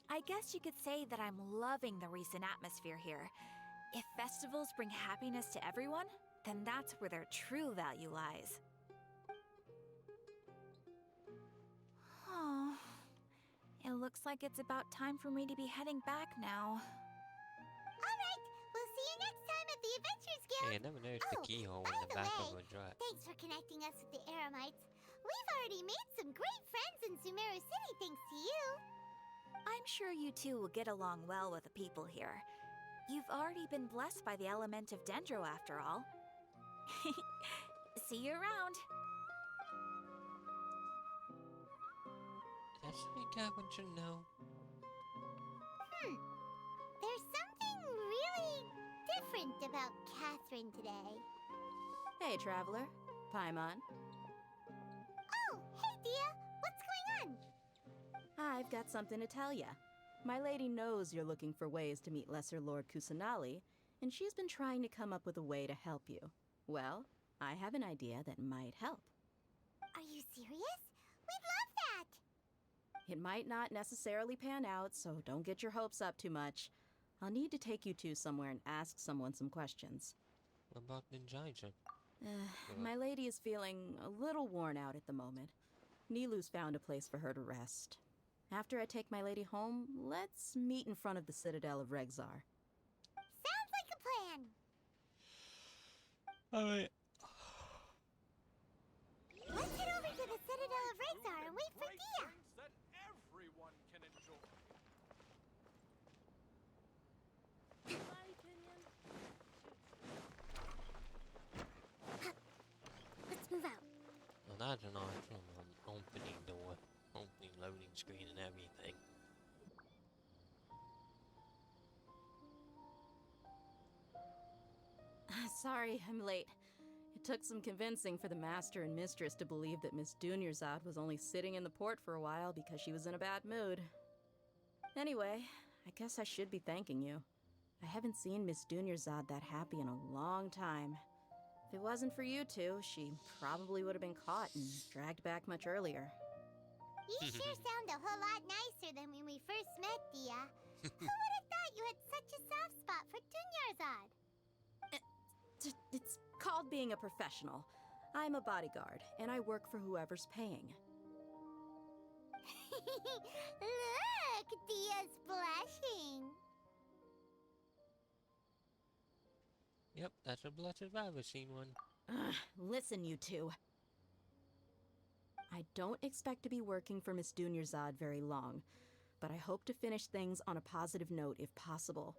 B: I guess you could say that I'm loving the recent atmosphere here. If festivals bring happiness to everyone, then that's where their true value lies. Oh, it Looks like it's about time for me to be heading back now.
C: Alright, we'll see you next time at the Adventures Guild.
A: Hey, I never noticed the keyhole in the
C: By the
A: back
C: way,
A: of a truck.
C: thanks for connecting us with the Eremites. We've already made some great friends in Sumeru City thanks to you.
B: I'm sure you two will get along well with the people here. You've already been blessed by the element of Dendro after all. See you around.
A: That's what I want you to know.
C: There's something really different about Catherine today.
S: Hey, traveler. Paimon.
C: Oh, hey, Dia. What's going on?
S: I've got something to tell ya. My lady knows you're looking for ways to meet Lesser Lord Kusanali, and she's been trying to come up with a way to help you. Well, I have an idea that might help.
C: Are you serious? We'd love that.
S: It might not necessarily pan out, so don't get your hopes up too much. I'll need to take you two somewhere and ask someone some questions.
A: What about Ninjaja?
S: My lady is feeling a little worn out at the moment. Nilu's found a place for her to rest. After I take my lady home, let's meet in front of the Citadel of Rexar.
C: Sounds like a plan.
A: Alright.
C: Let's head over to the Citadel of Rexar and wait for Dia.
D: That everyone can enjoy.
C: Let's move out.
A: Well, that's an awesome opening door, opening loading screen and everything.
S: Sorry, I'm late. It took some convincing for the master and mistress to believe that Miss Dunyarzad was only sitting in the port for a while because she was in a bad mood. Anyway, I guess I should be thanking you. I haven't seen Miss Dunyarzad that happy in a long time. If it wasn't for you two, she probably would have been caught and dragged back much earlier.
C: You sure sound a whole lot nicer than when we first met, Dia. Who would have thought you had such a soft spot for Dunyarzad?
S: It's called being a professional. I'm a bodyguard, and I work for whoever's paying.
C: Look, Dia's blushing.
A: Yep, that's a blush if I've ever seen one.
S: Listen, you two. I don't expect to be working for Miss Dunyarzad very long, but I hope to finish things on a positive note if possible.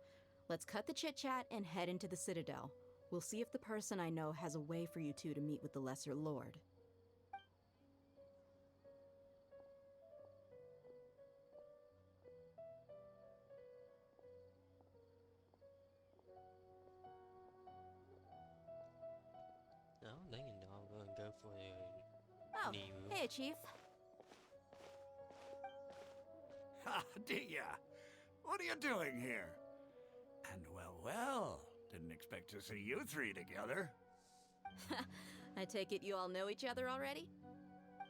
S: Let's cut the chit-chat and head into the Citadel. We'll see if the person I know has a way for you two to meet with the Lesser Lord.
A: No, I'm thinking I'm gonna go for the
S: Oh,
A: Niru.
S: hey, Chief.
M: Ha, Dia! What are you doing here? And well, didn't expect to see you three together.
S: I take it you all know each other already?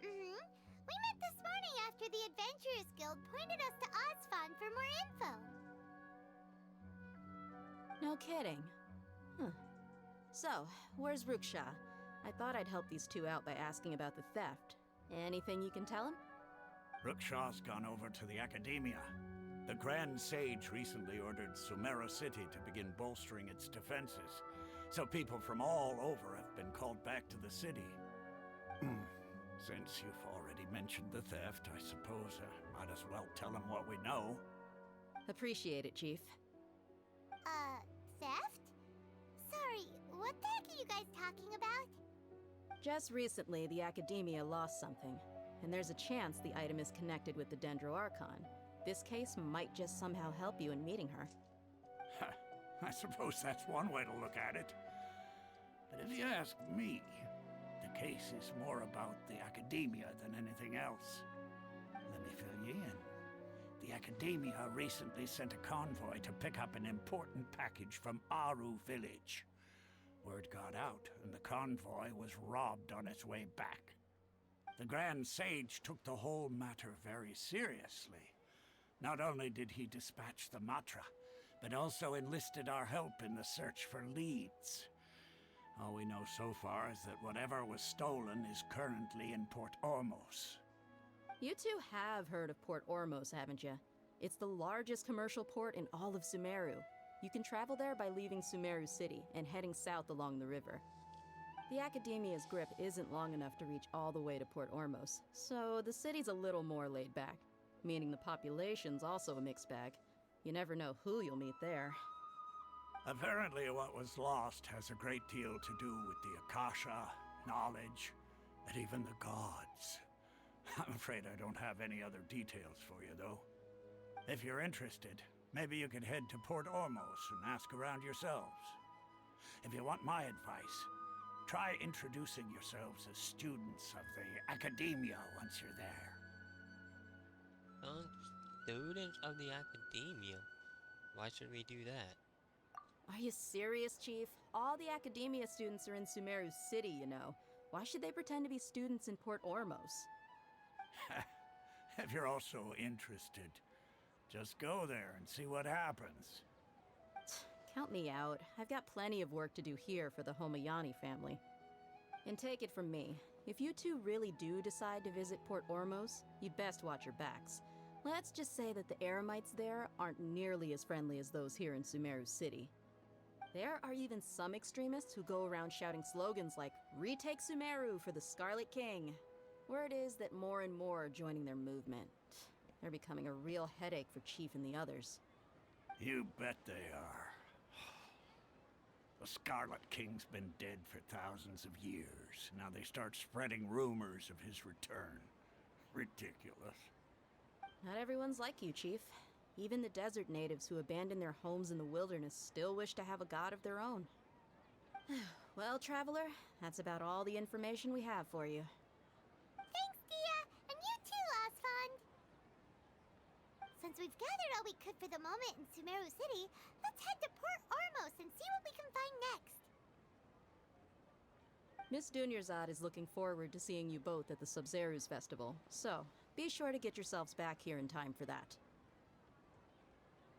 C: Mm-hmm. We met this morning after the Adventurers Guild pointed us to Ozfon for more info.
S: No kidding. Huh. So, where's Ruksha? I thought I'd help these two out by asking about the theft. Anything you can tell him?
M: Rukshaw's gone over to the Academia. The Grand Sage recently ordered Sumeru City to begin bolstering its defenses, so people from all over have been called back to the city. Since you've already mentioned the theft, I suppose I might as well tell him what we know.
S: Appreciate it, Chief.
C: Theft? Sorry, what the heck are you guys talking about?
S: Just recently, the Academia lost something, and there's a chance the item is connected with the Dendro Archon. This case might just somehow help you in meeting her.
M: I suppose that's one way to look at it. But if you ask me, the case is more about the Academia than anything else. Let me fill you in. The Academia recently sent a convoy to pick up an important package from Aru village. Word got out, and the convoy was robbed on its way back. The Grand Sage took the whole matter very seriously. Not only did he dispatch the Matra, but also enlisted our help in the search for leads. All we know so far is that whatever was stolen is currently in Port Ormos.
S: You two have heard of Port Ormos, haven't you? It's the largest commercial port in all of Sumeru. You can travel there by leaving Sumeru City and heading south along the river. The Academia's grip isn't long enough to reach all the way to Port Ormos, so the city's a little more laid back, meaning the population's also a mixed bag. You never know who you'll meet there.
M: Apparently what was lost has a great deal to do with the Akasha, knowledge, and even the gods. I'm afraid I don't have any other details for you, though. If you're interested, maybe you could head to Port Ormos and ask around yourselves. If you want my advice, try introducing yourselves as students of the Academia once you're there.
A: Students of the Academia? Why should we do that?
S: Are you serious, Chief? All the Academia students are in Sumeru City, you know. Why should they pretend to be students in Port Ormos?
M: If you're also interested, just go there and see what happens.
S: Count me out. I've got plenty of work to do here for the Homayani family. And take it from me, if you two really do decide to visit Port Ormos, you'd best watch your backs. Let's just say that the Eremites there aren't nearly as friendly as those here in Sumeru City. There are even some extremists who go around shouting slogans like, "Retake Sumeru for the Scarlet King." Word is that more and more are joining their movement. They're becoming a real headache for Chief and the others.
M: You bet they are. The Scarlet King's been dead for thousands of years. Now they start spreading rumors of his return. Ridiculous.
S: Not everyone's like you, Chief. Even the desert natives who abandoned their homes in the wilderness still wish to have a god of their own. Well, Traveler, that's about all the information we have for you.
C: Thanks, Dia! And you too, Osfond! Since we've gathered all we could for the moment in Sumeru City, let's head to Port Ormos and see what we can find next.
S: Miss Dunyarzad is looking forward to seeing you both at the Sub-Zerus Festival, so be sure to get yourselves back here in time for that.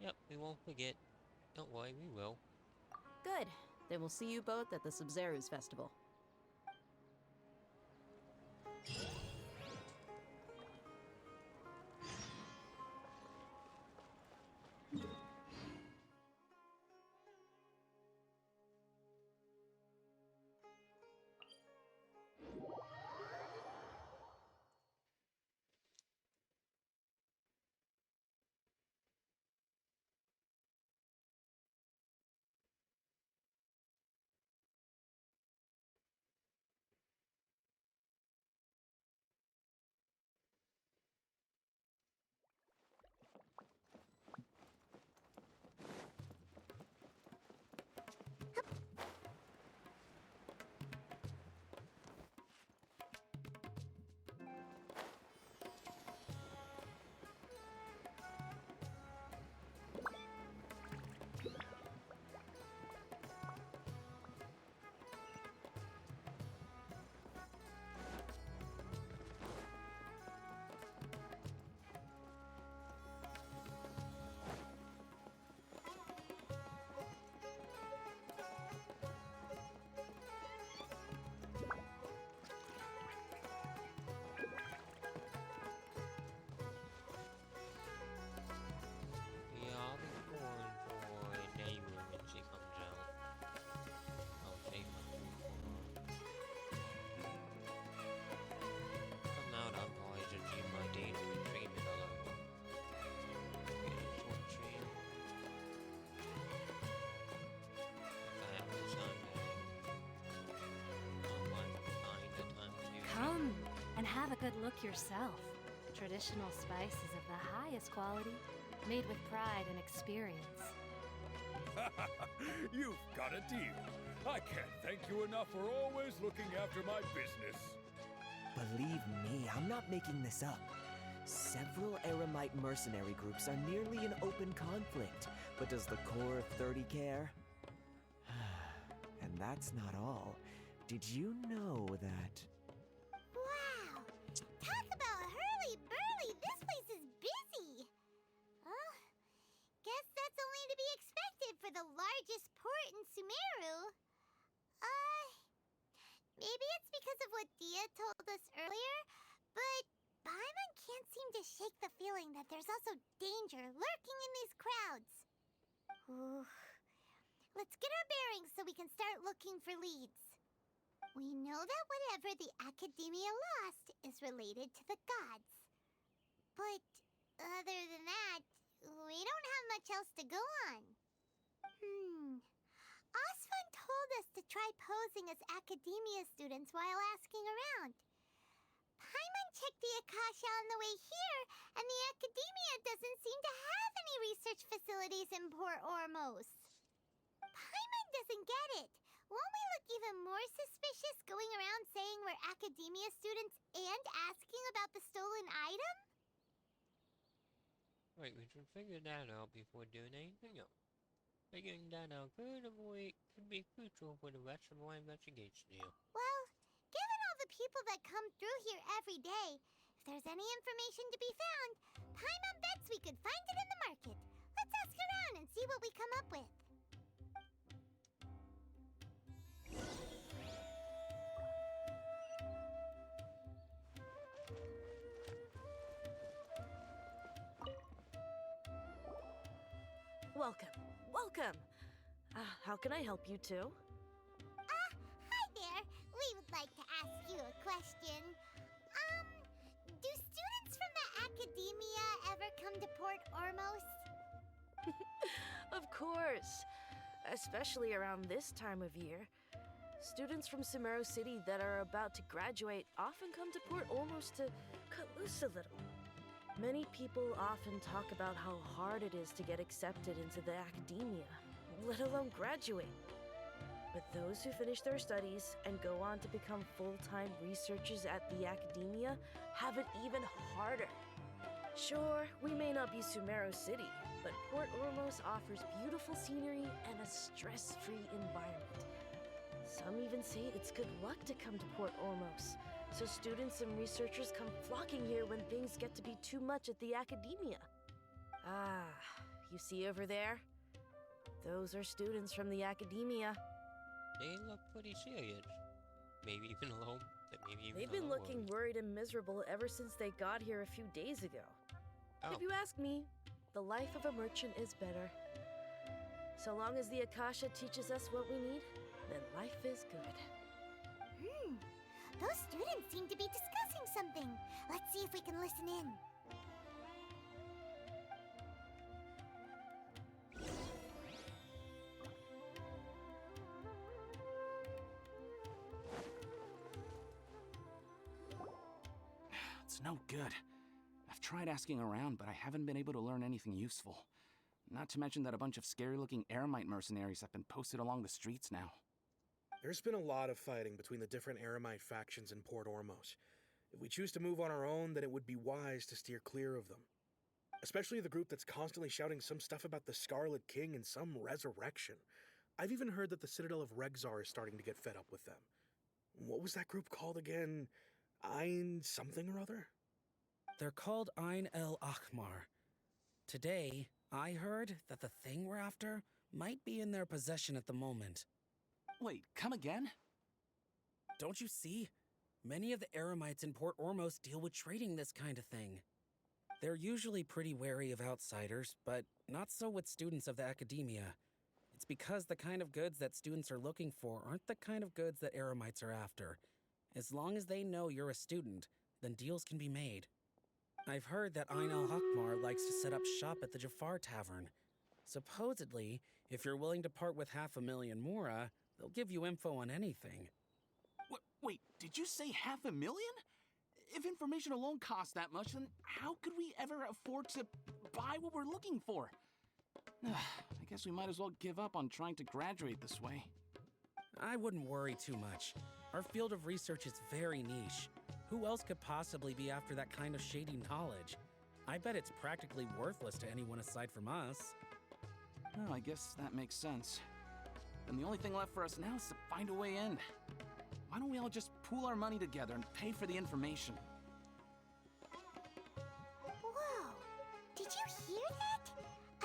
A: Yep, we won't forget. Don't worry, we will.
S: Good. Then we'll see you both at the Sub-Zerus Festival.
F: Come and have a good look yourself. Traditional spices of the highest quality, made with pride and experience.
R: You've got a deal. I can't thank you enough for always looking after my business.
E: Believe me, I'm not making this up. Several Eremite mercenary groups are nearly in open conflict, but does the core of 30 care? And that's not all. Did you know that...
C: Wow! Talk about hurly-burly! This place is busy! Well, guess that's only to be expected for the largest port in Sumeru. Maybe it's because of what Dia told us earlier, but Paimon can't seem to shake the feeling that there's also danger lurking in these crowds. Ooh. Let's get our bearings so we can start looking for leads. We know that whatever the Academia lost is related to the gods. But other than that, we don't have much else to go on. Osvan told us to try posing as Academia students while asking around. Paimon checked the Akasha on the way here, and the Academia doesn't seem to have any research facilities in Port Ormos. Paimon doesn't get it. Won't we look even more suspicious going around saying we're Academia students and asking about the stolen item?
A: Right, we should figure that out before doing anything else. Figuring that out could be crucial for the rest of our investigation here.
C: Well, given all the people that come through here every day, if there's any information to be found, Paimon bets we could find it in the market. Let's ask around and see what we come up with.
N: Welcome. Welcome. How can I help you two?
C: Hi there. We would like to ask you a question. Do students from the Academia ever come to Port Ormos?
N: Of course. Especially around this time of year. Students from Sumeru City that are about to graduate often come to Port Ormos to cut loose a little. Many people often talk about how hard it is to get accepted into the Academia, let alone graduate. But those who finish their studies and go on to become full-time researchers at the Academia have it even harder. Sure, we may not be Sumeru City, but Port Ormos offers beautiful scenery and a stress-free environment. Some even say it's good luck to come to Port Ormos, so students and researchers come flocking here when things get to be too much at the Academia. You see over there? Those are students from the Academia.
A: They look pretty serious. Maybe even a little.
N: They've been looking worried and miserable ever since they got here a few days ago.
A: Oh.
N: If you ask me, the life of a merchant is better. So long as the Akasha teaches us what we need, then life is good.
C: Those students seem to be discussing something. Let's see if we can listen in.
O: It's no good. I've tried asking around, but I haven't been able to learn anything useful. Not to mention that a bunch of scary-looking Eremite mercenaries have been posted along the streets now.
J: There's been a lot of fighting between the different Eremite factions in Port Ormos. If we choose to move on our own, then it would be wise to steer clear of them. Especially the group that's constantly shouting some stuff about the Scarlet King and some resurrection. I've even heard that the Citadel of Regzar is starting to get fed up with them. What was that group called again? Ein something or other?
I: They're called Ein El Akhmar. Today, I heard that the thing we're after might be in their possession at the moment.
O: Wait, come again?
I: Don't you see? Many of the Eremites in Port Ormos deal with trading this kind of thing. They're usually pretty wary of outsiders, but not so with students of the Academia. It's because the kind of goods that students are looking for aren't the kind of goods that Eremites are after. As long as they know you're a student, then deals can be made. I've heard that Ein El Akhmar likes to set up shop at the Jafar Tavern. Supposedly, if you're willing to part with 500,000 mora, they'll give you info on anything.
O: Wait, did you say 500,000? If information alone costs that much, then how could we ever afford to buy what we're looking for? I guess we might as well give up on trying to graduate this way.
I: I wouldn't worry too much. Our field of research is very niche. Who else could possibly be after that kind of shady knowledge? I bet it's practically worthless to anyone aside from us.
O: Oh, I guess that makes sense. Then the only thing left for us now is to find a way in. Why don't we all just pool our money together and pay for the information?
C: Whoa! Did you hear that?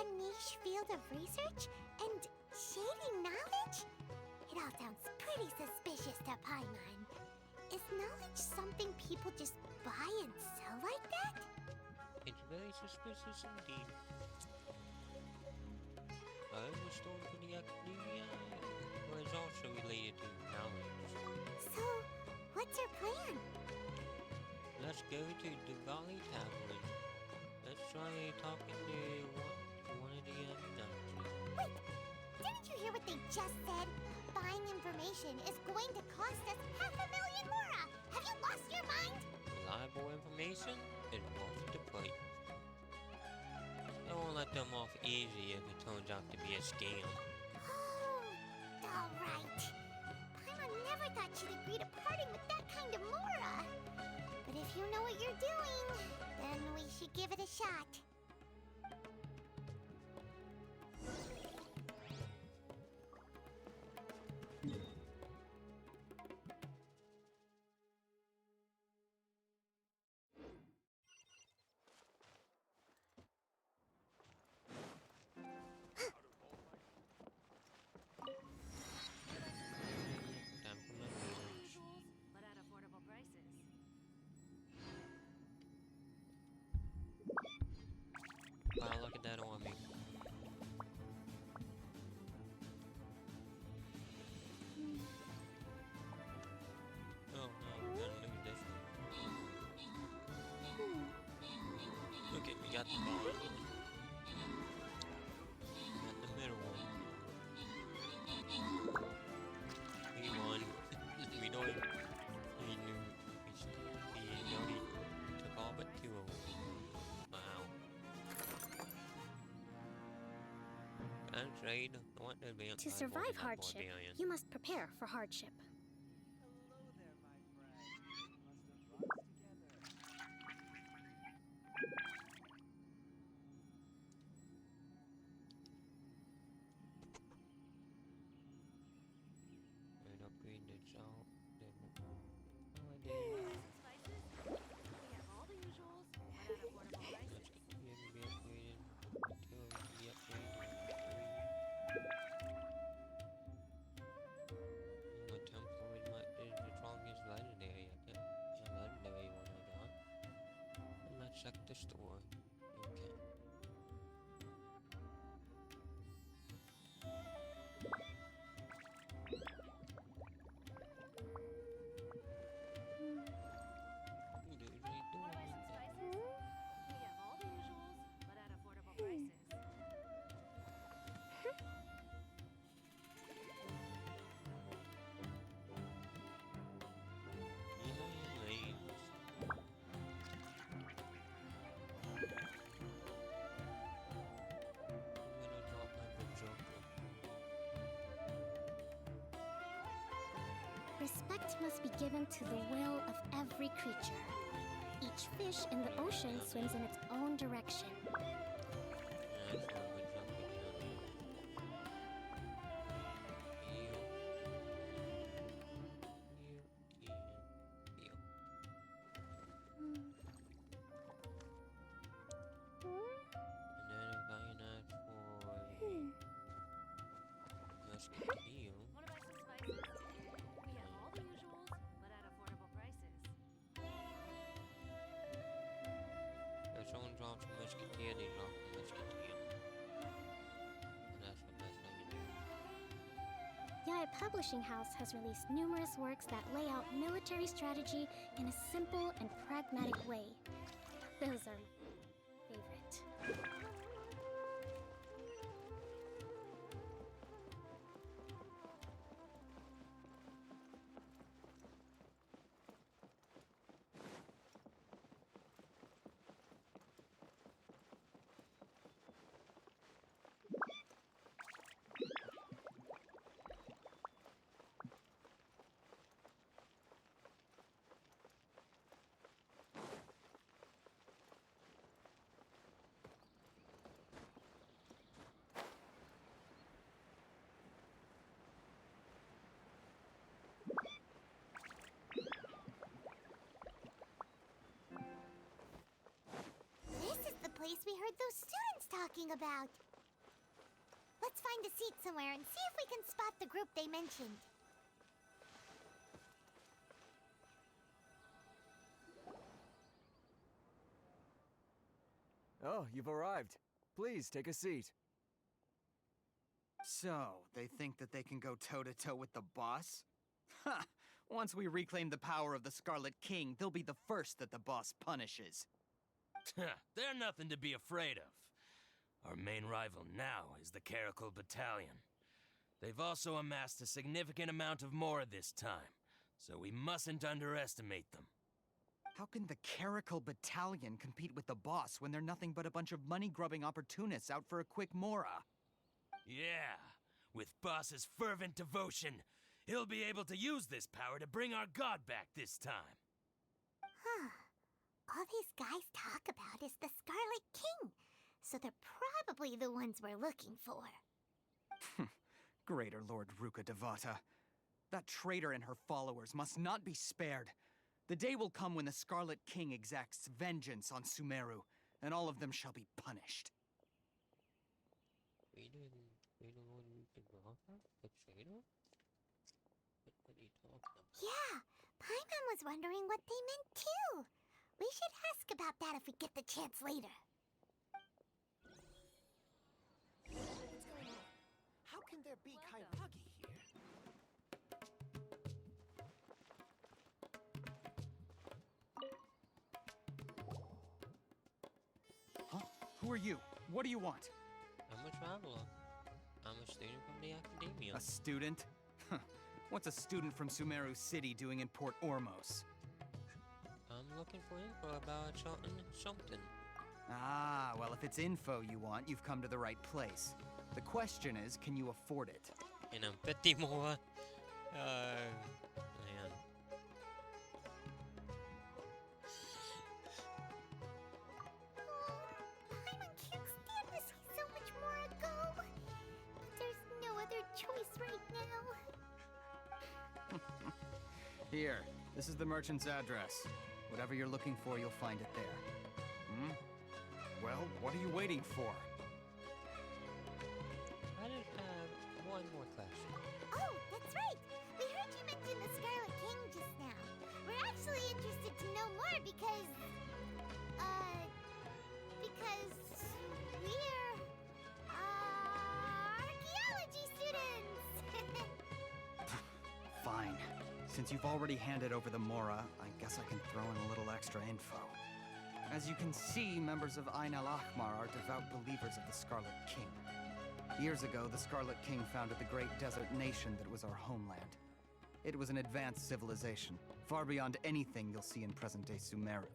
C: A niche field of research and shady knowledge? It all sounds pretty suspicious to Paimon. Is knowledge something people just buy and sell like that?
A: very suspicious indeed. I was told for the academia was also related to knowledge.
C: So, what's your plan?
A: Let's go to the Valley Tavern. Let's try talking to one of the nuns.
C: Wait! Didn't you hear what they just said? Buying information is going to cost us 500,000 mora! Have you lost your mind?
A: Reliable information is worth the price. I won't let them off easy if it turns out to be a scam.
C: Oh, alright. Paimon never thought she'd agree to parting with that kind of mora. But if you know what you're doing, then we should give it a shot.
A: Time for my research.
F: But at affordable prices.
A: Wow, look at that army. Oh no, we're gonna lose this one. Okay, we got the bond. Got the middle one. We won. We know it. We knew we took all but 2 of them. Wow. That's right. I want to advance
G: To
A: by
G: survive
A: more than
G: hardship,
A: barbarian.
G: you must prepare for hardship.
A: And upgrade the salt. Oh, I did.
F: Spices? We have all the usuals, but at affordable prices.
A: You can be upgraded. Until you can be upgraded. My temple is the strongest legendary. I can't. Yeah, legendary one I got. And let's check the store. Okay.
F: Want to buy some spices? We have all the usuals, but at affordable prices.
G: Respect must be given to the will of every creature. Each fish in the ocean swims in its own direction.
F: Want to buy some spices? We have all the usuals, but at affordable prices.
A: If someone drops a musketeer, they drop a musketeer. And that's the best I can do.
G: Yae Publishing House has released numerous works that lay out military strategy in a simple and pragmatic way. Those are my favorite.
C: This is the place we heard those students talking about. Let's find a seat somewhere and see if we can spot the group they mentioned.
H: Oh, you've arrived. Please, take a seat.
V: So, they think that they can go toe-to-toe with the boss? Ha! Once we reclaim the power of the Scarlet King, they'll be the first that the boss punishes.
W: They're nothing to be afraid of. Our main rival now is the Caracal Battalion. They've also amassed a significant amount of Mora this time, so we mustn't underestimate them.
V: How can the Caracal Battalion compete with the boss when they're nothing but a bunch of money-grubbing opportunists out for a quick Mora?
W: Yeah, with Boss's fervent devotion, he'll be able to use this power to bring our god back this time.
C: Huh. All these guys talk about is the Scarlet King, so they're probably the ones we're looking for.
V: Greater Lord Ruka Devata. That traitor and her followers must not be spared. The day will come when the Scarlet King exacts vengeance on Sumeru, and all of them shall be punished.
C: Yeah, Paimon was wondering what they meant too. We should ask about that if we get the chance later.
X: What's going on? How can there be Kairagi here?
V: Huh? Who are you? What do you want?
A: I'm a traveler. I'm a student from the academia.
V: A student? What's a student from Sumeru City doing in Port Ormos?
A: I'm looking for info about something.
V: Ah, well, if it's info you want, you've come to the right place. The question is, can you afford it?
A: And I'm 50 more. Man.
C: Paimon can't stand to see so much more go. But there's no other choice right now.
V: Here, this is the merchant's address. Whatever you're looking for, you'll find it there. Hmm? Well, what are you waiting for?
A: I just have one more question.
C: Oh, that's right. We heard you mention the Scarlet King just now. We're actually interested to know more because we're archaeology students.
V: Fine. Since you've already handed over the Mora, I guess I can throw in a little extra info. As you can see, members of Ain al-Ahmar are devout believers of the Scarlet King. Years ago, the Scarlet King founded the great desert nation that was our homeland. It was an advanced civilization, far beyond anything you'll see in present-day Sumeru.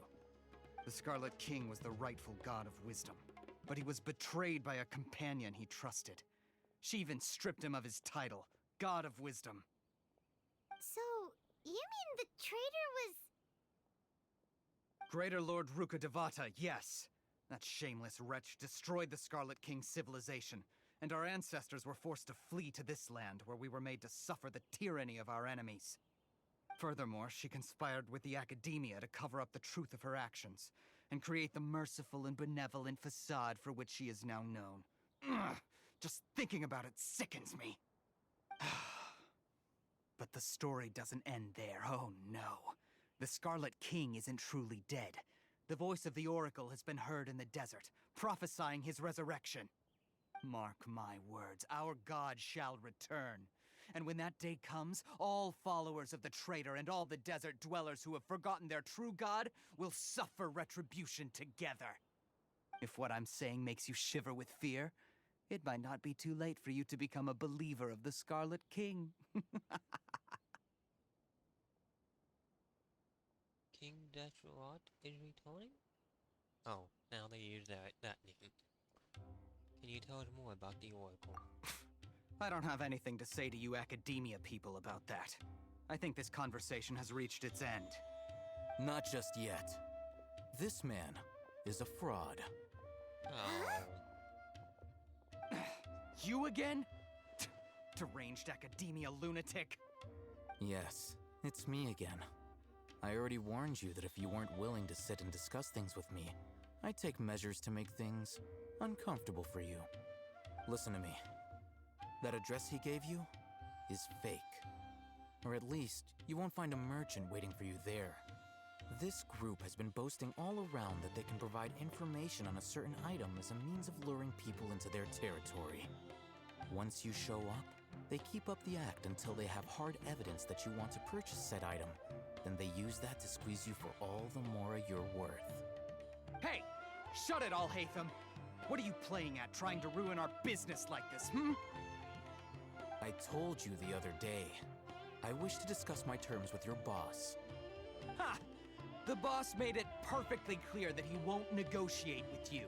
V: The Scarlet King was the rightful god of wisdom, but he was betrayed by a companion he trusted. She even stripped him of his title, God of Wisdom.
C: So, you mean the traitor was...
V: Greater Lord Ruka Devata, yes. That shameless wretch destroyed the Scarlet King's civilization, and our ancestors were forced to flee to this land where we were made to suffer the tyranny of our enemies. Furthermore, she conspired with the academia to cover up the truth of her actions, and create the merciful and benevolent facade for which she is now known. Ugh, just thinking about it sickens me. But the story doesn't end there, oh no. The Scarlet King isn't truly dead. The voice of the Oracle has been heard in the desert, prophesying his resurrection. Mark my words, our god shall return. And when that day comes, all followers of the traitor and all the desert dwellers who have forgotten their true god will suffer retribution together. If what I'm saying makes you shiver with fear, it might not be too late for you to become a believer of the Scarlet King.
A: King Detrot is returning? Oh, now they use that name. Can you tell us more about the Oracle?
V: I don't have anything to say to you academia people about that. I think this conversation has reached its end.
Y: Not just yet. This man is a fraud.
A: Oh.
V: You again? Deranged academia lunatic.
Y: Yes, it's me again. I already warned you that if you weren't willing to sit and discuss things with me, I'd take measures to make things uncomfortable for you. Listen to me. That address he gave you is fake. Or at least, you won't find a merchant waiting for you there. This group has been boasting all around that they can provide information on a certain item as a means of luring people into their territory. Once you show up, they keep up the act until they have hard evidence that you want to purchase said item. Then they use that to squeeze you for all the more you're worth.
V: Hey! Shut it all, Hatham! What are you playing at, trying to ruin our business like this, hmm?
Y: I told you the other day. I wish to discuss my terms with your boss.
V: Ha! The boss made it perfectly clear that he won't negotiate with you.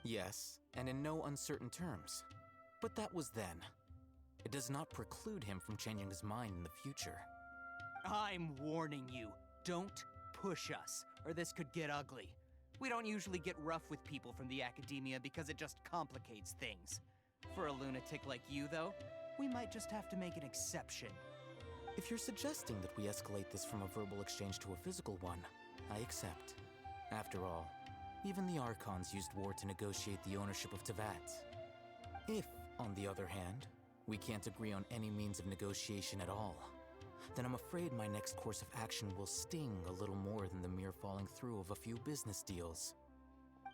Y: Yes, and in no uncertain terms. But that was then. It does not preclude him from changing his mind in the future.
V: I'm warning you, don't push us, or this could get ugly. We don't usually get rough with people from the academia because it just complicates things. For a lunatic like you, though, we might just have to make an exception.
Y: If you're suggesting that we escalate this from a verbal exchange to a physical one, I accept. After all, even the Archons used war to negotiate the ownership of Teyvat. If, on the other hand, we can't agree on any means of negotiation at all, then I'm afraid my next course of action will sting a little more than the mere falling through of a few business deals.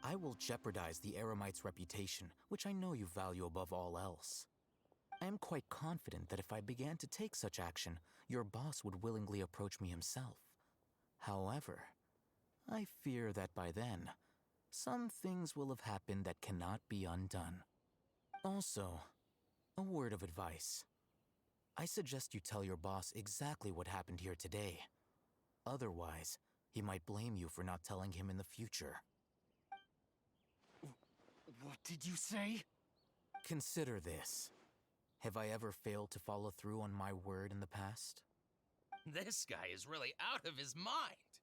Y: I will jeopardize the Eremite's reputation, which I know you value above all else. I am quite confident that if I began to take such action, your boss would willingly approach me himself. However, I fear that by then, some things will have happened that cannot be undone. Also, a word of advice. I suggest you tell your boss exactly what happened here today. Otherwise, he might blame you for not telling him in the future.
V: What did you say?
Y: Consider this. Have I ever failed to follow through on my word in the past?
W: This guy is really out of his mind.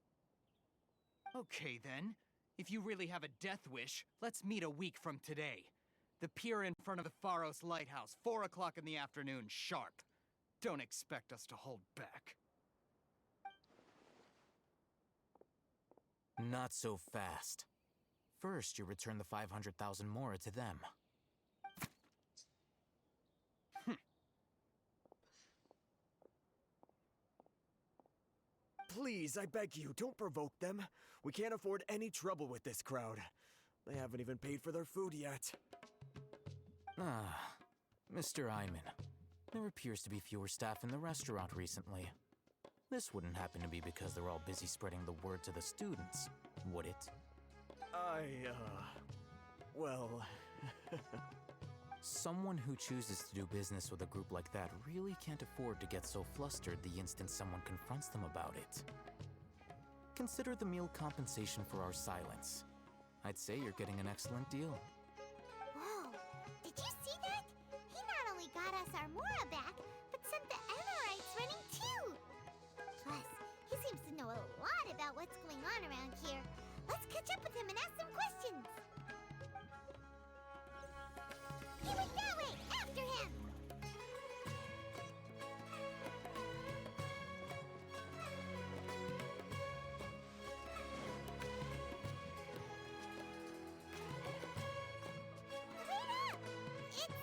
V: Okay then. If you really have a death wish, let's meet a week from today. The pier in front of the Pharos Lighthouse, 4 o'clock in the afternoon, sharp. Don't expect us to hold back.
Y: Not so fast. First, you return the 500,000 mora to them.
K: Please, I beg you, don't provoke them. We can't afford any trouble with this crowd. They haven't even paid for their food yet.
Y: Ah, Mr. Iman. There appears to be fewer staff in the restaurant recently. This wouldn't happen to be because they're all busy spreading the word to the students, would it?
K: Well...
Y: Someone who chooses to do business with a group like that really can't afford to get so flustered the instant someone confronts them about it. Consider the meal compensation for our silence. I'd say you're getting an excellent deal.
C: Whoa, did you see that? He not only got us our Mora back, but sent the Emirites running too. Plus, he seems to know a lot about what's going on around here. Let's catch up with him and ask some questions. He went that way! After him! Wait up! It's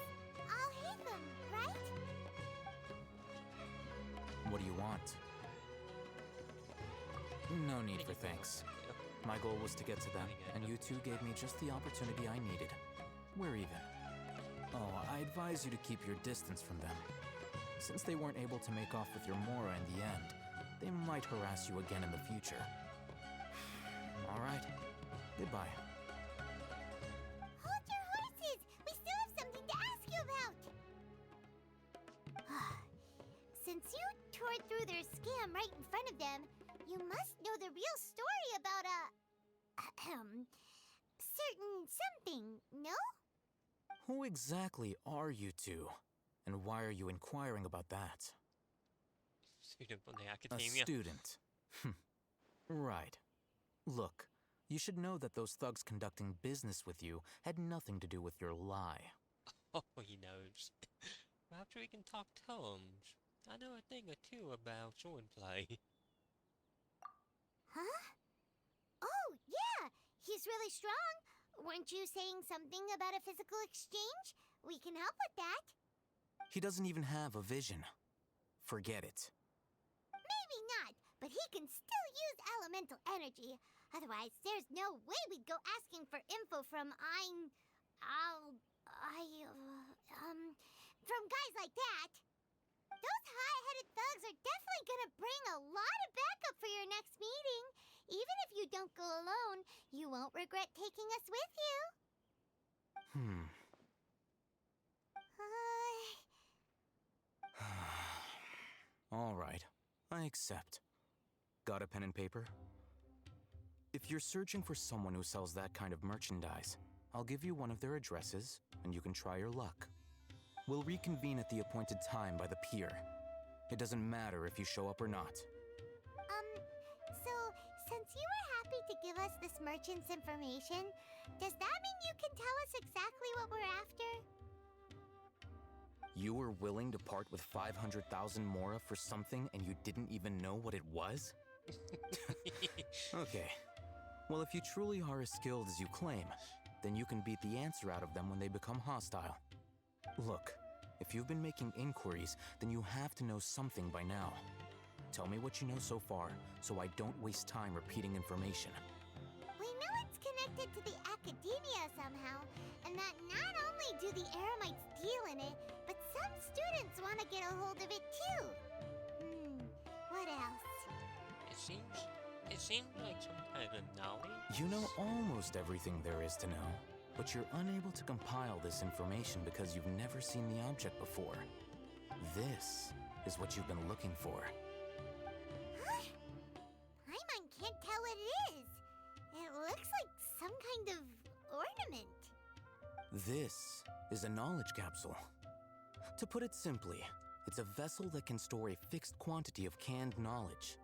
C: Al-Hatham, right?
Y: What do you want? No need for thanks. My goal was to get to them, and you two gave me just the opportunity I needed. We're even. Oh, I advise you to keep your distance from them. Since they weren't able to make off with your Mora in the end, they might harass you again in the future. Alright, goodbye.
C: Hold your horses! We still have something to ask you about! Since you tore through their scam right in front of them, you must know the real story about certain something, no?
Y: Who exactly are you two? And why are you inquiring about that?
A: Student from the
Y: A
A: academia.
Y: student. Right. Look, you should know that those thugs conducting business with you had nothing to do with your lie.
A: Oh, he knows. Perhaps we can talk terms. I know a thing or two about swordplay.
C: Huh? Oh, yeah! He's really strong! Weren't you saying something about a physical exchange? We can help with that.
Y: He doesn't even have a vision. Forget it.
C: Maybe not, but he can still use elemental energy. Otherwise, there's no way we'd go asking for info from from guys like that. Those hot-headed thugs are definitely gonna bring a lot of backup for your next meeting. Even if you don't go alone, you won't regret taking us with you.
Y: All right, I accept. Got a pen and paper? If you're searching for someone who sells that kind of merchandise, I'll give you one of their addresses, and you can try your luck. We'll reconvene at the appointed time by the pier. It doesn't matter if you show up or not.
C: So, since you were happy to give us this merchant's information, does that mean you can tell us exactly what we're after?
Y: You were willing to part with 500,000 mora for something and you didn't even know what it was? Okay. Well, if you truly are as skilled as you claim, then you can beat the answer out of them when they become hostile. Look, if you've been making inquiries, then you have to know something by now. Tell me what you know so far, so I don't waste time repeating information.
C: We know it's connected to the academia somehow, and that not only do the Eremites deal in it, but some students want to get a hold of it too. What else?
A: It seems like some kind of knowledge.
Y: You know almost everything there is to know, but you're unable to compile this information because you've never seen the object before. This is what you've been looking for.
C: Paimon can't tell what it is. It looks like some kind of ornament.
Y: This is a knowledge capsule. To put it simply, it's a vessel that can store a fixed quantity of canned knowledge.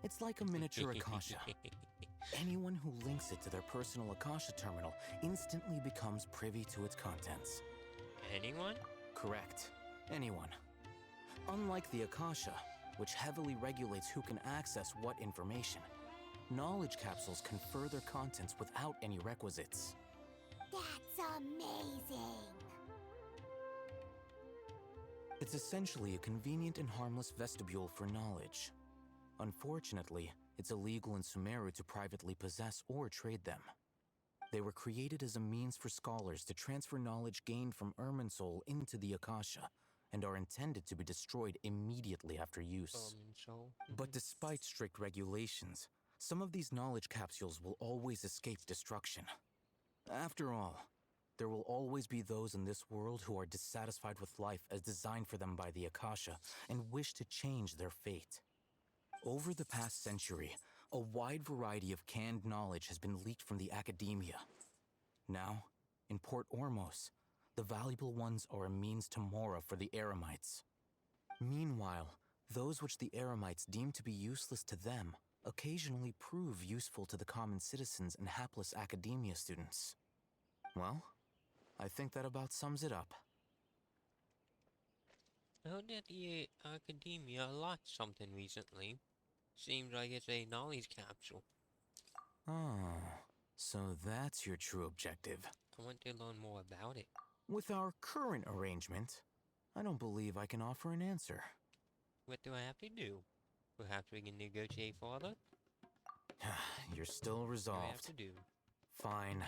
Y: It's like a miniature Akasha. Anyone who links it to their personal Akasha terminal instantly becomes privy to its contents.
A: Anyone?
Y: Correct. Anyone. Unlike the Akasha, which heavily regulates who can access what information, knowledge capsules confer their contents without any requisites.
C: That's amazing!
Y: It's essentially a convenient and harmless vestibule for knowledge. Unfortunately, it's illegal in Sumeru to privately possess or trade them. They were created as a means for scholars to transfer knowledge gained from Irminsul into the Akasha, and are intended to be destroyed immediately after use. But despite strict regulations, some of these knowledge capsules will always escape destruction. After all, there will always be those in this world who are dissatisfied with life as designed for them by the Akasha and wish to change their fate. Over the past century, a wide variety of canned knowledge has been leaked from the academia. Now, in Port Ormos, the valuable ones are a means to mora for the Eremites. Meanwhile, those which the Eremites deem to be useless to them occasionally prove useful to the common citizens and hapless academia students. Well, I think that about sums it up.
A: I heard that the academia lost something recently. Seems like it's a knowledge capsule.
Y: Oh, so that's your true objective.
A: I want to learn more about it.
Y: With our current arrangement, I don't believe I can offer an answer.
A: What do I have to do? Perhaps we can negotiate further?
Y: You're still resolved.
A: What do I have to do?
Y: Fine.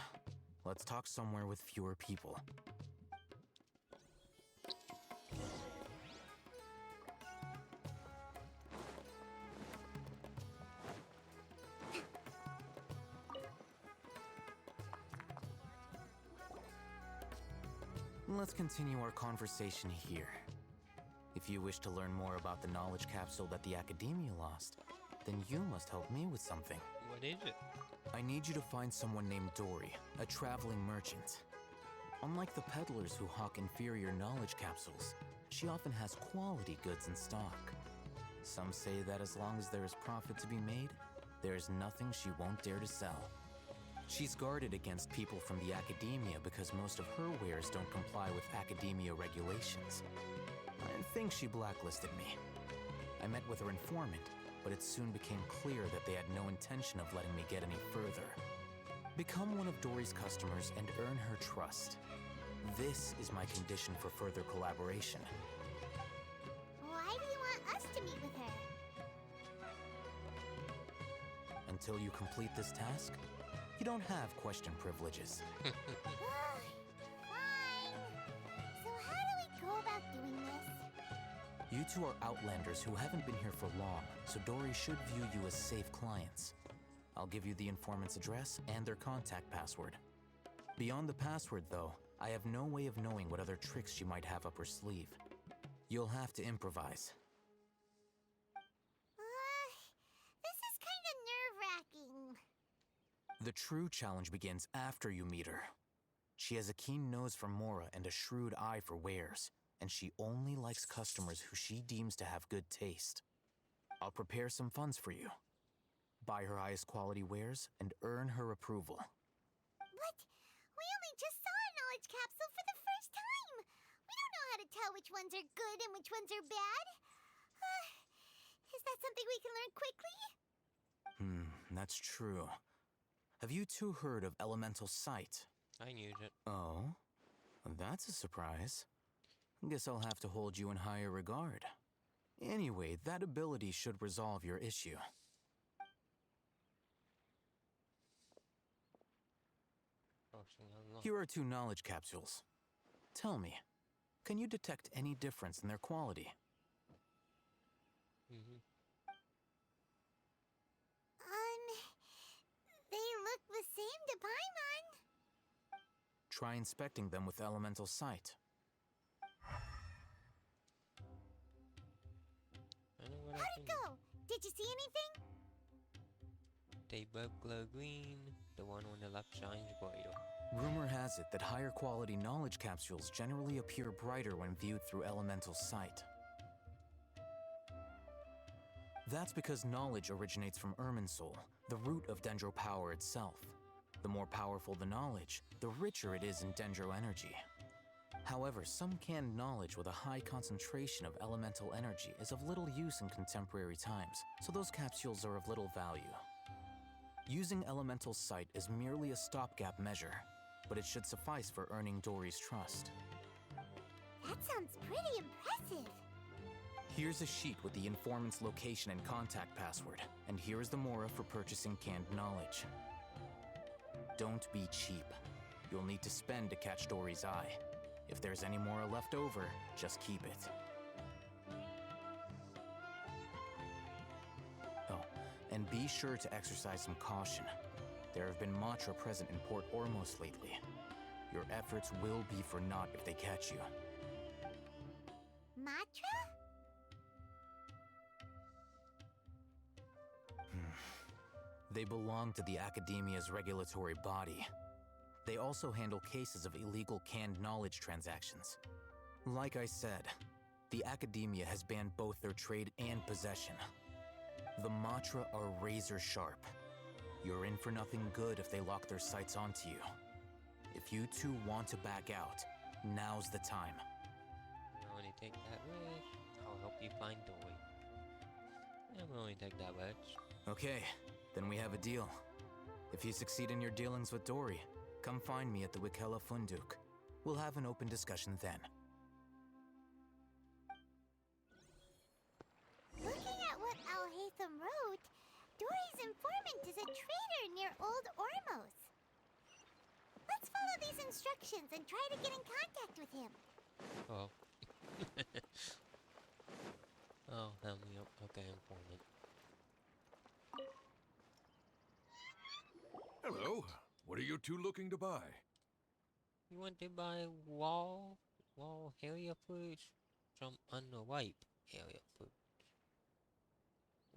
Y: Let's talk somewhere with fewer people. Let's continue our conversation here. If you wish to learn more about the knowledge capsule that the Academia lost, then you must help me with something.
A: What is it?
Y: I need you to find someone named Dory, a traveling merchant. Unlike the peddlers who hawk inferior knowledge capsules, she often has quality goods in stock. Some say that as long as there is profit to be made, there is nothing she won't dare to sell. She's guarded against people from the Academia because most of her wares don't comply with Academia regulations. I think she blacklisted me. I met with her informant, but it soon became clear that they had no intention of letting me get any further. Become one of Dory's customers and earn her trust. This is my condition for further collaboration.
C: Why do you want us to meet with her?
Y: until you complete this task. You don't have question privileges.
C: Fine. So how do we go about doing this?
Y: You two are Outlanders who haven't been here for long, so Dory should view you as safe clients. I'll give you the informant's address and their contact password. Beyond the password, though, I have no way of knowing what other tricks she might have up her sleeve. You'll have to improvise.
C: This is kind of nerve-wracking.
Y: The true challenge begins after you meet her. She has a keen nose for Mora and a shrewd eye for wares, and she only likes customers who she deems to have good taste. I'll prepare some funds for you. Buy her highest quality wares and earn her approval.
C: But we only just saw a knowledge capsule for the first time. We don't know how to tell which ones are good and which ones are bad. Is that something we can learn quickly?
Y: That's true. Have you two heard of elemental sight?
A: I use it.
Y: Oh? That's a surprise. Guess I'll have to hold you in higher regard. Anyway, that ability should resolve your issue. Here are 2 knowledge capsules. Tell me, can you detect any difference in their quality?
C: They look the same to Paimon.
Y: Try inspecting them with elemental sight.
C: How'd it go? Did you see anything?
A: They both glow green. The one on the left shines brighter.
Y: Rumor has it that higher quality knowledge capsules generally appear brighter when viewed through elemental sight. That's because knowledge originates from Irminsul, the root of Dendro power itself. The more powerful the knowledge, the richer it is in Dendro energy. However, some canned knowledge with a high concentration of elemental energy is of little use in contemporary times, so those capsules are of little value. Using elemental sight is merely a stopgap measure, but it should suffice for earning Dory's trust.
C: That sounds pretty impressive.
Y: Here's a sheet with the informant's location and contact password, and here is the Mora for purchasing canned knowledge. Don't be cheap. You'll need to spend to catch Dory's eye. If there's any Mora left over, just keep it. Oh, and be sure to exercise some caution. There have been Matra present in Port Ormos lately. Your efforts will be for naught if they catch you.
C: Matra?
Y: They belong to the Academia's regulatory body. They also handle cases of illegal canned knowledge transactions. Like I said, the Academia has banned both their trade and possession. The Matra are razor sharp. You're in for nothing good if they lock their sights onto you. If you two want to back out, now's the time.
A: I'll only take that risk. I'll help you find Dory. I'll only take that risk.
Y: Okay, then we have a deal. If you succeed in your dealings with Dory, come find me at the Wikella Funduk. We'll have an open discussion then.
C: Looking at what Al-Haytham wrote, Dory's informant is a traitor near Old Ormos. Let's follow these instructions and try to get in contact with him.
A: Oh. Oh, help me up. Okay, informant.
L: Hello. What are you two looking to buy?
A: You want to buy wall area fruits? Some underripe area fruits.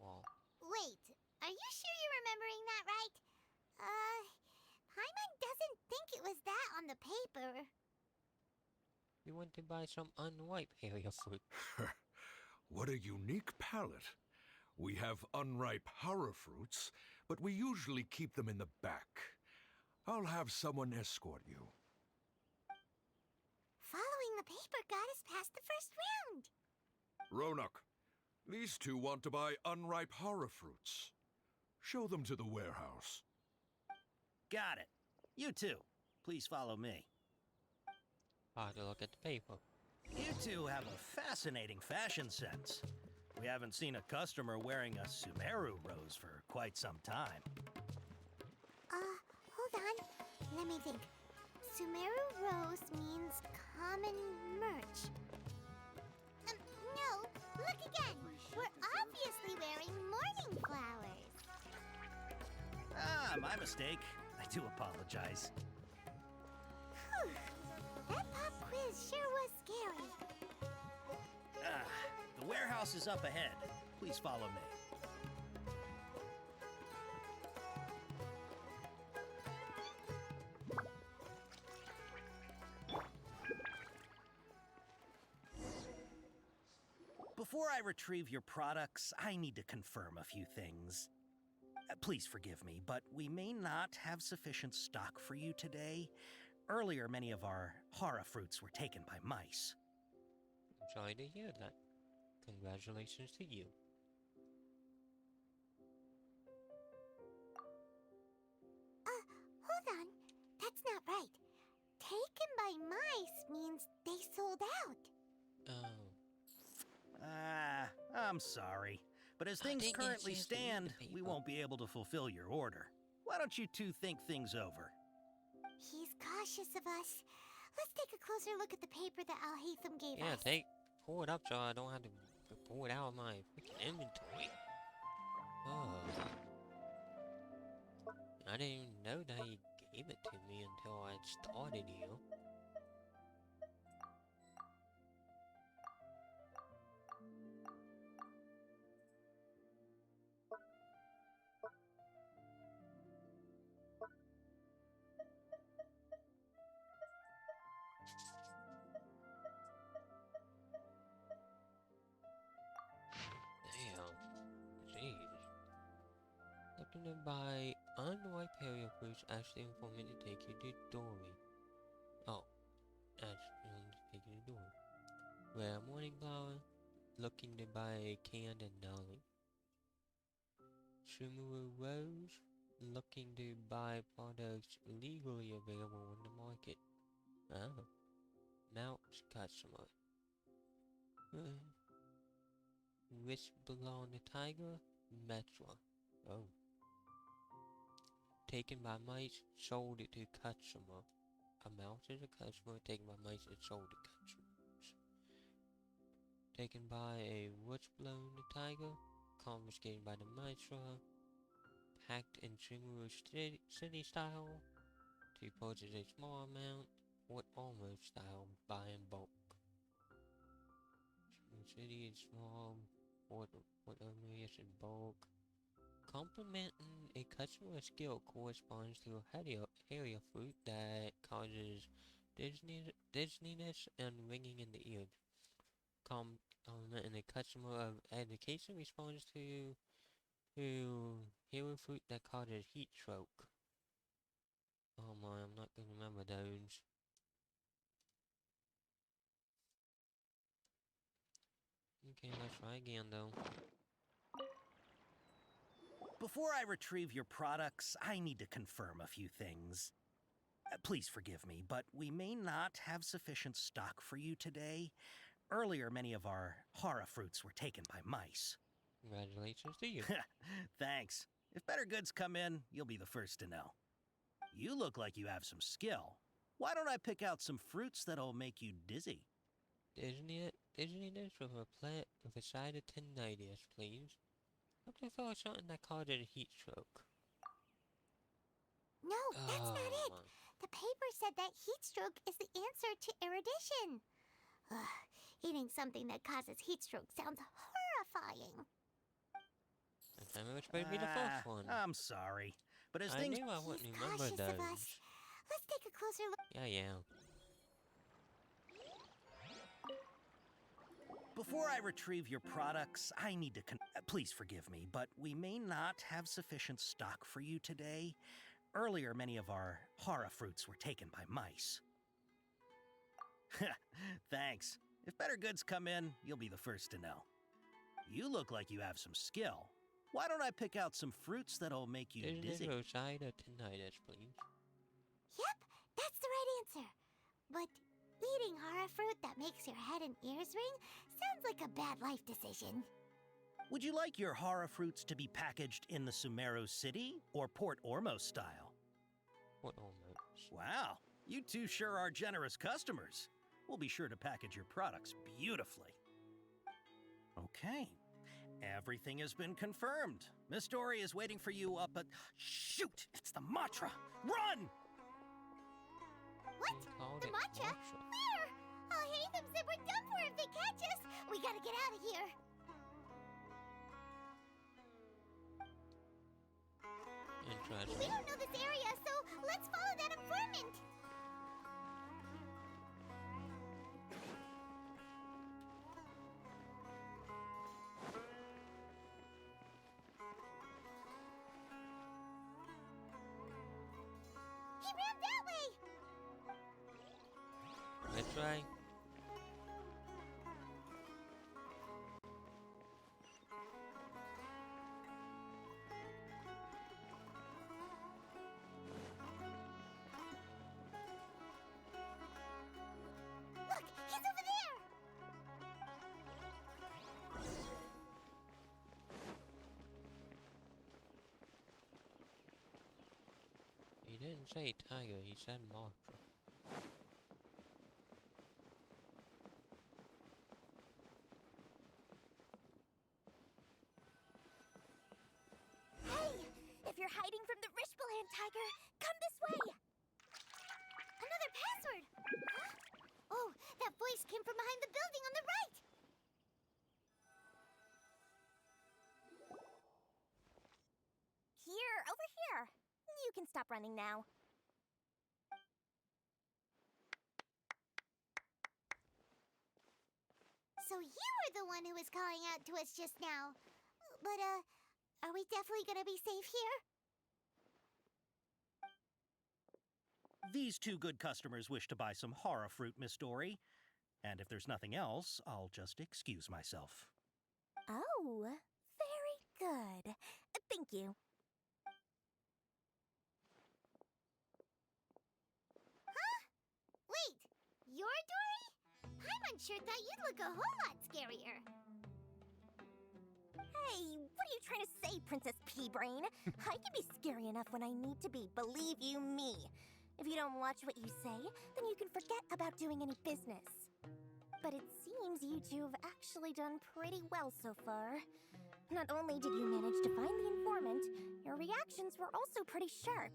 A: Wall.
C: Wait, are you sure you're remembering that right? Paimon doesn't think it was that on the paper.
A: You want to buy some unripe area fruit?
L: What a unique palate. We have unripe horror fruits, but we usually keep them in the back. I'll have someone escort you.
C: Following the paper got us past the first round.
L: Ronak, these two want to buy unripe horror fruits. Show them to the warehouse.
P: Got it. You two, please follow me.
A: I'll have to look at the paper.
P: You two have a fascinating fashion sense. We haven't seen a customer wearing a Sumeru rose for quite some time.
C: Hold on. Let me think. Sumeru Rose means common merch. No, look again. We're obviously wearing morning flowers.
P: Ah, my mistake. I do apologize.
C: Whew. That pop quiz sure was scary.
P: The warehouse is up ahead. Please follow me. Before I retrieve your products, I need to confirm a few things. Please forgive me, but we may not have sufficient stock for you today. Earlier, many of our hara fruits were taken by mice.
A: I'm sorry to hear that. Congratulations to you.
C: Hold on. That's not right. Taken by mice means they sold out.
P: I'm sorry. But as things currently stand, we won't be able to fulfill your order. Why don't you two think things over?
C: He's cautious of us. Let's take a closer look at the paper that Al-Haytham gave
A: Yeah,
C: us.
A: pull it up so I don't have to pull it out of my freaking inventory. Oh. I didn't even know that he gave it to me until I started here. Accompanied by unripe area fruits actually inform me to take you to Dory. Oh, actually to take you to Dory. Rare morning flower, looking to buy a canned and nolly. Sumeru rose, looking to buy products legally available on the market. Oh, Mount's customer. Which belong to Tiger? Metra. Oh. Taken by mice, sold it to customer. A mouse is a customer, taken by mice, and sold to customers. Taken by a witch-blown tiger, confiscated by the Mitra, packed in Sumeru city style, to purchase a small amount, with almost style, buy in bulk. Sumeru city is small, what only is in bulk. Complimenting a customer's skill corresponds to a area fruit that causes dizziness and ringing in the ears. Complimenting a customer of education responds to hero fruit that causes heat stroke. Oh my, I'm not gonna remember those. Okay, let's try again though.
P: Before I retrieve your products, I need to confirm a few things. Please forgive me, but we may not have sufficient stock for you today. Earlier, many of our hara fruits were taken by mice.
A: Congratulations to you.
P: Thanks. If better goods come in, you'll be the first to know. You look like you have some skill. Why don't I pick out some fruits that'll make you dizzy?
A: Dizziness with a side of tinnitus, please. Looking for something that causes a heat stroke.
C: No, that's not it. The paper said that heat stroke is the answer to erudition. Eating something that causes heat stroke sounds horrifying.
A: Tell me which would be the first one.
P: I'm sorry, but as
A: I
P: things...
A: knew I wouldn't remember those.
C: Let's take a closer look.
A: Yeah.
P: Before I retrieve your products, I need to please forgive me, but we may not have sufficient stock for you today. Earlier, many of our hara fruits were taken by mice. Thanks. If better goods come in, you'll be the first to know. You look like you have some skill. Why don't I pick out some fruits that'll make you dizzy?
A: Side of tinnitus, please.
C: Yep, that's the right answer. But eating hara fruit that makes your head and ears ring sounds like a bad life decision.
P: Would you like your horror fruits to be packaged in the Sumeru City or Port Ormos style?
A: Port Ormos.
P: Wow, you two sure are generous customers. We'll be sure to package your products beautifully. Okay, everything has been confirmed. Miss Dory is waiting for you up at... Shoot! It's the Matra! Run!
C: What? The matcha? Where? Oh, Hatham said we're done for if they catch us. We gotta get out of here.
A: Interesting.
C: We don't know this area, so let's follow that informant. He ran that way.
A: Let's try.
C: Look, he's over there.
A: He didn't say tiger, he said Mothra.
C: Hey, if you're hiding from the Rishbaland tiger, come this way. Another password. Huh? Oh, that voice came from behind the building on the right. Here, over here. You can stop running now. So you were the one who was calling out to us just now. But, are we definitely gonna be safe here?
P: These two good customers wish to buy some horror fruit, Miss Dory. And if there's nothing else, I'll just excuse myself.
C: Oh, very good. Thank you. Huh? Wait, you're Dory? Paimon sure thought you'd look a whole lot scarier. Hey, what are you trying to say, Princess Pea-Brain? I can be scary enough when I need to be, believe you me. If you don't watch what you say, then you can forget about doing any business. But it seems you two have actually done pretty well so far. Not only did you manage to find the informant, your reactions were also pretty sharp.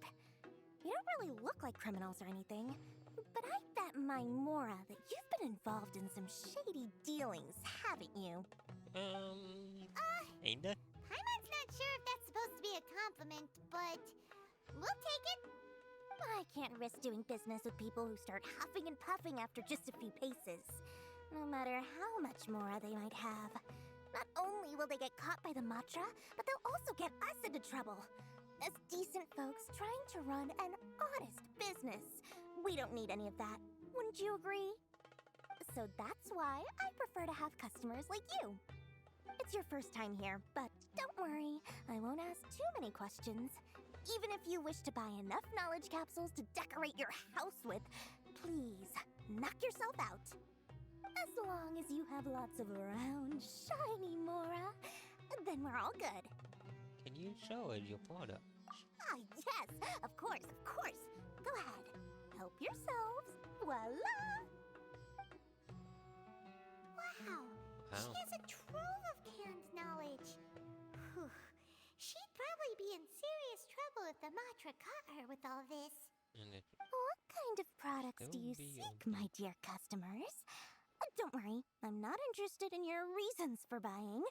C: You don't really look like criminals or anything, but I bet my Mora that you've been involved in some shady dealings, haven't you?
A: Kinda.
C: Paimon's not sure if that's supposed to be a compliment, but we'll take it. I can't risk doing business with people who start huffing and puffing after just a few paces, no matter how much Mora they might have. Not only will they get caught by the Matra, but they'll also get us into trouble. As decent folks trying to run an honest business. We don't need any of that. Wouldn't you agree? So that's why I prefer to have customers like you. It's your first time here, but don't worry, I won't ask too many questions. Even if you wish to buy enough knowledge capsules to decorate your house with, please, knock yourself out. As long as you have lots of round, shiny Mora, then we're all good.
A: Can you show us your product?
C: Ah, yes, of course, of course. Go ahead, help yourselves. Voila! Wow, she has a trove of canned knowledge. Whew. She'd probably be in serious trouble if the Matra caught her with all this. What kind of products do you seek, my dear customers? Don't worry, I'm not interested in your reasons for buying.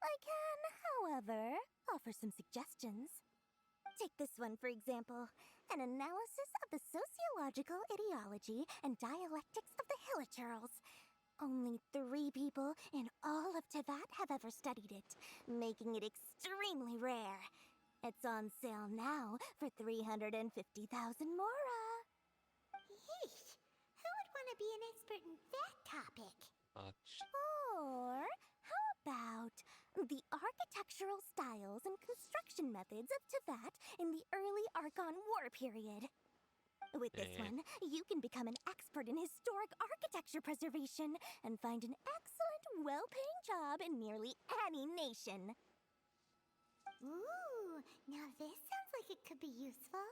C: I can, however, offer some suggestions. Take this one, for example. An analysis of the sociological ideology and dialectics of the Hilichurls. Only 3 people in all of Teyvat have ever studied it, making it extremely rare. It's on sale now for 350,000 Mora. Yeesh, who would want to be an expert in that topic? Or how about the architectural styles and construction methods of Teyvat in the early Archon War period?
B: With this
A: Yeah.
B: one, you can become an expert in historic architecture preservation and find an excellent, well-paying job in nearly any nation.
C: Ooh, now this sounds like it could be useful.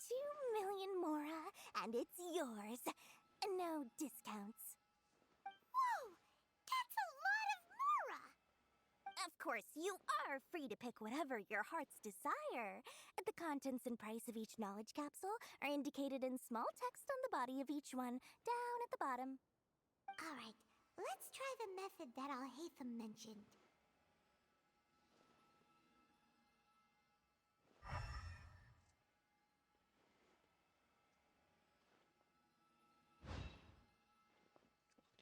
B: 2 million mora, and it's yours. No discounts.
C: Whoa! That's a lot of mora!
B: Of course, you are free to pick whatever your heart's desire. The contents and price of each knowledge capsule are indicated in small text on the body of each one, down at the bottom.
C: Alright, let's try the method that Alhaitham mentioned.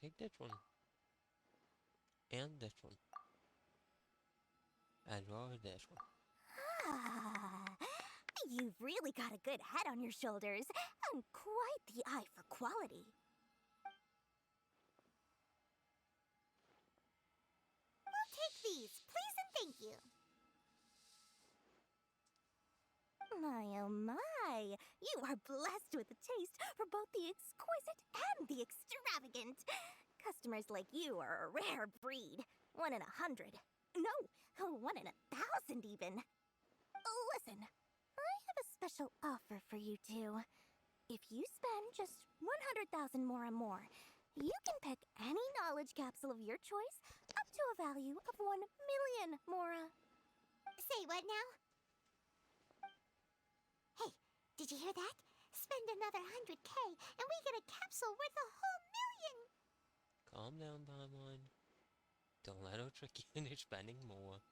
A: Take this one. And this one. As well as this one.
B: Ah, you've really got a good head on your shoulders, and quite the eye for quality.
C: We'll take these, please and thank you.
B: My oh my, you are blessed with a taste for both the exquisite and the extravagant. Customers like you are a rare breed. 1 in 100. No, 1 in 1,000 even. Listen, I have a special offer for you two. If you spend just 100,000 mora more, you can pick any knowledge capsule of your choice up to a value of 1 million mora.
C: Say what now? Hey, did you hear that? Spend another 100K and we get a capsule worth a whole million!
A: Calm down, Paimon. Don't let her trick you into spending more.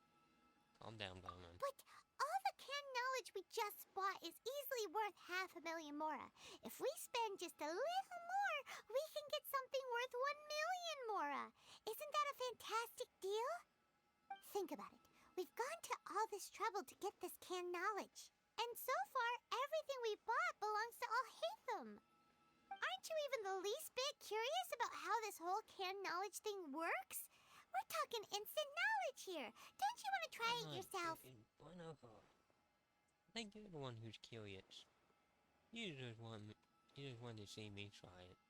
A: Calm down, Paimon.
C: But all the canned knowledge we just bought is easily worth 500,000 mora. If we spend just a little more, we can get something worth 1 million mora. Isn't that a fantastic deal? Think about it. We've gone to all this trouble to get this canned knowledge. And so far, everything we bought belongs to Alhaitham. Aren't you even the least bit curious about how this whole canned knowledge thing works? We're talking instant knowledge here. Don't you want to try it yourself?
A: One of her. I think you're the one who's curious. You just want to see me try it.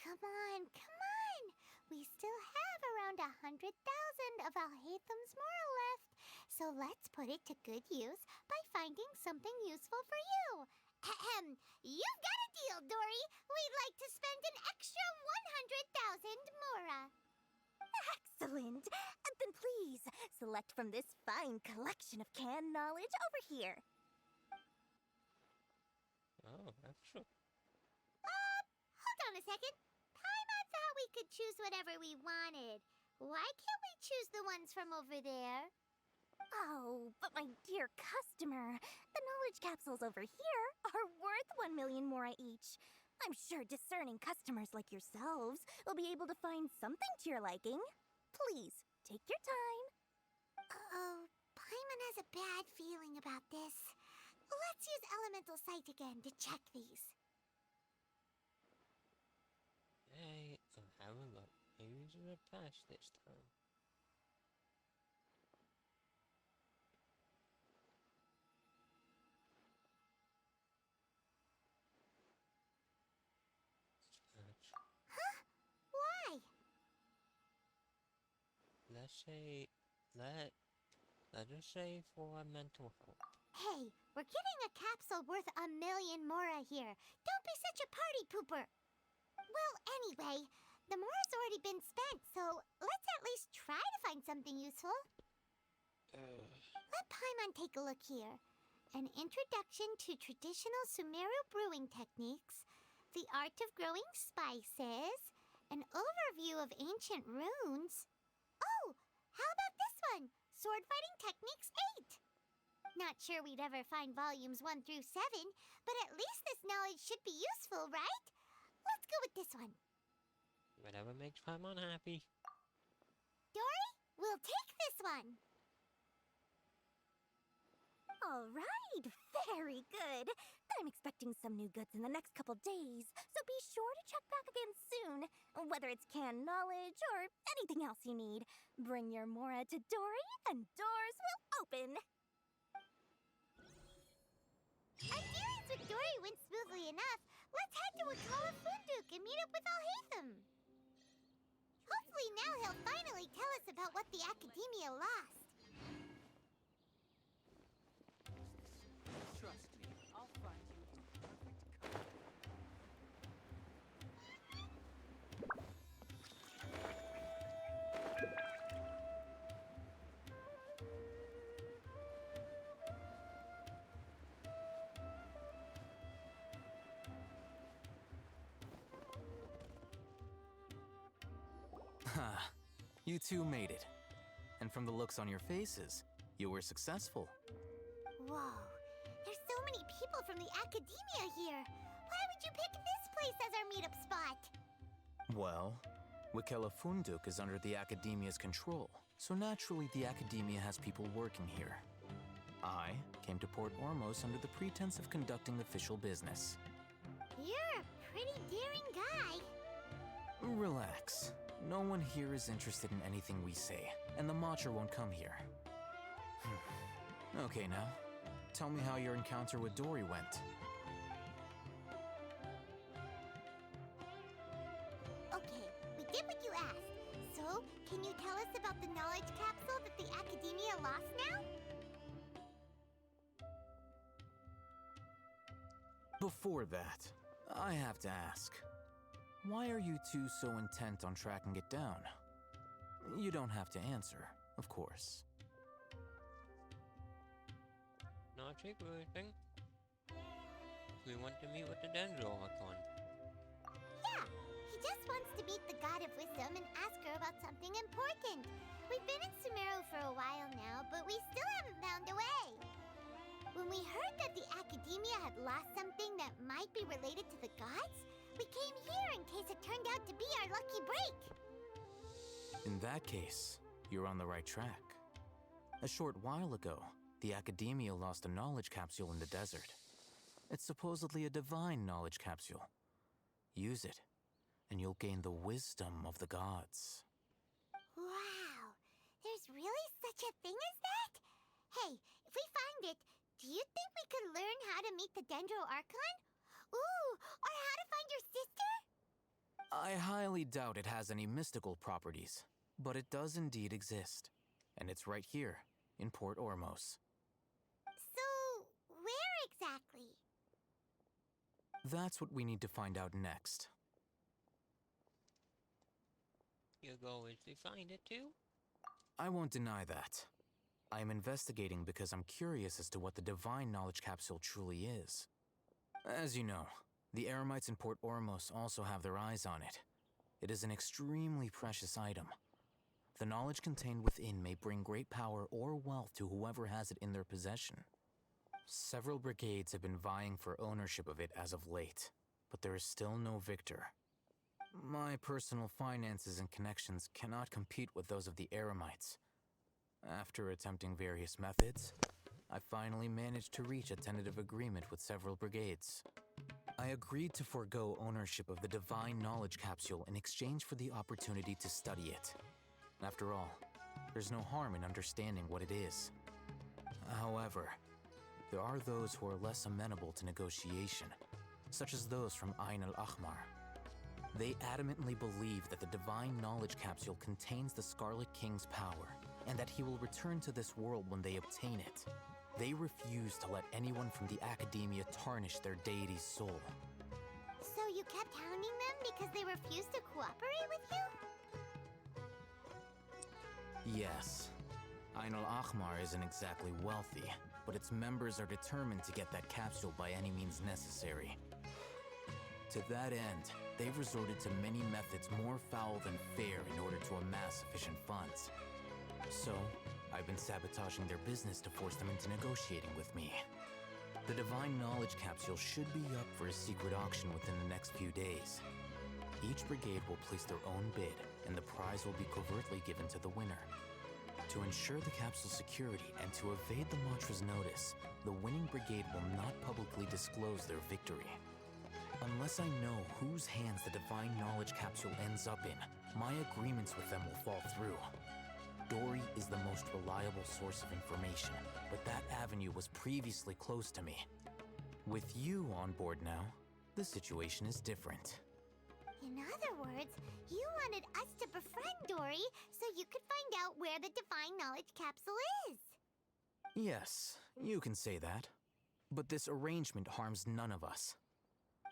C: Come on, come on! We still have around 100,000 of Alhaitham's mora left, so let's put it to good use by finding something useful for you. Ahem! You've got a deal, Dory! We'd like to spend an extra 100,000 mora.
B: Excellent! Then please, select from this fine collection of canned knowledge over here.
A: Oh, extra.
C: Hold on a second. Paimon thought we could choose whatever we wanted. Why can't we choose the ones from over there?
B: Oh, but my dear customer, the knowledge capsules over here are worth 1 million mora each. I'm sure discerning customers like yourselves will be able to find something to your liking. Please, take your time.
C: Uh-oh, Paimon has a bad feeling about this. Let's use Elemental Sight again to check these.
A: Hey, I'll have a look. Maybe it's a pass this time.
C: Huh? Why?
A: Let's just say for mental health.
C: Hey, we're getting a capsule worth 1 million mora here. Don't be such a party pooper. Well, anyway, the mora's already been spent, so let's at least try to find something useful. Let Paimon take a look here. An introduction to traditional Sumeru brewing techniques, the art of growing spices, an overview of ancient runes. Oh, how about this one? Sword Fighting Techniques 8. Not sure we'd ever find volumes 1 through 7, but at least this knowledge should be useful, right? Let's go with this one.
A: Whatever makes Paimon happy.
C: Dory, we'll take this one.
B: All right, very good. I'm expecting some new goods in the next couple days, so be sure to check back again soon. Whether it's canned knowledge or anything else you need, bring your mora to Dory and doors will open.
C: Our dealings with Dory went smoothly enough. Let's head to Wakala Funduk and meet up with Alhaitham. Hopefully now he'll finally tell us about what the Academia lost.
D: Trust me, I'll find you the perfect color.
Y: Ha! You two made it. And from the looks on your faces, you were successful.
C: Whoa, there's so many people from the Academia here. Why would you pick this place as our meetup spot?
Y: Well, Wakela Funduk is under the Academia's control, so naturally the Academia has people working here. I came to Port Ormos under the pretense of conducting official business.
C: You're a pretty daring guy.
Y: Relax. No one here is interested in anything we say, and the Matcha won't come here. Okay now, tell me how your encounter with Dory went.
C: Okay, we did what you asked. So, can you tell us about the knowledge capsule that the Academia lost now?
Y: Before that, I have to ask, why are you two so intent on tracking it down? You don't have to answer, of course.
A: Not everything. We want to meet with the Dendro Archon.
C: Yeah, he just wants to meet the God of Wisdom and ask her about something important. We've been in Sumeru for a while now, but we still haven't found a way. When we heard that the Academia had lost something that might be related to the gods, we came here in case it turned out to be our lucky break.
Y: In that case, you're on the right track. A short while ago, the Academia lost a knowledge capsule in the desert. It's supposedly a divine knowledge capsule. Use it, and you'll gain the wisdom of the gods.
C: Wow, there's really such a thing as that? Hey, if we find it, do you think we could learn how to meet the Dendro Archon? Ooh, or how to find your sister?
Y: I highly doubt it has any mystical properties, but it does indeed exist. And it's right here, in Port Ormos.
C: So, where exactly?
Y: That's what we need to find out next.
A: Your goal is to find it too?
Y: I won't deny that. I am investigating because I'm curious as to what the divine knowledge capsule truly is. As you know, the Eremites in Port Ormos also have their eyes on it. It is an extremely precious item. The knowledge contained within may bring great power or wealth to whoever has it in their possession. Several brigades have been vying for ownership of it as of late, but there is still no victor. My personal finances and connections cannot compete with those of the Eremites. After attempting various methods, I finally managed to reach a tentative agreement with several brigades. I agreed to forego ownership of the divine knowledge capsule in exchange for the opportunity to study it. After all, there's no harm in understanding what it is. However, there are those who are less amenable to negotiation, such as those from Ain al-Ahmar. They adamantly believe that the divine knowledge capsule contains the Scarlet King's power, and that he will return to this world when they obtain it. They refuse to let anyone from the Academia tarnish their deity's soul.
C: So you kept hounding them because they refused to cooperate with you?
Y: Yes. Ain al-Ahmar isn't exactly wealthy, but its members are determined to get that capsule by any means necessary. To that end, they've resorted to many methods more foul than fair in order to amass sufficient funds. So, I've been sabotaging their business to force them into negotiating with me. The Divine Knowledge Capsule should be up for a secret auction within the next few days. Each brigade will place their own bid, and the prize will be covertly given to the winner. To ensure the capsule's security and to evade the Mantra's notice, the winning brigade will not publicly disclose their victory. Unless I know whose hands the Divine Knowledge Capsule ends up in, my agreements with them will fall through. Dory is the most reliable source of information, but that avenue was previously closed to me. With you on board now, the situation is different.
C: In other words, you wanted us to befriend Dory so you could find out where the Divine Knowledge Capsule is.
Y: Yes, you can say that. But this arrangement harms none of us.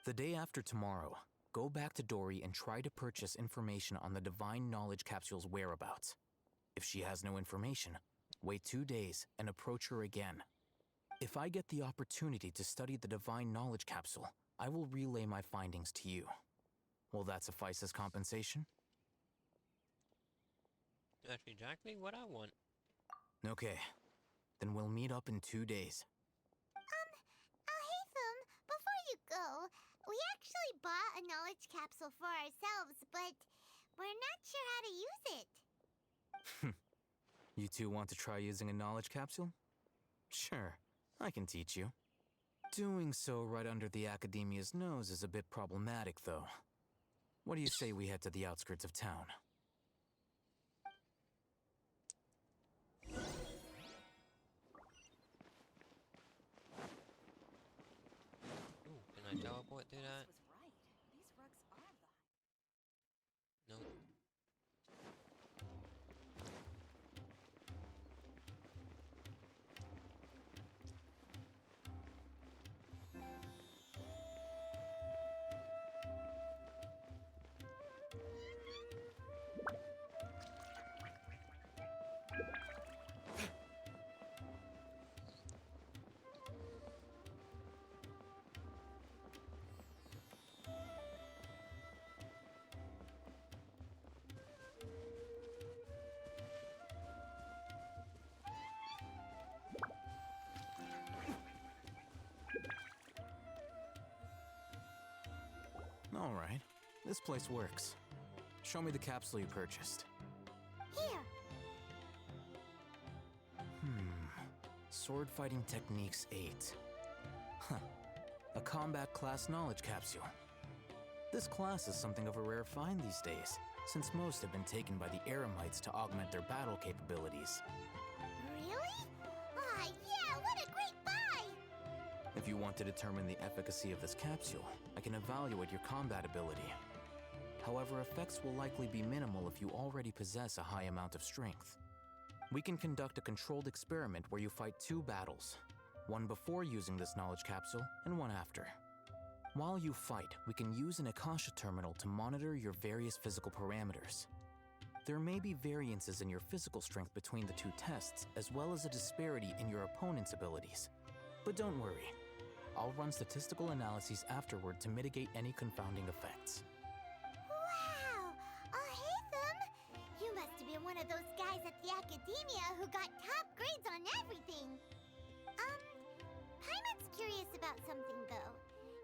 Y: The day after tomorrow, go back to Dory and try to purchase information on the Divine Knowledge Capsule's whereabouts. If she has no information, wait 2 days and approach her again. If I get the opportunity to study the Divine Knowledge Capsule, I will relay my findings to you. Will that suffice as compensation?
A: That's exactly what I want.
Y: Okay, then we'll meet up in 2 days.
C: Alhaitham, before you go, we actually bought a knowledge capsule for ourselves, but we're not sure how to use it.
Y: You two want to try using a knowledge capsule? Sure, I can teach you. Doing so right under the Academia's nose is a bit problematic, though. What do you say we head to the outskirts of town?
A: Ooh, can I teleport through that?
D: These rugs are the
A: Nope.
Y: All right, this place works. Show me the capsule you purchased.
C: Here.
Y: Sword Fighting Techniques 8. Huh. A combat class knowledge capsule. This class is something of a rare find these days, since most have been taken by the Eremites to augment their battle capabilities.
C: Really? Ah, yeah, what a great buy!
Y: If you want to determine the efficacy of this capsule, I can evaluate your combat ability. However, effects will likely be minimal if you already possess a high amount of strength. We can conduct a controlled experiment where you fight 2 battles, one before using this knowledge capsule and one after. While you fight, we can use an Akasha terminal to monitor your various physical parameters. There may be variances in your physical strength between the 2 tests, as well as a disparity in your opponent's abilities. But don't worry, I'll run statistical analyses afterward to mitigate any confounding effects.
C: Wow! Alhaitham! You must have been one of those guys at the Academia who got top grades on everything. Paimon's curious about something, though.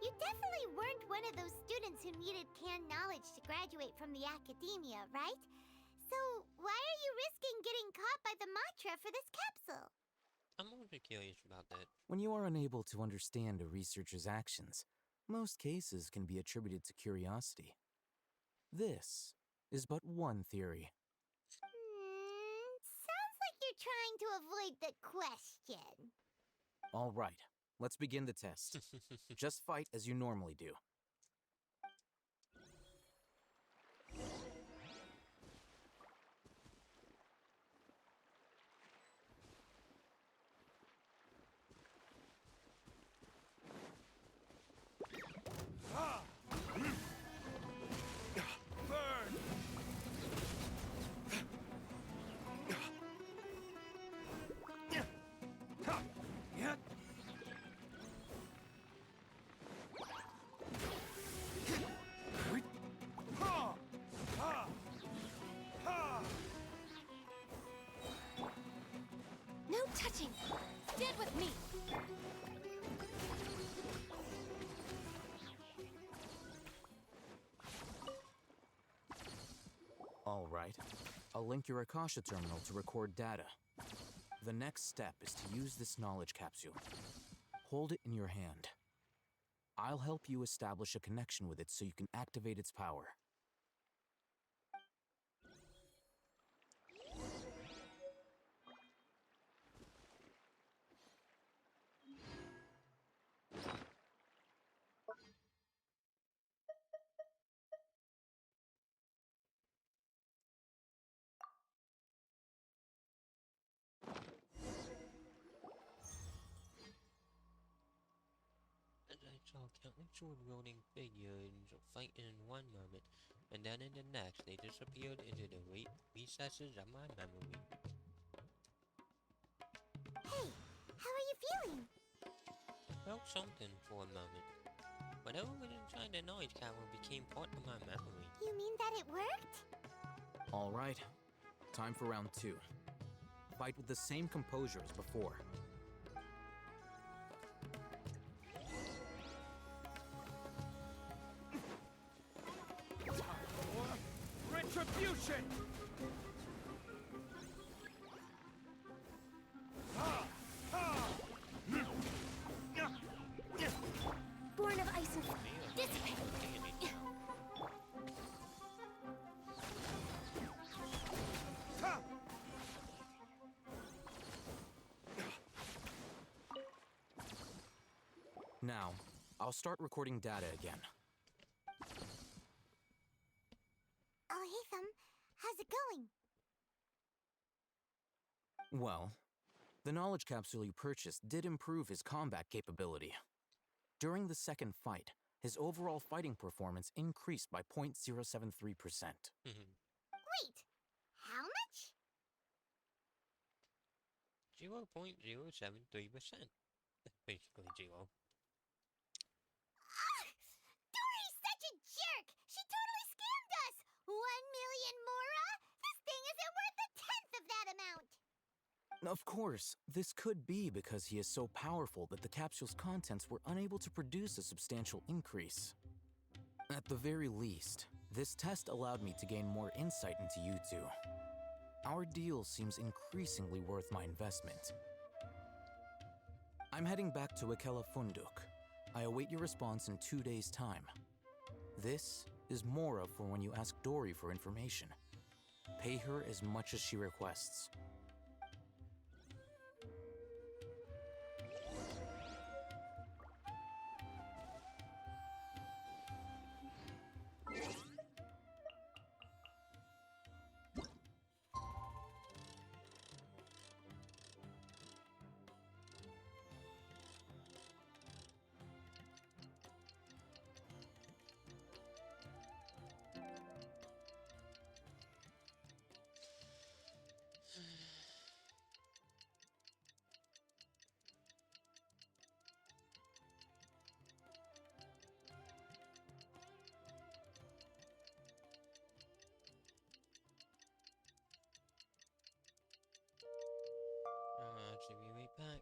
C: You definitely weren't one of those students who needed canned knowledge to graduate from the Academia, right? So, why are you risking getting caught by the Matra for this capsule?
A: I'm also curious about that.
Y: When you are unable to understand a researcher's actions, most cases can be attributed to curiosity. This is but one theory.
C: Sounds like you're trying to avoid the question.
Y: All right, let's begin the test. Just fight as you normally do.
F: No touching! Stand with me!
Y: All right, I'll link your Akasha terminal to record data. The next step is to use this knowledge capsule. Hold it in your hand. I'll help you establish a connection with it so you can activate its power.
A: saw countless sword-wielding figures fight in one moment, and then in the next they disappeared into the recesses of my memory.
C: Hey, how are you feeling?
A: Felt something for a moment. Whatever was inside the noise cavern became part of my memory.
C: You mean that it worked?
Y: Alright, time for round 2. Fight with the same composure as before.
H: Retribution!
G: Born of ice and dissipate.
Y: Now, I'll start recording data again.
C: Oh, hey, Thumb. How's it going?
Y: Well, the knowledge capsule you purchased did improve his combat capability. During the second fight, his overall fighting performance increased by 0.073%.
C: Wait, how much?
A: 0.073%. Basically zero.
C: Dory's such a jerk! She totally scammed us! 1 million mora? This thing isn't worth a tenth of that amount!
Y: Of course, this could be because he is so powerful that the capsule's contents were unable to produce a substantial increase. At the very least, this test allowed me to gain more insight into you two. Our deal seems increasingly worth my investment. I'm heading back to Ikela Funduk. I await your response in 2 days' time. This is Mora for when you ask Dory for information. Pay her as much as she requests.
A: Should be right back.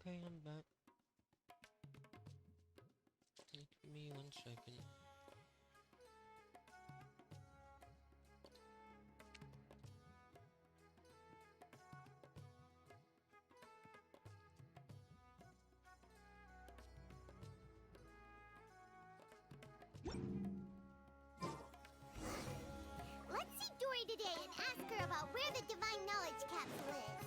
A: Okay, I'm back. Give me 1 second.
C: Let's see Dory today and ask her about where the Divine Knowledge Capsule is.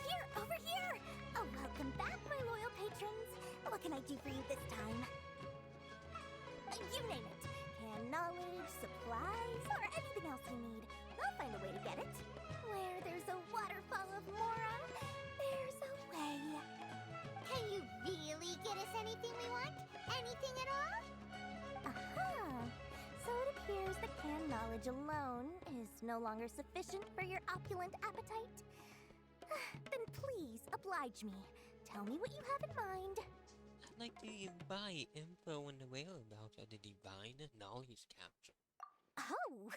B: Here, over here! Oh, welcome back, my loyal patrons. What can I do for you this time? You name it. Canned knowledge, supplies, or anything else you need. I'll find a way to get it. Where there's a waterfall of Mora, there's a way.
C: Can you really get us anything we want? Anything at all?
B: Aha! So it appears that canned knowledge alone is no longer sufficient for your opulent appetite. Then please, oblige me. Tell me what you have in mind.
A: I'd like to buy info on the whereabouts of the Divine Knowledge Capsule.
B: Oh!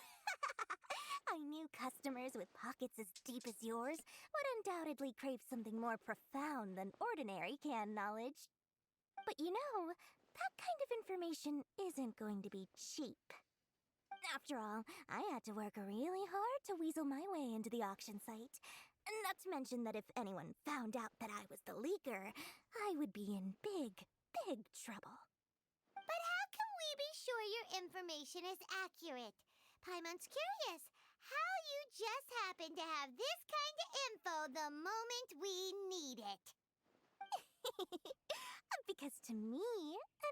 B: I knew customers with pockets as deep as yours would undoubtedly crave something more profound than ordinary canned knowledge. But you know, that kind of information isn't going to be cheap. After all, I had to work really hard to weasel my way into the auction site. Not to mention that if anyone found out that I was the leaker, I would be in big, big trouble.
C: But how can we be sure your information is accurate? Paimon's curious how you just happen to have this kind of info the moment we need it.
B: Because to me,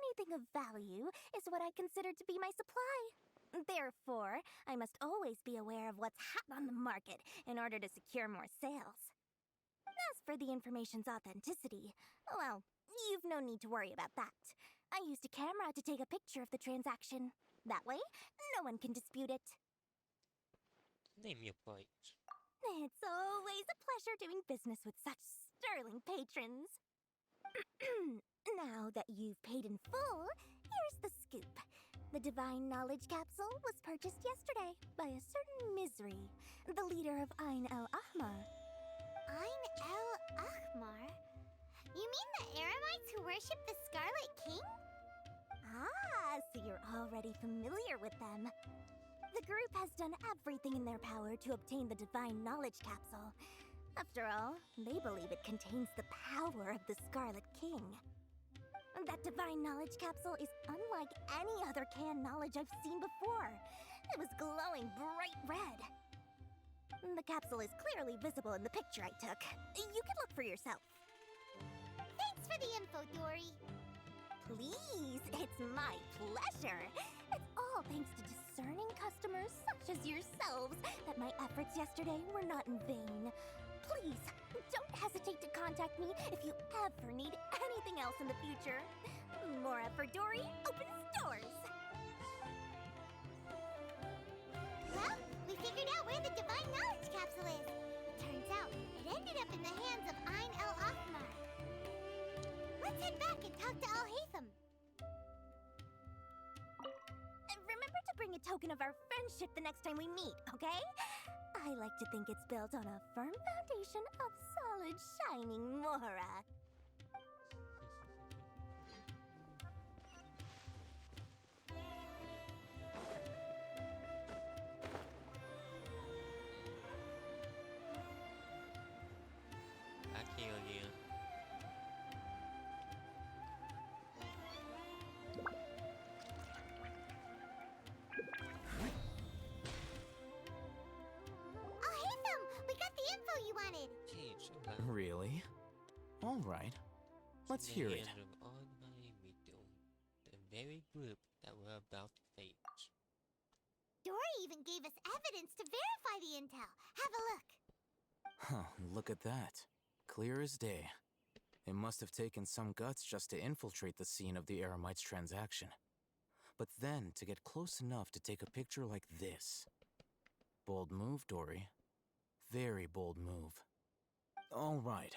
B: anything of value is what I consider to be my supply. Therefore, I must always be aware of what's hot on the market in order to secure more sales. As for the information's authenticity, well, you've no need to worry about that. I used a camera to take a picture of the transaction. That way, no one can dispute it.
A: Name your price.
B: It's always a pleasure doing business with such sterling patrons. Now that you've paid in full, here's the scoop. The Divine Knowledge Capsule was purchased yesterday by a certain Misery, the leader of Ain el-Ahmar.
C: Ain el-Ahmar? You mean the Eremites who worship the Scarlet King?
B: Ah, so you're already familiar with them. The group has done everything in their power to obtain the Divine Knowledge Capsule. After all, they believe it contains the power of the Scarlet King. That Divine Knowledge Capsule is unlike any other canned knowledge I've seen before. It was glowing bright red. The capsule is clearly visible in the picture I took. You can look for yourself.
C: Thanks for the info, Dory.
B: Please, it's my pleasure. It's all thanks to discerning customers such as yourselves that my efforts yesterday were not in vain. Please, don't hesitate to contact me if you ever need anything else in the future. Mora for Dory opens doors.
C: Well, we figured out where the Divine Knowledge Capsule is. It turns out it ended up in the hands of Ain el-Ahmar. Let's head back and talk to Al-Haytham.
B: Remember to bring a token of our friendship the next time we meet, okay? I like to think it's built on a firm foundation of solid, shining Mora.
A: Back here again.
C: Al-Haytham, we got the info you wanted.
A: Jeez,
Y: Really? All right. Let's hear it.
A: Of all my Mido, the very group that we're about to face.
C: Dory even gave us evidence to verify the intel. Have a look.
Y: Huh, look at that. Clear as day. It must have taken some guts just to infiltrate the scene of the Eremite's transaction. But then to get close enough to take a picture like this. Bold move, Dory. Very bold move. All right.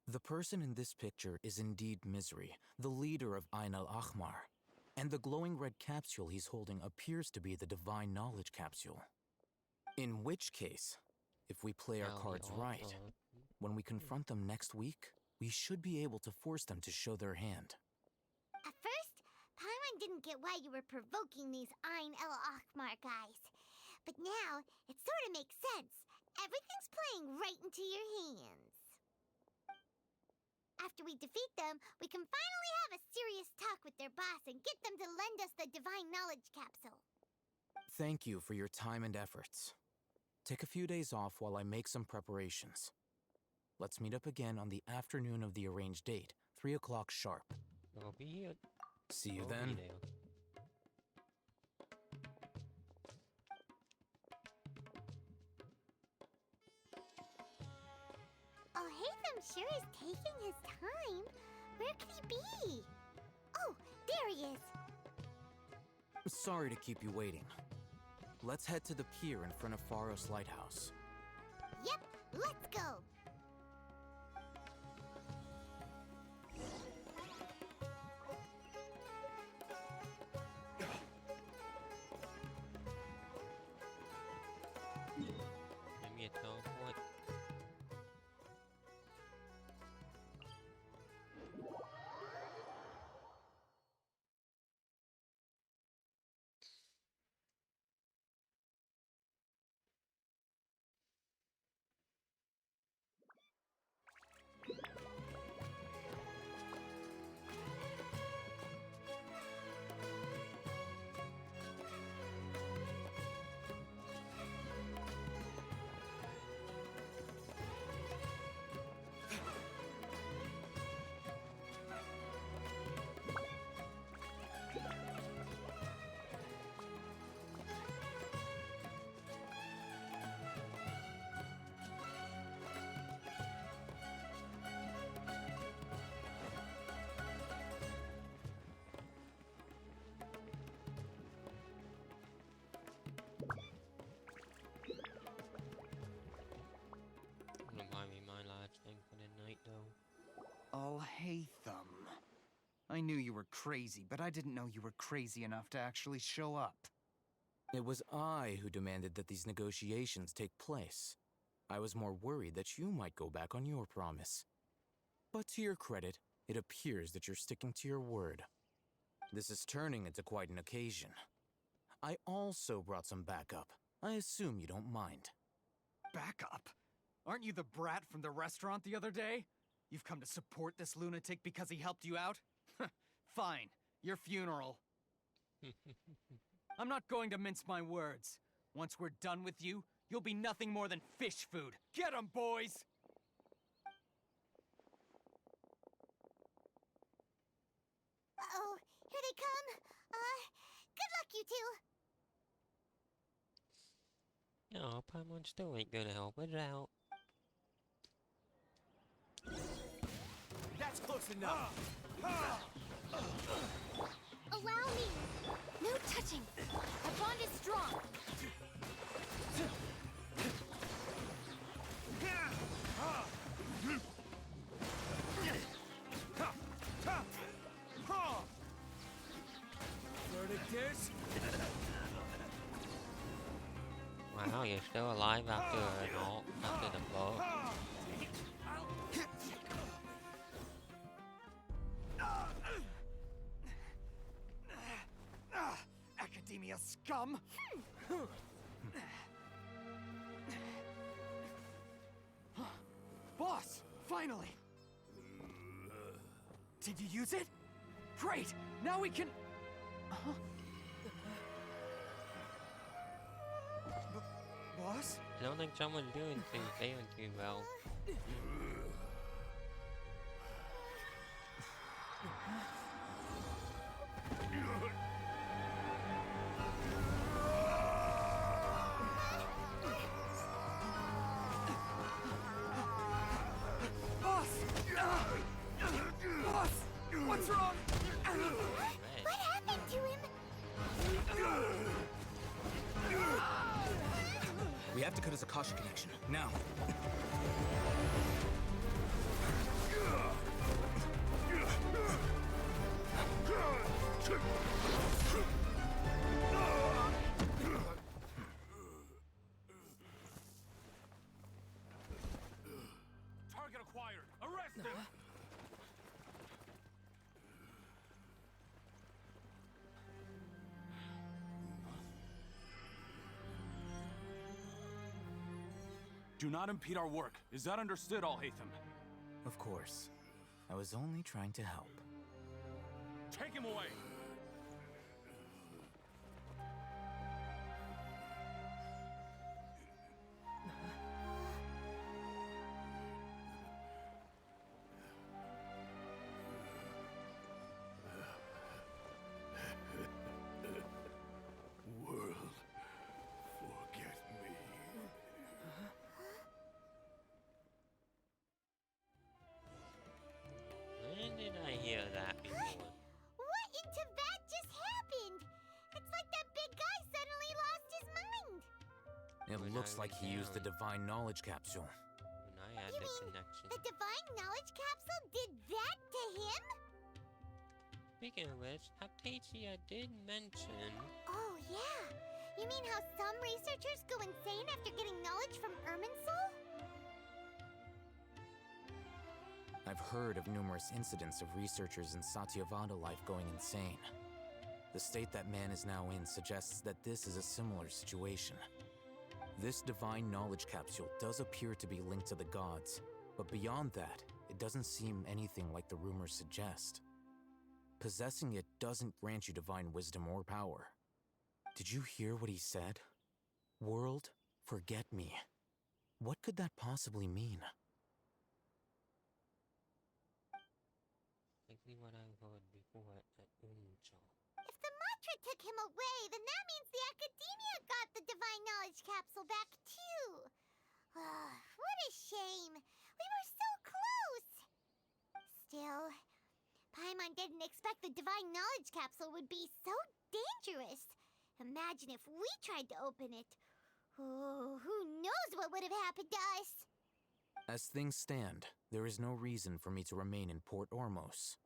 Y: The person in this picture is indeed Misery, the leader of Ain al-Ahmar. And the glowing red capsule he's holding appears to be the Divine Knowledge Capsule. In which case, if we play our cards right, when we confront them next week, we should be able to force them to show their hand.
C: At first, Paimon didn't get why you were provoking these Ain el-Ahmar guys. But now, it sort of makes sense. Everything's playing right into your hands. After we defeat them, we can finally have a serious talk with their boss and get them to lend us the Divine Knowledge Capsule.
Y: Thank you for your time and efforts. Take a few days off while I make some preparations. Let's meet up again on the afternoon of the arranged date, 3 o'clock sharp.
A: I'll be here.
Y: See you
A: I'll
Y: then.
A: be there.
C: Oh, Hatham sure is taking his time. Where could he be? Oh, there he is.
Y: Sorry to keep you waiting. Let's head to the pier in front of Faros Lighthouse.
C: Yep, let's go.
A: Give me a teleport. Wouldn't buy me my large thing for the night though.
V: Oh, Hatham. I knew you were crazy, but I didn't know you were crazy enough to actually show up.
Y: It was I who demanded that these negotiations take place. I was more worried that you might go back on your promise. But to your credit, it appears that you're sticking to your word. This is turning into quite an occasion. I also brought some backup. I assume you don't mind.
V: Backup? Aren't you the brat from the restaurant the other day? You've come to support this lunatic because he helped you out? Fine, your funeral. I'm not going to mince my words. Once we're done with you, you'll be nothing more than fish food. Get 'em, boys!
C: Uh-oh, here they come. Good luck, you two.
A: No, Paimon still ain't gonna help us out.
K: That's close enough.
G: Allow me! No touching! Our bond is strong!
K: Verdictus?
A: Wow, you're still alive after after the blow.
V: Academia scum! Boss! Finally! Did you use it? Great! Now we can... Boss?
A: I don't think someone's doing too well.
Y: have to cut his Akasha connection. Now.
M: Target acquired! Arrest him! Do not impede our work. Is that understood, Al-Haytham?
Y: Of course. I was only trying to help.
M: Take him away!
L: World, forget me.
A: When did I hear that before?
C: What in Tibet just happened? It's like that big guy suddenly lost his mind.
Y: It looks like he used the divine knowledge capsule.
A: When I had the connection.
C: The divine knowledge capsule did that to him?
A: Speaking of which, Hypatia did mention.
C: Oh, yeah. You mean how some researchers go insane after getting knowledge from Irminsul?
Y: I've heard of numerous incidents of researchers in Satyavada life going insane. The state that man is now in suggests that this is a similar situation. This divine knowledge capsule does appear to be linked to the gods, but beyond that, it doesn't seem anything like the rumors suggest. Possessing it doesn't grant you divine wisdom or power. Did you hear what he said? World, forget me. What could that possibly mean?
A: Exactly what I heard before at Irminsul.
C: If the mantra took him away, then that means the Academia got the divine knowledge capsule back too. What a shame. We were so close. Still, Paimon didn't expect the divine knowledge capsule would be so dangerous. Imagine if we tried to open it. Oh, who knows what would have happened to us?
Y: As things stand, there is no reason for me to remain in Port Ormos.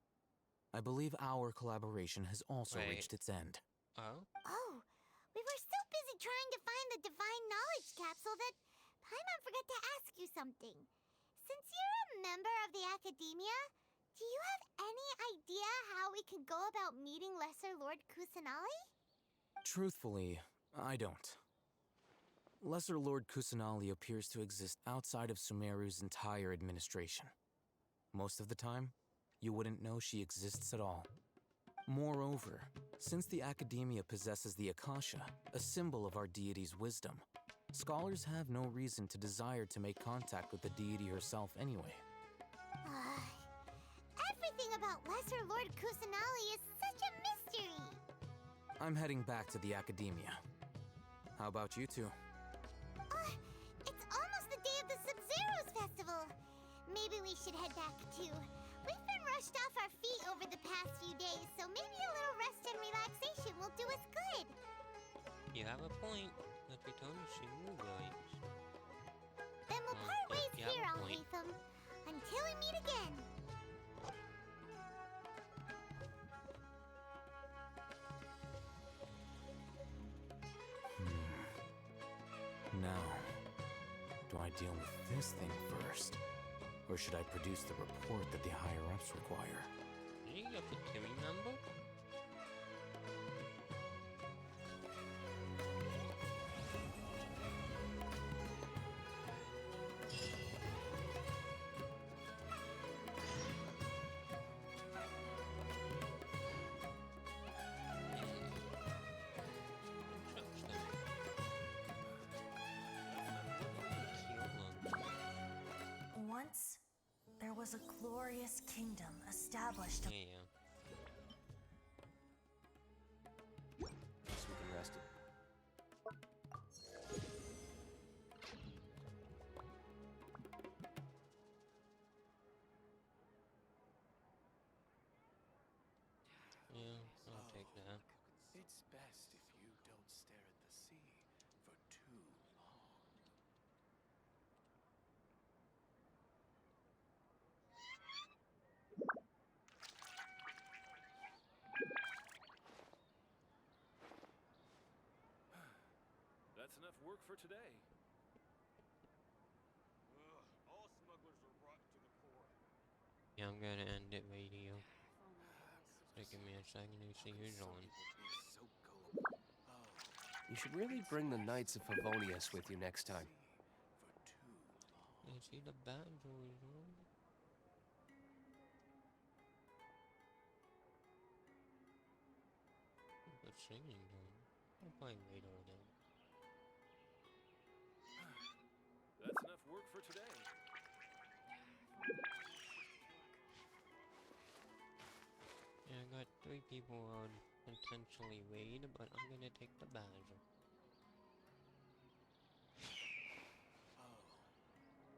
Y: I believe our collaboration has also reached its end.
A: Oh?
C: Oh, we were so busy trying to find the divine knowledge capsule that Paimon forgot to ask you something. Since you're a member of the Academia, do you have any idea how we can go about meeting Lesser Lord Kusanali?
Y: Truthfully, I don't. Lesser Lord Kusanali appears to exist outside of Sumeru's entire administration. Most of the time, you wouldn't know she exists at all. Moreover, since the Academia possesses the Akasha, a symbol of our deity's wisdom, scholars have no reason to desire to make contact with the deity herself anyway.
C: Everything about Lesser Lord Kusanali is such a mystery!
Y: I'm heading back to the Academia. How about you two?
C: It's almost the day of the Sub-Zeros Festival. Maybe we should head back too. We've been rushed off our feet over the past few days, so maybe a little rest and relaxation will do us good.
A: You have a point. Let's return to Shimu Village.
C: Then we'll part ways
A: you have
C: here,
A: a point.
C: Al-Haytham. Until we meet again.
Y: Now, do I deal with this thing first? Or should I produce the report that the higher-ups require?
A: Did you get the Timmy number?
Q: Once, there was a glorious kingdom established.
A: Yeah.
K: Guess we can rest it.
A: Yeah, I'll take that.
O: It's best if you don't stare at the sea for too long.
M: That's enough work for today.
L: All smugglers are rotten to the core.
A: Yeah, I'm gonna end it radio. So give me a second to see who's on.
E: You should really bring the Knights of Favonius with you next time.
A: I see the bad boys on. What's singing doing? I'll probably wait over there.
M: That's enough work for today.
A: Yeah, I got 3 people on potentially raid, but I'm gonna take the badger.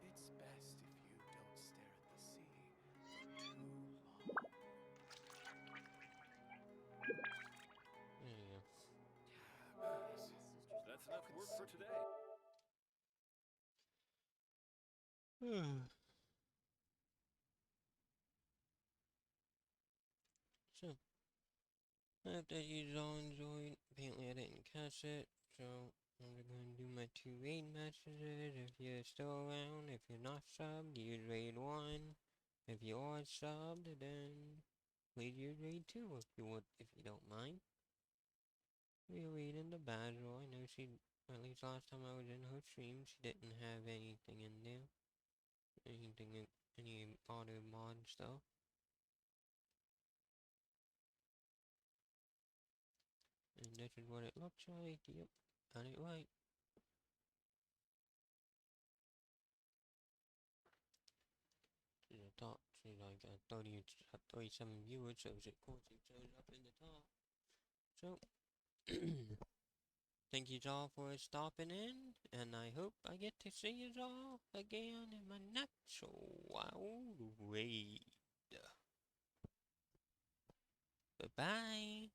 X: It's best if you don't stare at the sea for too long.
A: There you
M: That's enough work for today.
A: go. So, I hope that you all enjoyed. Apparently I didn't catch it, so I'm going to do my 2 raid messages. If you're still around, if you're not subbed, use raid 1. If you are subbed, then please use raid 2 if you don't mind. We're reading the Basil. I know she, at least last time I was in her stream, she didn't have anything in there. Any auto mod stuff. And this is what it looks like. Yep, got it right. To the top, see like 37 viewers, so of course it shows up in the top. So, thank you all for stopping in, and I hope I get to see you all again in my next wild raid. Bye-bye.